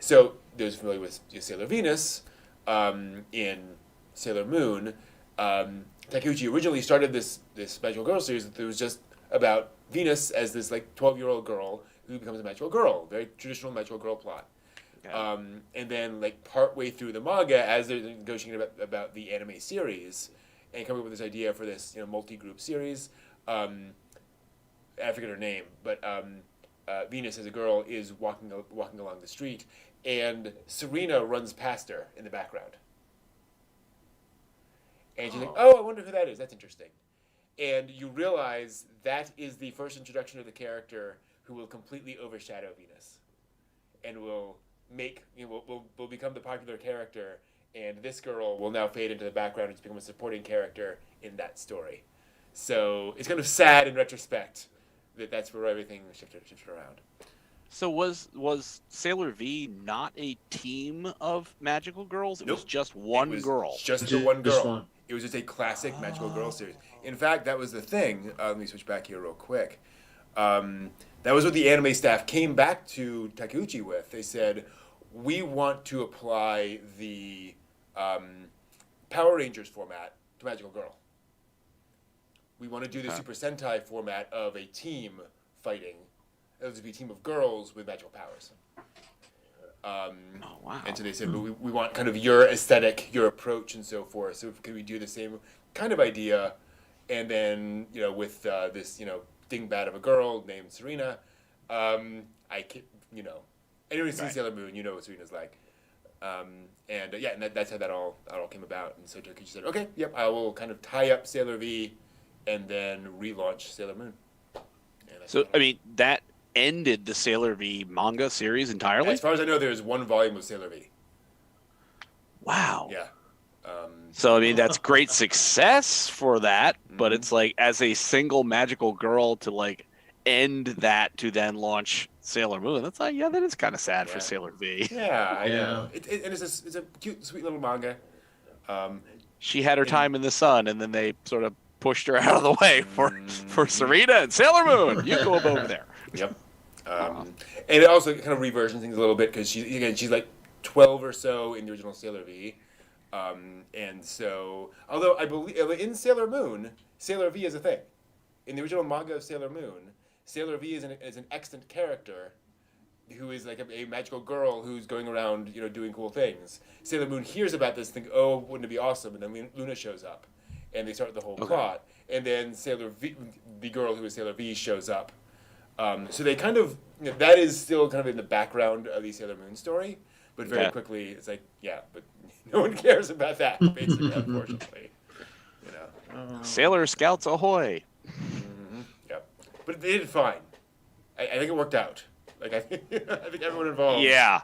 so those familiar with Sailor Venus in Sailor Moon. Takeuchi originally started this magical girl series that was just about Venus as this like 12-year-old girl who becomes a magical girl. Very traditional magical girl plot. Okay. And then, like, partway through the manga, as they're negotiating about the anime series and coming up with this idea for this, multi-group series, I forget her name, but Venus as a girl is walking along the street, and Serena runs past her in the background. And she's like, "Oh, I wonder who that is. That's interesting." And you realize that is the first introduction of the character who will completely overshadow Venus, and will will become the popular character. And this girl will now fade into the background and just become a supporting character in that story. So it's kind of sad in retrospect that that's where everything shifted around. So was Sailor V not a team of magical girls? It Nope. was just one It was girl. Just the one girl. Just one. It was just a classic magical girl series. In fact, that was the thing. Let me switch back here real quick. That was what the anime staff came back to Takeuchi with. They said, "We want to apply the Power Rangers format to Magical Girl. We want to do the Super Sentai format of a team fighting. It would be a team of girls with magical powers." Oh wow! And so they said, "But we want kind of your aesthetic, your approach, and so forth. So can we do the same kind of idea, and then with this dingbat of a girl named Serena? Anyone who's seen Sailor Moon, you know what Serena's like. And that's how that all came about. And so Takeuchi said, "Okay, yep, I will kind of tie up Sailor V, and then relaunch Sailor Moon." So I mean that ended the Sailor V manga series entirely? As far as I know, there's one volume of Sailor V. Wow. Yeah. So I mean that's great success for that, but it's like as a single magical girl to like end that to then launch Sailor Moon. That's like that is kind of sad for Sailor V. Yeah, I know. And it's a cute, sweet little manga. She had her time in the sun, and then they sort of pushed her out of the way for Serena and Sailor Moon. You go over there. Yep. And it also kind of reversions things a little bit because she's like 12 or so in the original Sailor V. And so, although I believe in Sailor Moon, Sailor V is a thing. In the original manga of Sailor Moon, Sailor V is an extant character who is like a magical girl who's going around, doing cool things. Sailor Moon hears about this, think, "Oh, wouldn't it be awesome?" And then Luna shows up, and they start the whole plot. And then Sailor V, the girl who is Sailor V, shows up. So they kind of that is still kind of in the background of the Sailor Moon story, but very quickly it's like, but no one cares about that, basically, unfortunately. Sailor Scouts ahoy! Yep, but they did fine. I think it worked out. Like I think everyone involved. Yeah,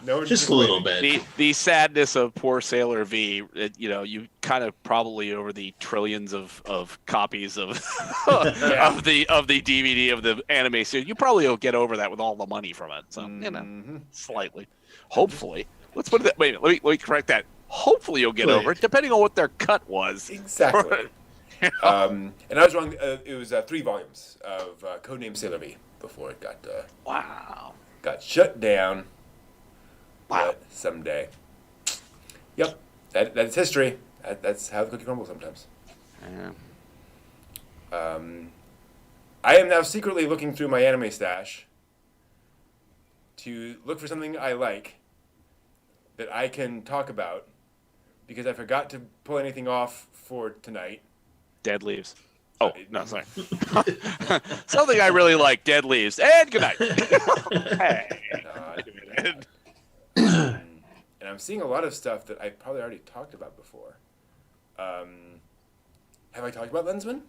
No, just a little bit. The sadness of poor Sailor V, you kind of probably over the trillions of copies of of the DVD of the anime series, you probably will get over that with all the money from it. So slightly, hopefully. Let's put it that. Wait a minute, let me correct that. Hopefully you'll get over it, depending on what their cut was. Exactly. And I was wrong. It was 3 volumes of Codename Sailor V before it got shut down. Wow. But someday. Yep. That's history. That's how the cookie crumbles sometimes. Yeah. I am now secretly looking through my anime stash to look for something I like that I can talk about because I forgot to pull anything off for tonight. Dead Leaves. Oh, no, sorry. Something I really like, Dead Leaves. And good night. Hey. And I'm seeing a lot of stuff that I probably already talked about before. Have I talked about Lensman?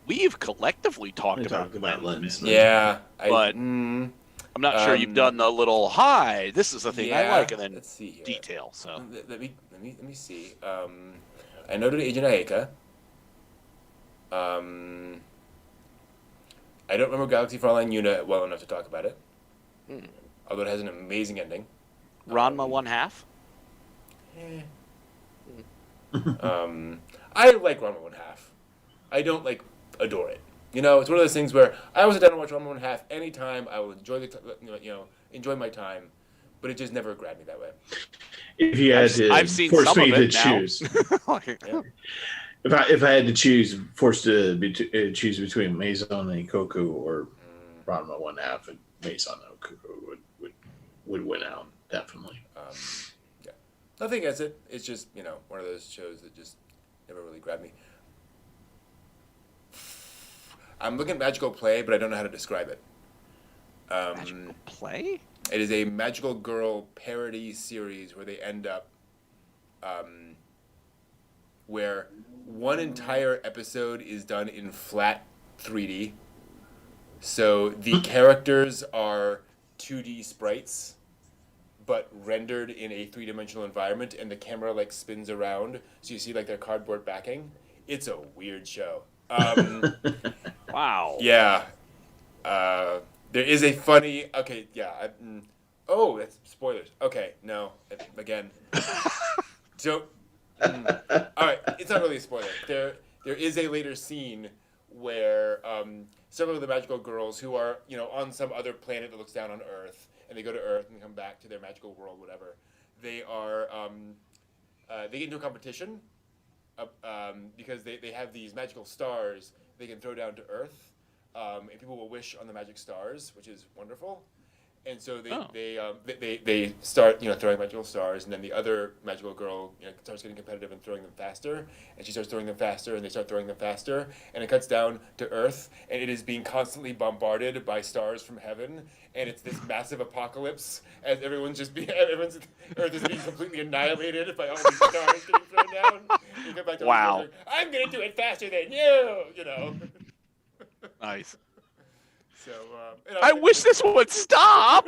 We've collectively talked about Lensman. Yeah. I'm not sure you've done the little, hi, this is the thing I like, and then let's see here. detail. So Let me see. I noted Agent Aeka. I don't remember Galaxy Frontline Yuna well enough to talk about it. Although it has an amazing ending. Ranma 1/2. I like Ranma 1/2. I don't adore it. It's one of those things where I will sit down and watch Ranma 1/2 anytime. I will enjoy enjoy my time, but it just never grabbed me that way. If you had to I've seen force some me of to it now. choose. If I had to choose, forced to choose between Maison and Koku or Ranma one half, and Maison and Koku would win out definitely. Yeah, nothing against it. It's just one of those shows that just never really grabbed me. I'm looking at Magical Play, but I don't know how to describe it. Magical Play? It is a magical girl parody series where they end up, where one entire episode is done in flat 3D. So the characters are 2D sprites, but rendered in a 3-dimensional environment, and the camera like spins around, so you see like their cardboard backing. It's a weird show. Wow. Yeah. There is a funny. Okay, yeah. Oh, that's spoilers. Okay, no. Again. So. All right, it's not really a spoiler. There is a later scene where several of the magical girls who are on some other planet that looks down on Earth, and they go to Earth and come back to their magical world, whatever. They are they get into a competition because they have these magical stars they can throw down to Earth, and people will wish on the magic stars, which is wonderful. And so they start throwing magical stars, and then the other magical girl starts getting competitive and throwing them faster, and she starts throwing them faster, and they start throwing them faster, and it cuts down to Earth, and it is being constantly bombarded by stars from heaven, and it's this massive apocalypse as Earth is being completely annihilated by all these stars getting thrown down. You come back to Wow. Earth, like, I'm gonna do it faster than you. Nice. So I wish this would stop.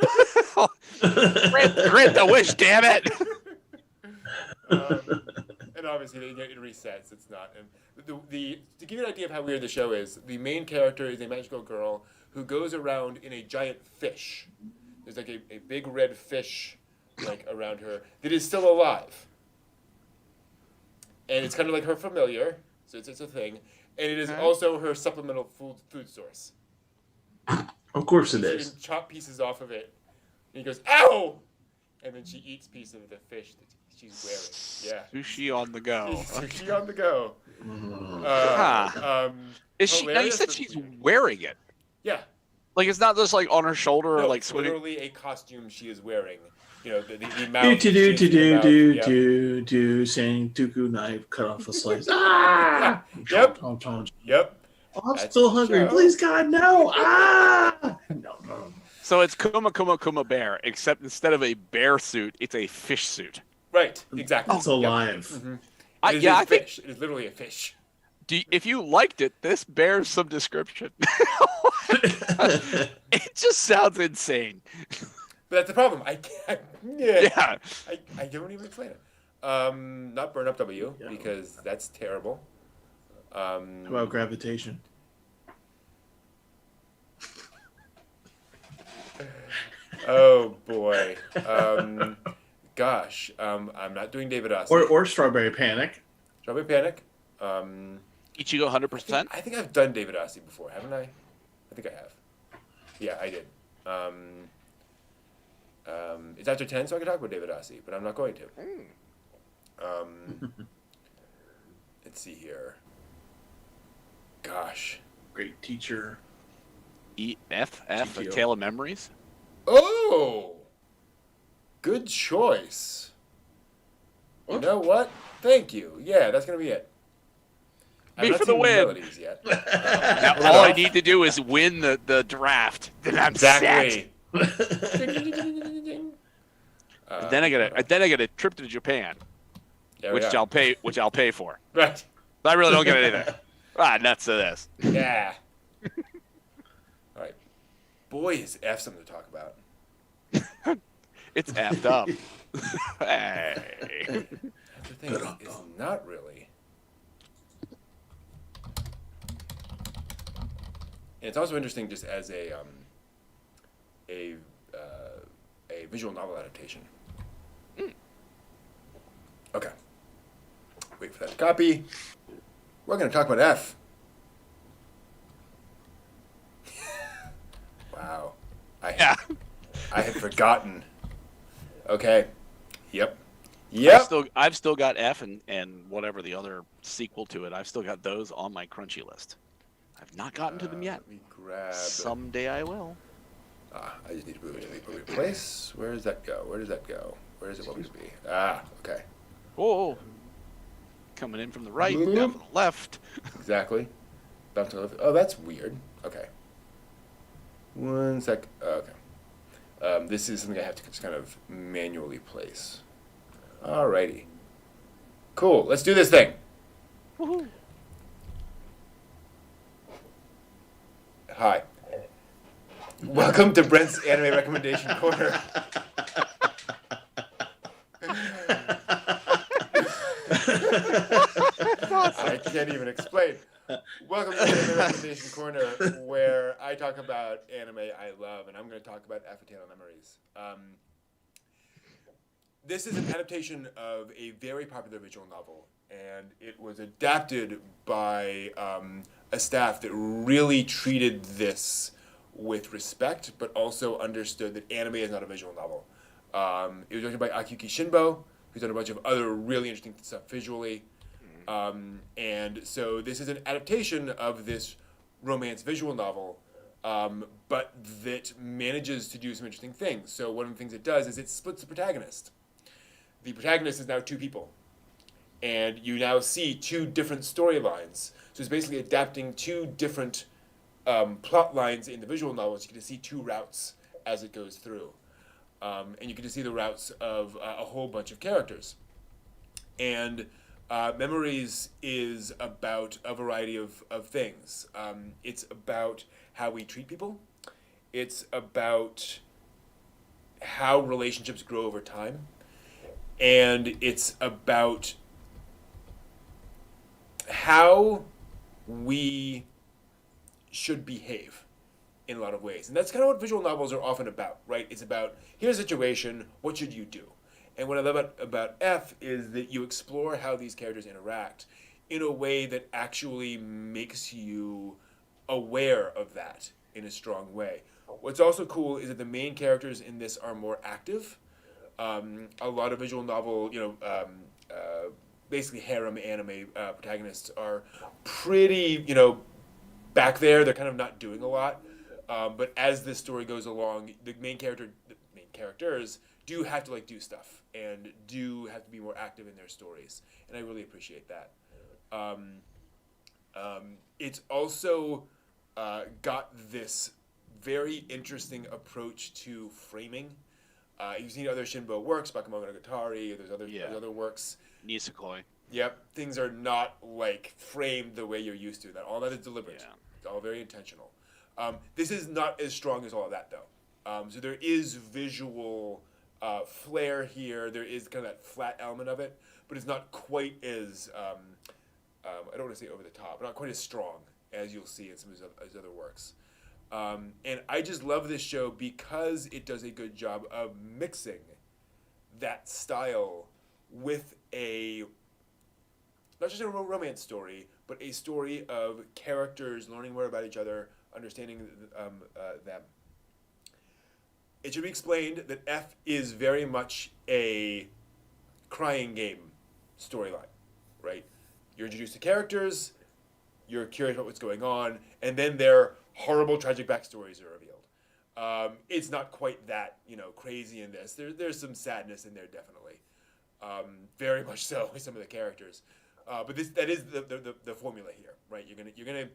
grant the wish, damn it. And obviously, it resets. It's not. And to give you an idea of how weird the show is, the main character is a magical girl who goes around in a giant fish. There's like a big red fish around her that is still alive. And it's kind of like her familiar, so it's a thing. And it is also her supplemental food source. Of course it She is. can chop pieces off of it. And he goes, ow! And then she eats piece of the fish that she's wearing. Yeah. Sushi on the go. Sushi on the go. Is she? Now you said she's wearing it. Yeah. Like it's not just like on her shoulder, No, like it's swimming. literally a costume she is wearing. The mouth. Do saying Dooku knife cut off a slice. Yep. Yep. I'm still hungry. show. Please, God, no! No. So it's Kuma Bear, except instead of a bear suit, it's a fish suit. Right. Exactly. It's alive. Yep. Mm-hmm. I think fish. It is literally a fish. if you liked it, this bears some description. It just sounds insane. But that's the problem. I can't. Yeah. I don't even explain it. Not Burn Up W because that's terrible. How about gravitation? Oh boy. Gosh. I'm not doing David Ossie. Or Strawberry Panic. Strawberry Panic. Ichigo 100%. I think I've done David Ossie before, haven't I? I think I have. Yeah, I did. It's after 10, so I can talk about David Ossie, but I'm not going to. Let's see here. Gosh. Great teacher. F, A GTO. Tale of Memories. Oh! Good choice. You know what? Thank you. Yeah, that's going to be it. Me for the win. Melodies yet. Now, all I need to do is win the draft. Then I'm set. Exactly. And then I get a trip to Japan, There we which are. I'll pay for. Right. But I really don't get anything. Nuts to this. Yeah. All right. Boy, is F something to talk about. It's effed up. Hey. The thing is not really. And it's also interesting just as a visual novel adaptation. Okay. Wait for that to copy. We're going to talk about F. Wow. I had forgotten. Okay. Yep. Yep. I've still got F and whatever the other sequel to it. I've still got those on my Crunchy list. I've not gotten to them yet. Let me grab. Someday I will. I just need to move it to the appropriate place. Where does that go? Where does that go? Where does it want me to be? Okay. Oh, coming in from the right, down from the left. Exactly. Bounce to the left. Oh, that's weird. Okay. One sec. Okay. This is something I have to just kind of manually place. Alrighty. Cool. Let's do this thing. Woohoo. Hi. Welcome to Brent's Anime Recommendation Corner. I can't even explain. Welcome to the Anime Recommendation Corner, where I talk about anime I love, and I'm going to talk about After Memories. This is an adaptation of a very popular visual novel, and it was adapted by a staff that really treated this with respect, but also understood that anime is not a visual novel. It was directed by Akiyuki Shinbo, who's done a bunch of other really interesting stuff visually. And so this is an adaptation of this romance visual novel, but that manages to do some interesting things. So one of the things it does is it splits the protagonist. The protagonist is now two people. And you now see two different storylines. So it's basically adapting two different plot lines in the visual novels. You get to see two routes as it goes through. And you get to see the routes of a whole bunch of characters. And Memories is about a variety of things. It's about how we treat people. It's about how relationships grow over time. And it's about how we should behave in a lot of ways. And that's kind of what visual novels are often about, right? It's about, here's a situation, what should you do? And what I love about F is that you explore how these characters interact in a way that actually makes you aware of that in a strong way. What's also cool is that the main characters in this are more active. A lot of visual novel, basically harem anime protagonists are pretty, back there. They're kind of not doing a lot. But as this story goes along, the main characters do have to do stuff and do have to be more active in their stories, and I really appreciate that. It's also got this very interesting approach to framing. You've seen other Shinbo works, Bakemonogatari, there's other works. Nisekoi. Yep, things are not framed the way you're used to. All that is deliberate. Yeah. It's all very intentional. This is not as strong as all of that, though. So there is visual flair here. There is kind of that flat element of it, but it's not quite as I don't want to say over the top, but not quite as strong as you'll see in some of his other works. And I just love this show because it does a good job of mixing that style with not just a romance story, but a story of characters learning more about each other, understanding them. It should be explained that F is very much a crying game storyline, right? You're introduced to characters, you're curious about what's going on, and then their horrible, tragic backstories are revealed. It's not quite that, crazy in this. There's some sadness in there, definitely. Very much so with some of the characters. But that is the formula here, right? You're gonna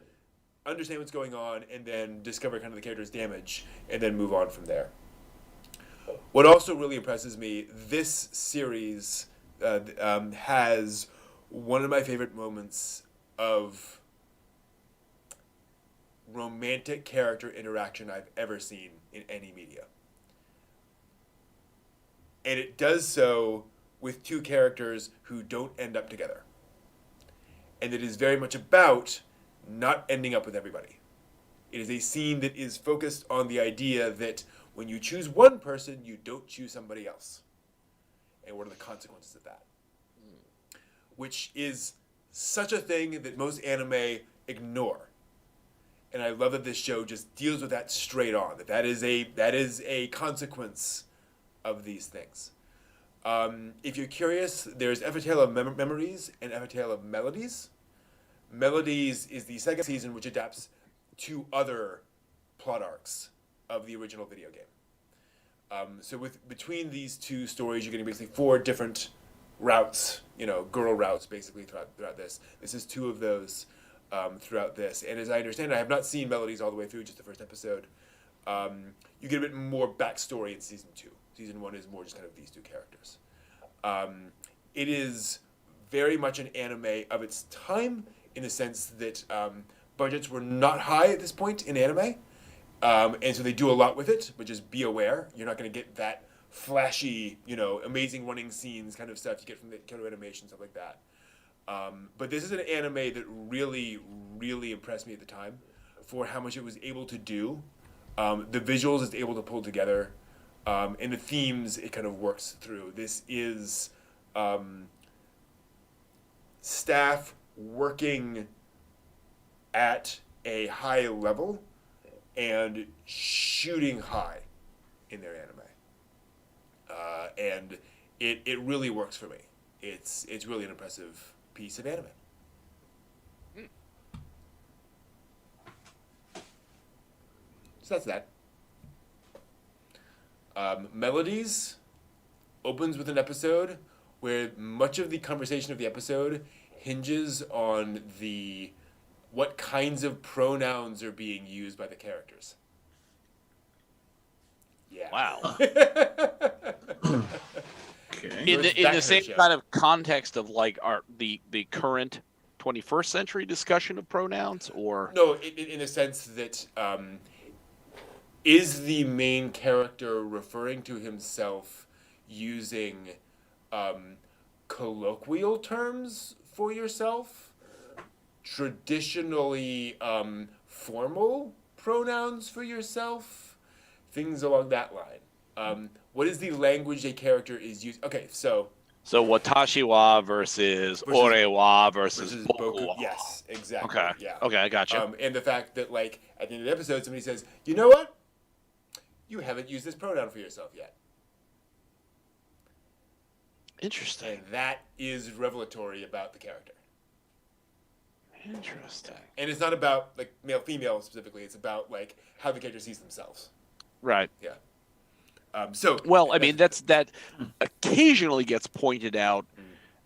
understand what's going on and then discover kind of the character's damage and then move on from there. What also really impresses me, this series has one of my favorite moments of romantic character interaction I've ever seen in any media. And it does so with two characters who don't end up together. And it is very much about not ending up with everybody. It is a scene that is focused on the idea that when you choose one person, you don't choose somebody else. And what are the consequences of that? Which is such a thing that most anime ignore. And I love that this show just deals with that straight on. That is a consequence of these things. If you're curious, there's Ever Tale of Memories and Ever Tale of Melodies. Melodies is the second season, which adapts two other plot arcs of the original video game. So between these two stories, you're getting basically 4 different routes, girl routes, basically throughout this. This is 2 of those throughout this. And as I understand it, I have not seen Melodies all the way through, just the first episode. You get a bit more backstory in season 2. Season 1 is more just kind of these 2 characters. It is very much an anime of its time, in the sense that budgets were not high at this point in anime. And so they do a lot with it, but just be aware. You're not going to get that flashy, amazing running scenes kind of stuff you get from the kind of animation, stuff like that. But this is an anime that really, really impressed me at the time for how much it was able to do. The visuals it's able to pull together, and the themes it kind of works through. This is staff working at a high level and shooting high in their anime. And it really works for me. It's really an impressive piece of anime. So that's that. Melodies opens with an episode where much of the conversation of the episode hinges on what kinds of pronouns are being used by the characters. Yeah. Wow. Okay. In the same kind of context of like the current 21st century discussion of pronouns, or No, in the sense that is the main character referring to himself using colloquial terms for yourself, traditionally formal pronouns for yourself, things along that line. What is the language a character is using? Okay, so watashi wa versus ore wa versus boku wa. Yes, exactly. Okay. Yeah. Okay, I got you. And the fact that, like, at the end of the episode, somebody says, "You know what? You haven't used this pronoun for yourself yet." Interesting. And that is revelatory about the character. Interesting. And it's not about like male female specifically. It's about like how the character sees themselves. Right. Yeah. Well, I mean, that occasionally gets pointed out,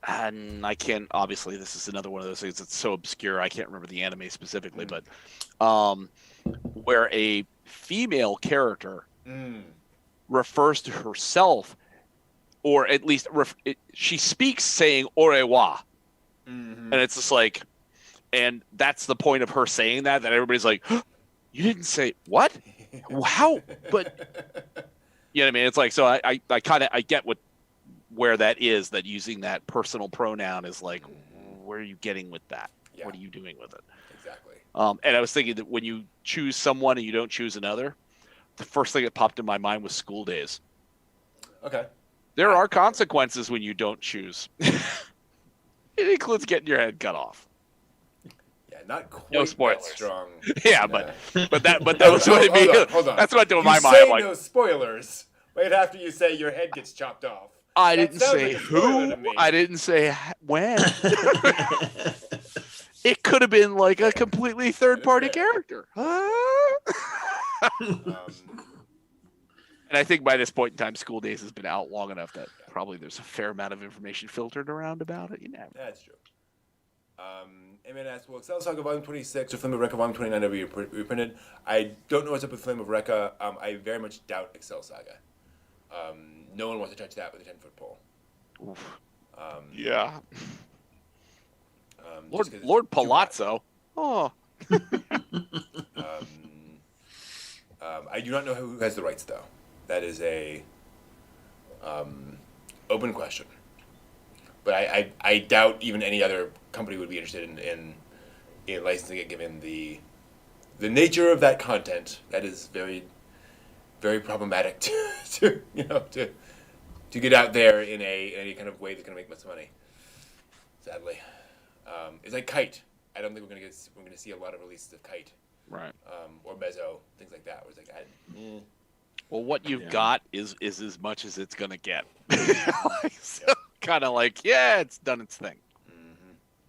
and I can't. Obviously, this is another one of those things that's so obscure. I can't remember the anime specifically, but where a female character refers to herself, or at least she speaks saying "orewa," and it's just like, and that's the point of her saying that everybody's like, "You didn't say what? How?" But you know what I mean? It's like, so I kind of, I get where that is, that using that personal pronoun is like, where are you getting with that? Yeah. What are you doing with it? Exactly. And I was thinking that when you choose someone and you don't choose another, the first thing that popped in my mind was School Days. Okay. There are consequences when you don't choose. It includes getting your head cut off. Yeah, not quite No spoilers. that strong. Yeah, but that was what it means. Hold on. That's what in you my say mind. I'm like, no spoilers. Right after you say your head gets chopped off. I That didn't sounds say like a spoiler who. to me. I didn't say when. It could have been like a completely third-party character. And I think by this point in time, School Days has been out long enough that probably there's a fair amount of information filtered around about it. You know. That's true. Amen asks, will Excel Saga Volume 26 or Flame of Recca Volume 29 ever be reprinted? I don't know what's up with Flame of Recca. I very much doubt Excel Saga. No one wants to touch that with a 10-foot pole. Yeah. Just Lord Palazzo. Oh. I do not know who has the rights, though. That is a open question. But I doubt even any other company would be interested in licensing it, given the nature of that content. That is very, very problematic to get out there in any kind of way that's going to make much money. Sadly, it's like Kite. I don't think we're gonna see a lot of releases of Kite, Right. or Mezzo, things like that. Where it's like, Well, what you've Yeah. got is as much as it's gonna get. So, kind of like, yeah, it's done its thing.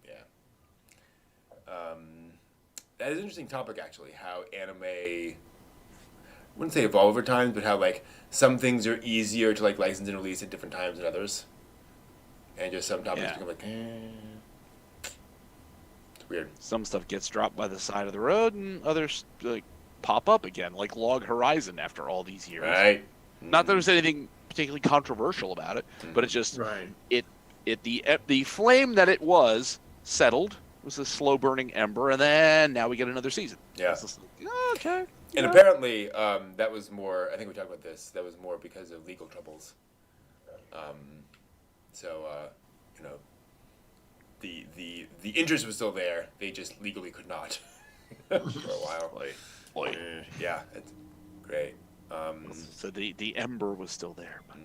Yeah. That is an interesting topic, actually. How anime, I wouldn't say evolve over time, but how like some things are easier to like license and release at different times than others, and just some topics Yeah. become like, it's weird. Some stuff gets dropped by the side of the road, and others like pop up again, like Log Horizon after all these years. Right. Not that there's anything particularly controversial about it, but it's just Right. the flame that it was settled. It was a slow burning ember, and then now we get another season. Yeah. It's just like, okay. And yeah. apparently, that was more. I think we talked about this. That was more because of legal troubles. So you know, the interest was still there. They just legally could not for a while. Boy. Yeah, it's great. So the ember was still there. But...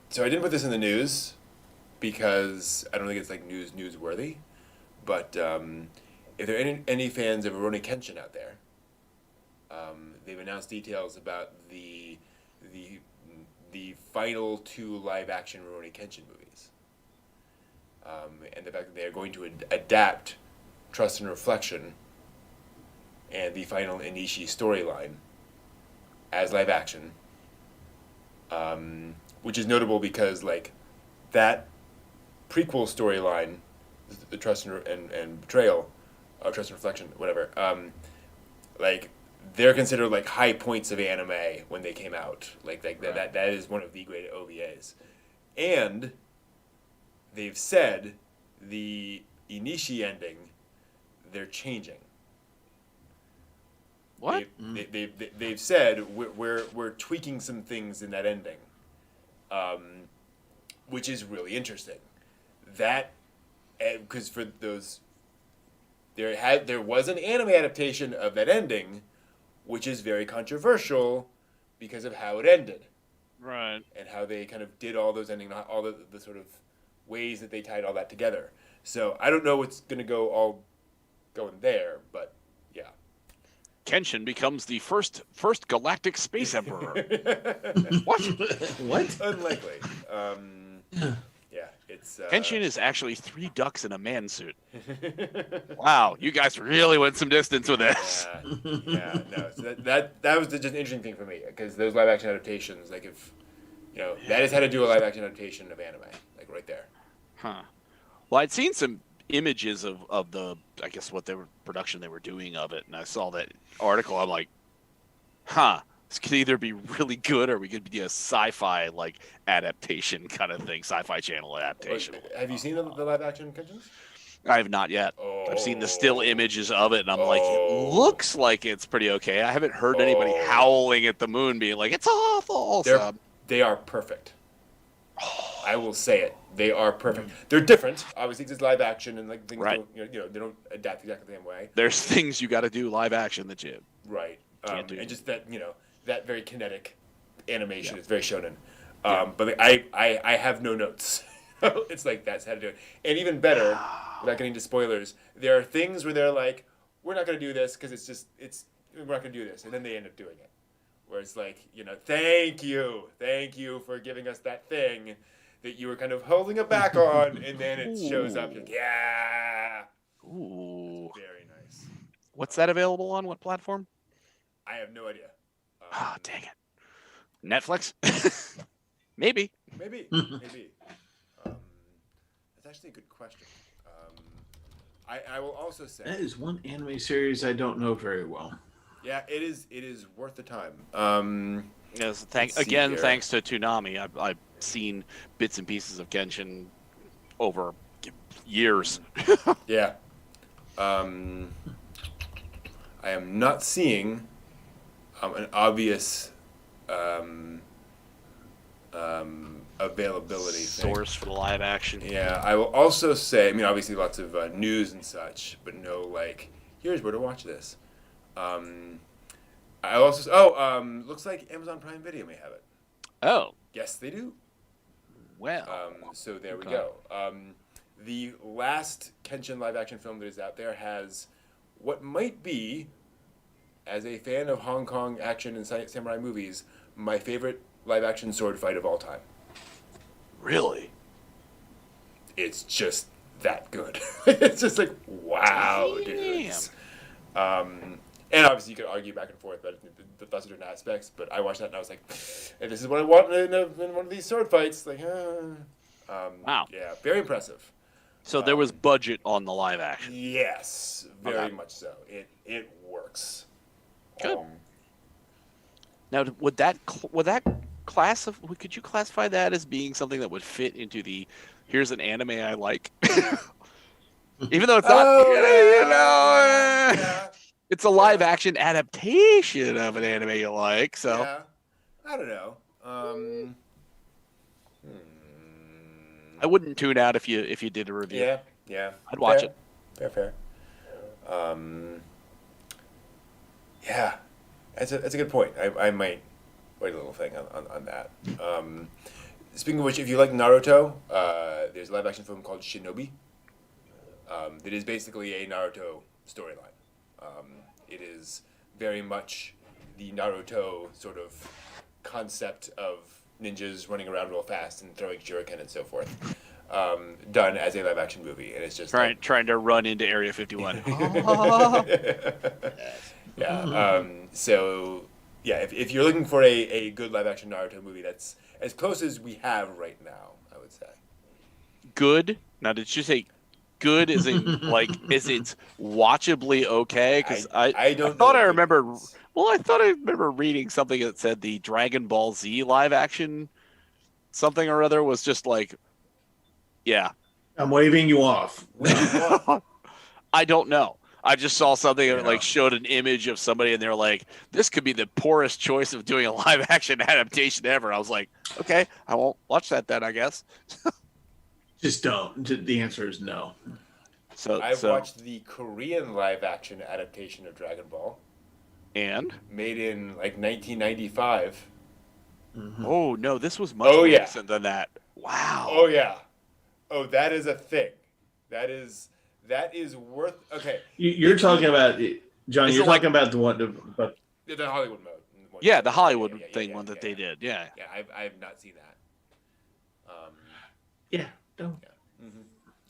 So I didn't put this in the news because I don't think it's like newsworthy. But if there are any fans of Rurouni Kenshin out there, they've announced details about the final 2 live-action Rurouni Kenshin movies, and the fact that they are going to adapt Trust and Reflection and the final Inishi storyline as live action, which is notable because like that prequel storyline, the Trust and Betrayal, or Trust and Reflection, whatever, like they're considered like high points of anime when they came out. Like Right. that is one of the great OVAs, and they've said the Inishi ending they're changing. What? They've said we're tweaking some things in that ending, which is really interesting. That because for those there was an anime adaptation of that ending, which is very controversial because of how it ended Right. and how they kind of did all those ending, all the sort of ways that they tied all that together. So I don't know what's going to go in there, but yeah. Kenshin becomes the first galactic space emperor. What? What? Unlikely. Yeah, it's. Kenshin is actually 3 ducks in a man suit. Wow, you guys really went some distance with this. Yeah, no. So that was just an interesting thing for me because those live action adaptations, like if, that is how to do a live action adaptation of anime, like right there. Huh. Well, I'd seen some images of the, I guess what production they were doing of it, and I saw that article. I'm like, this could either be really good or we could be a sci-fi like adaptation kind of thing, Sci-Fi Channel adaptation. Have you seen the live action Kenshin? I have not yet. I've seen the still images of it, and I'm like, it looks like it's pretty okay. I haven't heard anybody howling at the moon, being like, it's awful. They are perfect. I will say it. They are perfect. They're different, obviously, because it's live action and like things Right. don't, they don't adapt exactly the same way. There's things you got to do live action that you Right. Can't do. And just that, that very kinetic animation is very shonen. Yeah. But like, I have no notes. It's like that's how to do it. And even better, without getting into spoilers, there are things where they're like, we're not going to do this because we're not going to do this. And then they end up doing it. Where it's like, thank you for giving us that thing that you were kind of holding it back on, and then it shows up. You're like, yeah. Ooh. Very nice. What's that available on? What platform? I have no idea. Dang it. Netflix? Maybe. Maybe. That's actually a good question. I will also say That is one anime series I don't know very well. yeah, it is worth the time. Yes, Let's see here. thanks to Toonami, I've seen bits and pieces of Genshin over years. Yeah. I am not seeing an obvious availability Source for the live action. thing. Yeah, I will also say, obviously lots of news and such, but no, like, here's where to watch this. I also, looks like Amazon Prime Video may have it. Oh, Yes, they do. well. So there we Okay. go. The last Kenshin live action film that is out there has what might be as a fan of Hong Kong action and samurai movies, my favorite live-action sword fight of all time. Really? It's just that good. It's just like, wow, Damn. dudes. And obviously you could argue back and forth about the thoughts of different aspects, but I watched that and I was like, hey, this is what I want in one of these sword fights. Like, Wow. Yeah, very impressive. So there was budget on the live action. Yes, very Okay. much so. It works. Good. Now, would that could you classify that as being something that would fit into the here's an anime I like? Even though it's not, yeah. it's a live action adaptation of an anime you like. So Yeah. I don't know. I wouldn't tune out if you did a review. Yeah. I'd watch it. Fair. Yeah, that's a good point. I might write a little thing on that. Speaking of which, if you like Naruto, there's a live action film called Shinobi. That is basically a Naruto storyline. It is very much the Naruto sort of concept of ninjas running around real fast and throwing shuriken and so forth, done as a live action movie, and it's just Trying to run into Area 51. Yeah. So yeah, if you're looking for a good live action Naruto movie, that's as close as we have right now, I would say. Good. Now, did you say good? Is in like is it watchably okay? Because I thought I remember. Well, I thought I remember reading something that said the Dragon Ball Z live action something or other was just like, yeah. I'm waving you off. I don't know. I just saw something that like showed an image of somebody and they're like, this could be the poorest choice of doing a live action adaptation ever. I was like, okay, I won't watch that then, I guess. Just don't. The answer is no. I've watched the Korean live action adaptation of Dragon Ball. And? Made in like 1995. Mm-hmm. Oh, no, this was much more recent than that. Wow. Oh, yeah. Oh, that is a thing. That is worth. Okay. You're talking about, John, you're talking about the one. The Hollywood mode. Yeah, the Hollywood one that they did. Yeah. Yeah, I have not seen that. Yeah, don't. Yeah. Mm-hmm.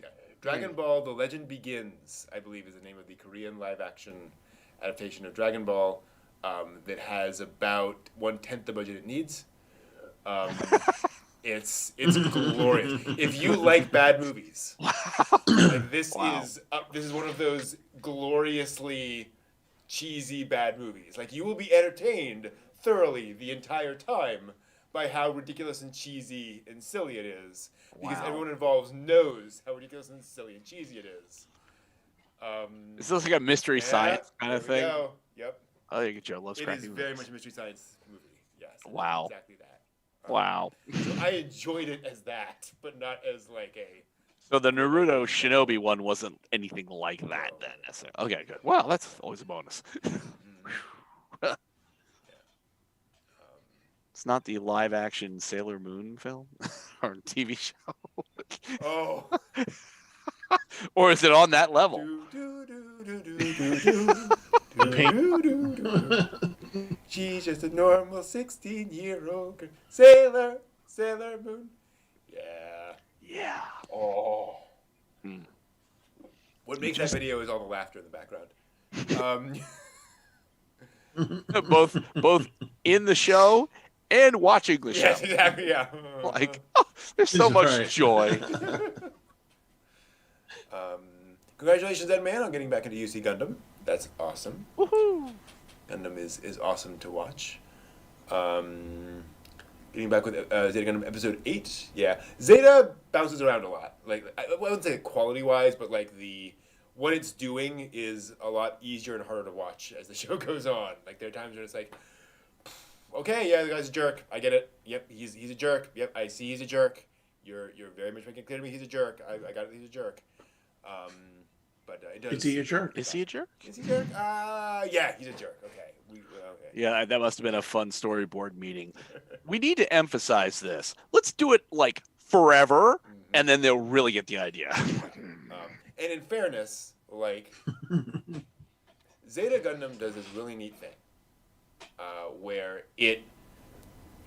Yeah. Dragon Ball: The Legend Begins, I believe, is the name of the Korean live-action adaptation of Dragon Ball that has about 1/10 the budget it needs. It's glorious. If you like bad movies, this is one of those gloriously cheesy bad movies. Like, you will be entertained thoroughly the entire time by how ridiculous and cheesy and silly it is, because everyone involved knows how ridiculous and silly and cheesy it is. Is this like a mystery science kind of thing? Go. Yep. I think Joe loves it cracking is movies. very much a mystery science movie. Yes. Wow. Exactly that. Wow. So I enjoyed it as that, but not as like a. So the Naruto Shinobi one wasn't anything like that then necessarily. Okay, good. Well, that's always a bonus. It's not the live action Sailor Moon film or TV show. Oh. Or is it on that level? She's just a normal 16-year-old girl. Sailor Moon. Yeah. Yeah. Oh. What makes that video is all the laughter in the background. Both in the show and watching the show. Yes, exactly. Yeah. Like, there's so much joy. Congratulations, Ed Man, on getting back into UC Gundam. That's awesome. Woohoo! Gundam is awesome to watch. Getting back with Zeta Gundam episode 8. Yeah, Zeta bounces around a lot. Like, I wouldn't say quality-wise, but like what it's doing is a lot easier and harder to watch as the show goes on. Like, there are times where it's like, okay, yeah, the guy's a jerk. I get it. Yep, he's a jerk. Yep, I see he's a jerk. You're very much making it clear to me he's a jerk. I got it. He's a jerk. But it does. Is he a jerk? Is he a jerk? Is he a jerk? Yeah, he's a jerk. Okay. Okay. Yeah, that must have been a fun storyboard meeting. We need to emphasize this. Let's do it like forever, and then they'll really get the idea. And in fairness, like, Zeta Gundam does this really neat thing where it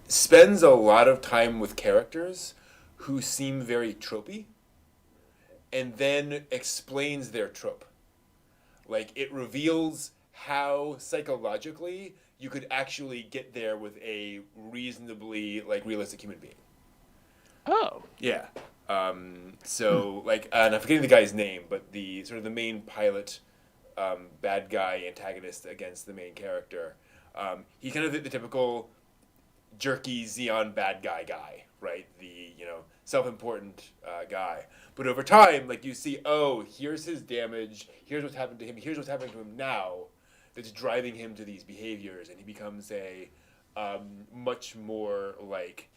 spends a lot of time with characters who seem very tropey and then explains their trope. Like, it reveals how psychologically you could actually get there with a reasonably, like, realistic human being. Oh. Yeah. So, like, and I'm forgetting the guy's name, but the sort of the main pilot, bad guy antagonist against the main character, he kind of the typical jerky Xeon bad guy, right? The, self-important guy. But over time, like, you see, oh, here's his damage, here's what's happened to him, here's what's happening to him now that's driving him to these behaviors, and he becomes a much more, like,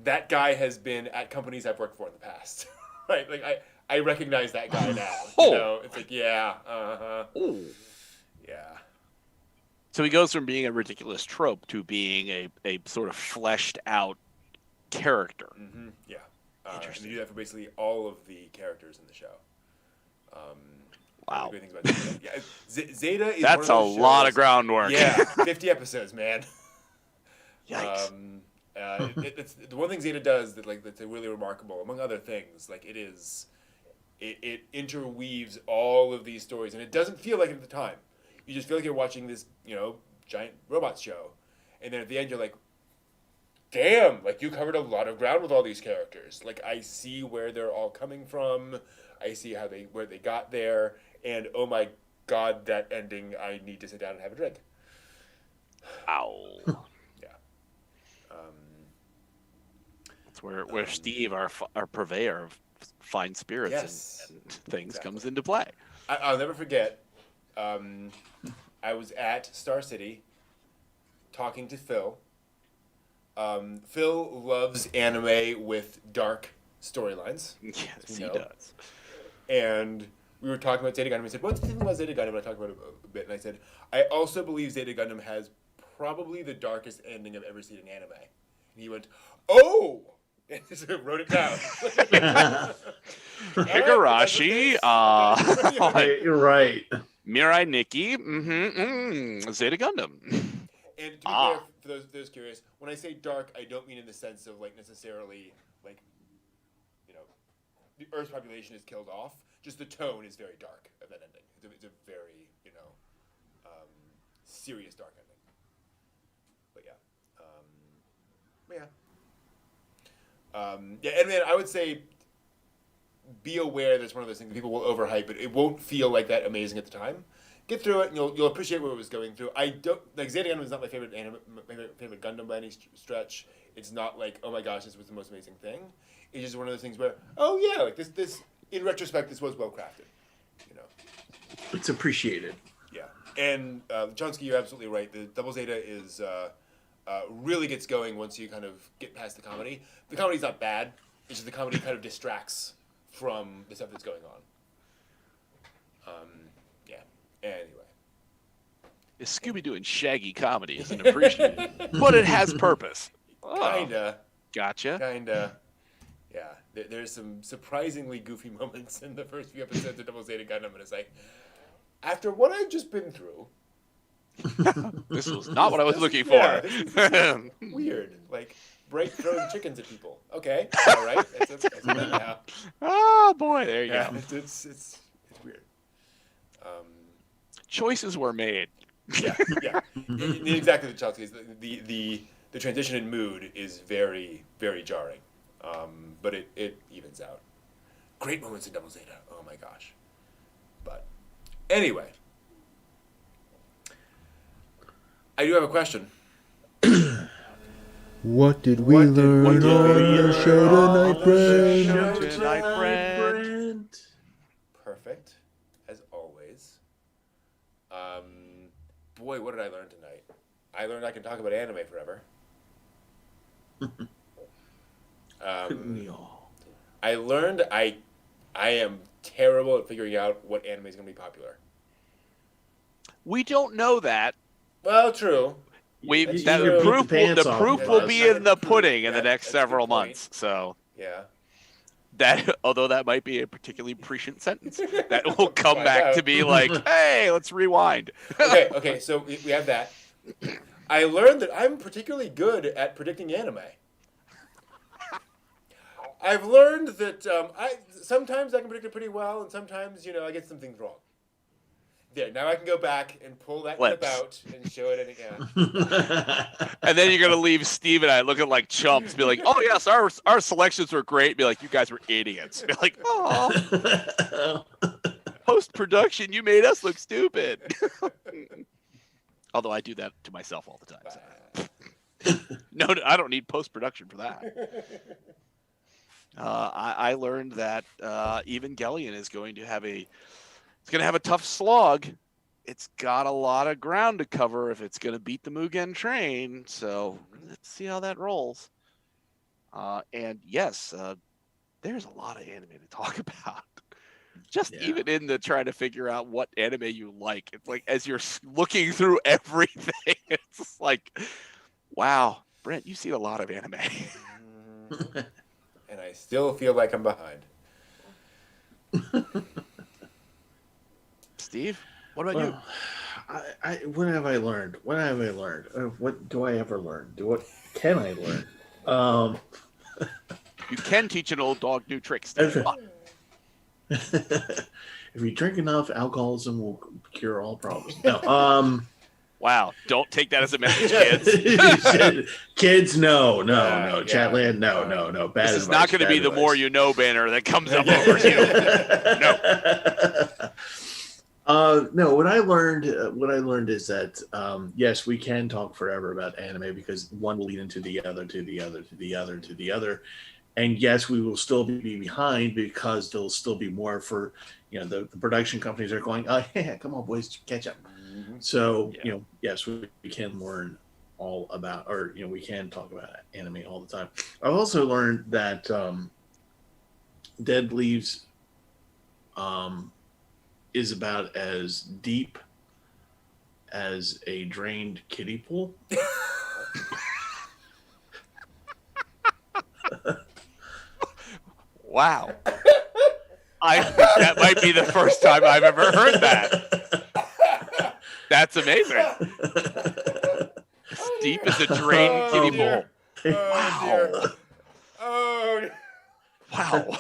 that guy has been at companies I've worked for in the past, right? Like, I recognize that guy now, It's like, yeah, yeah. So he goes from being a ridiculous trope to being a sort of fleshed out character. Mm-hmm. Yeah. Interesting. And they do that for basically all of the characters in the show. Wow. Great things about Zeta. Yeah, Zeta is That's one a of those lot of shows- groundwork. Yeah, 50 episodes, man. Yikes. It's the one thing Zeta does that's really remarkable, among other things. Like, it interweaves all of these stories, and it doesn't feel like it at the time. You just feel like you're watching this, giant robots show, and then at the end you're like, damn, like, you covered a lot of ground with all these characters. Like, I see where they're all coming from. I see where they got there, and oh my god, that ending! I need to sit down and have a drink. Ow. Yeah. That's where Steve, our purveyor of fine spirits Yes, and things, exactly. comes into play. I'll never forget. I was at Star City talking to Phil. Phil loves anime with dark storylines. Yes, You he know. does. And we were talking about Zeta Gundam. He said, "What's the thing about Zeta Gundam?" And I talked about it a bit, and I said, "I also believe Zeta Gundam has probably the darkest ending I've ever seen in anime." And he went, "Oh!" And just wrote it down. Higurashi, You're right. Mirai Nikki, Zeta Gundam. And to be fair, for those curious, when I say dark, I don't mean in the sense of, like, necessarily, like, the Earth's population is killed off. Just the tone is very dark of that ending. It's a very, serious dark ending. But yeah. And man, I would say be aware that it's one of those things that people will overhype it. It won't feel like that amazing at the time. Get through it, and you'll appreciate what it was going through. I don't like Zeta Gundam is not my favorite favorite Gundam by any stretch. It's not like, oh my gosh, this was the most amazing thing. It's just one of those things where, oh yeah, like this in retrospect, this was well crafted. It's appreciated. Yeah, and Chonsky, you're absolutely right. The Double Zeta is really gets going once you kind of get past the comedy. The comedy's not bad. It's just the comedy kind of distracts from the stuff that's going on. Yeah. Anyway. Scooby-Doo and Shaggy comedy isn't appreciated, but it has purpose. Kinda. Gotcha. Yeah. There's some surprisingly goofy moments in the first few episodes of Double Zeta Gundam, and it's like, after what I've just been through, This was not what I was looking for. Yeah, this is weird. Like, break throwing chickens at people. Okay, all right. That's a thing now. Oh boy, there you Yeah, go. it's weird. Choices were made. Yeah. Exactly the Chelsea. The transition in mood is very, very jarring, but it evens out. Great moments in Double Zeta. Oh my gosh. But anyway, I do have a question. What did we learn on the show tonight, Brent? Tonight, Brent. Perfect, as always. Boy, what did I learn tonight? I learned I can talk about anime forever. I learned I am terrible at figuring out what anime is going to be popular. We don't know that. Well, true. We You that, beat the the proof pants off will of be us. in the pudding in the Yeah, next that's a good several point. months. So Yeah. that, although that might be a particularly prescient sentence, that will come Find back out. to be like, hey, let's rewind. Okay, so we have that. I learned that I'm particularly good at predicting anime. I've learned that sometimes I can predict it pretty well, and sometimes I get some things wrong. There, now I can go back and pull that clip Flips. out and show it. And then you're gonna leave Steve and I looking like chumps, be like, "Oh yes, our selections were great." Be like, "You guys were idiots." Be like, "Oh, post production, you made us look stupid." Although I do that to myself all the time. So. No, I don't need post production for that. I learned that Evangelion is going to have a tough slog. It's got a lot of ground to cover if it's going to beat the Mugen Train. So let's see how that rolls. And yes, there's a lot of anime to talk about. Just even in the trying to figure out what anime you like. It's like as you're looking through everything, it's like, wow, Brent, you've seen a lot of anime. And I still feel like I'm behind. Steve, what about you? What have I learned? What have I learned? What do I ever learn? What can I learn? You can teach an old dog new tricks. Steve. If you drink enough, alcoholism will cure all problems. No, wow, don't take that as a message, kids. Kids, no. Yeah. Chatland, no. Bad This is advice, not going to be bad the advice. more you know banner that comes up over you. No. No. What I learned is that yes, we can talk forever about anime because one will lead into the other, to the other, to the other, to the other. And yes, we will still be behind because there'll still be more for, the production companies are going, oh, yeah, come on, boys, catch up. Mm-hmm. So, yes, we can learn all about, or, we can talk about anime all the time. I've also learned that Dead Leaves is about as deep as a drained kiddie pool. Wow. I think that might be the first time I've ever heard that. That's amazing. As deep as a drained kiddie dear. bowl. Oh, Wow. dear. Oh. Wow.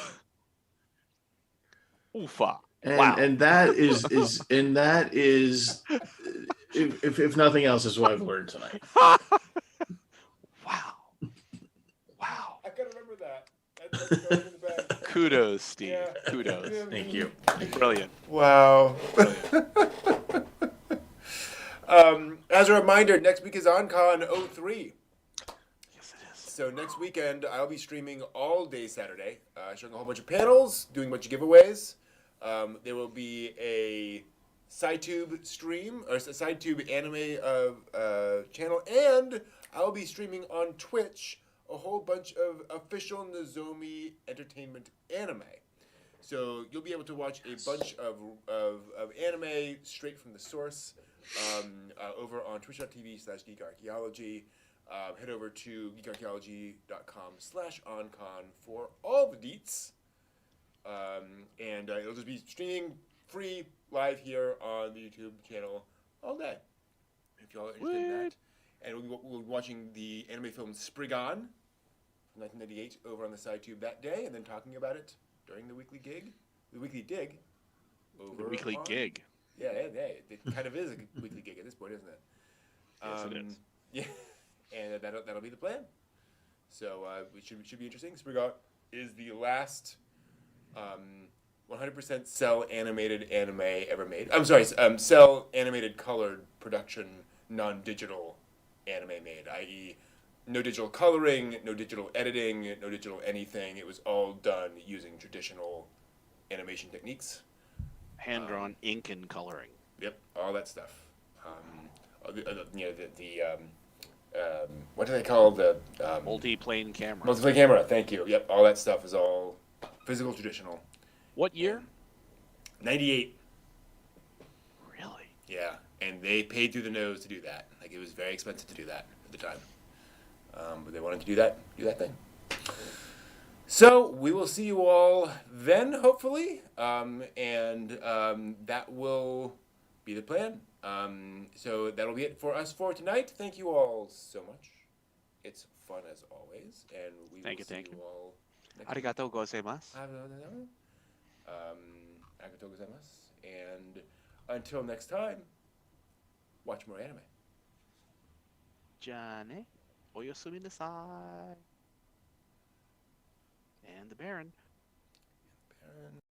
Oofa. And, Wow. and that is if nothing else is what I've learned tonight. Wow. I gotta remember that. That's going in the bag. Kudos, Steve. Yeah. Kudos. Thank you. Brilliant. Wow. As a reminder, next week is OnCon 03. Yes, it is. So next weekend, I'll be streaming all day Saturday, showing a whole bunch of panels, doing a bunch of giveaways. There will be a SciTube stream, or a SciTube anime channel, and I'll be streaming on Twitch a whole bunch of official Nozomi Entertainment anime. So you'll be able to watch a bunch of anime straight from the source over on twitch.tv/geekarchaeology. Head over to geekarchaeology.com/oncon for all the deets. And it'll just be streaming free live here on the YouTube channel all day. If y'all are interested in that. And we'll be watching the anime film Spriggan from 1998 over on the SciTube that day, and then talking about it during the weekly dig. Over The weekly on- gig. Yeah, it kind of is a weekly gig at this point, isn't it? Yes, it is. Yeah, and that'll be the plan. So it should be interesting. Spriggan is the last 100% cell animated anime ever made. I'm sorry, cell animated colored production, non-digital anime made, i.e. no digital coloring, no digital editing, no digital anything. It was all done using traditional animation techniques. Hand-drawn ink and coloring. Yep, all that stuff. What do they call the Multi-plane camera. multiplay camera? Thank you. Yep, all that stuff is all physical, traditional. What year? 98. Really? Yeah, and they paid through the nose to do that. Like, it was very expensive to do that at the time. But they wanted to do that thing. So we will see you all then, hopefully, and that will be the plan. So that'll be it for us for tonight. Thank you all so much. It's fun as always, and we Thank will you, see thank you you. all next week. Arigatou gozaimasu. Arigatou gozaimasu. And until next time, watch more anime. Jane, oyasumi nasai. And the Baron. Baron.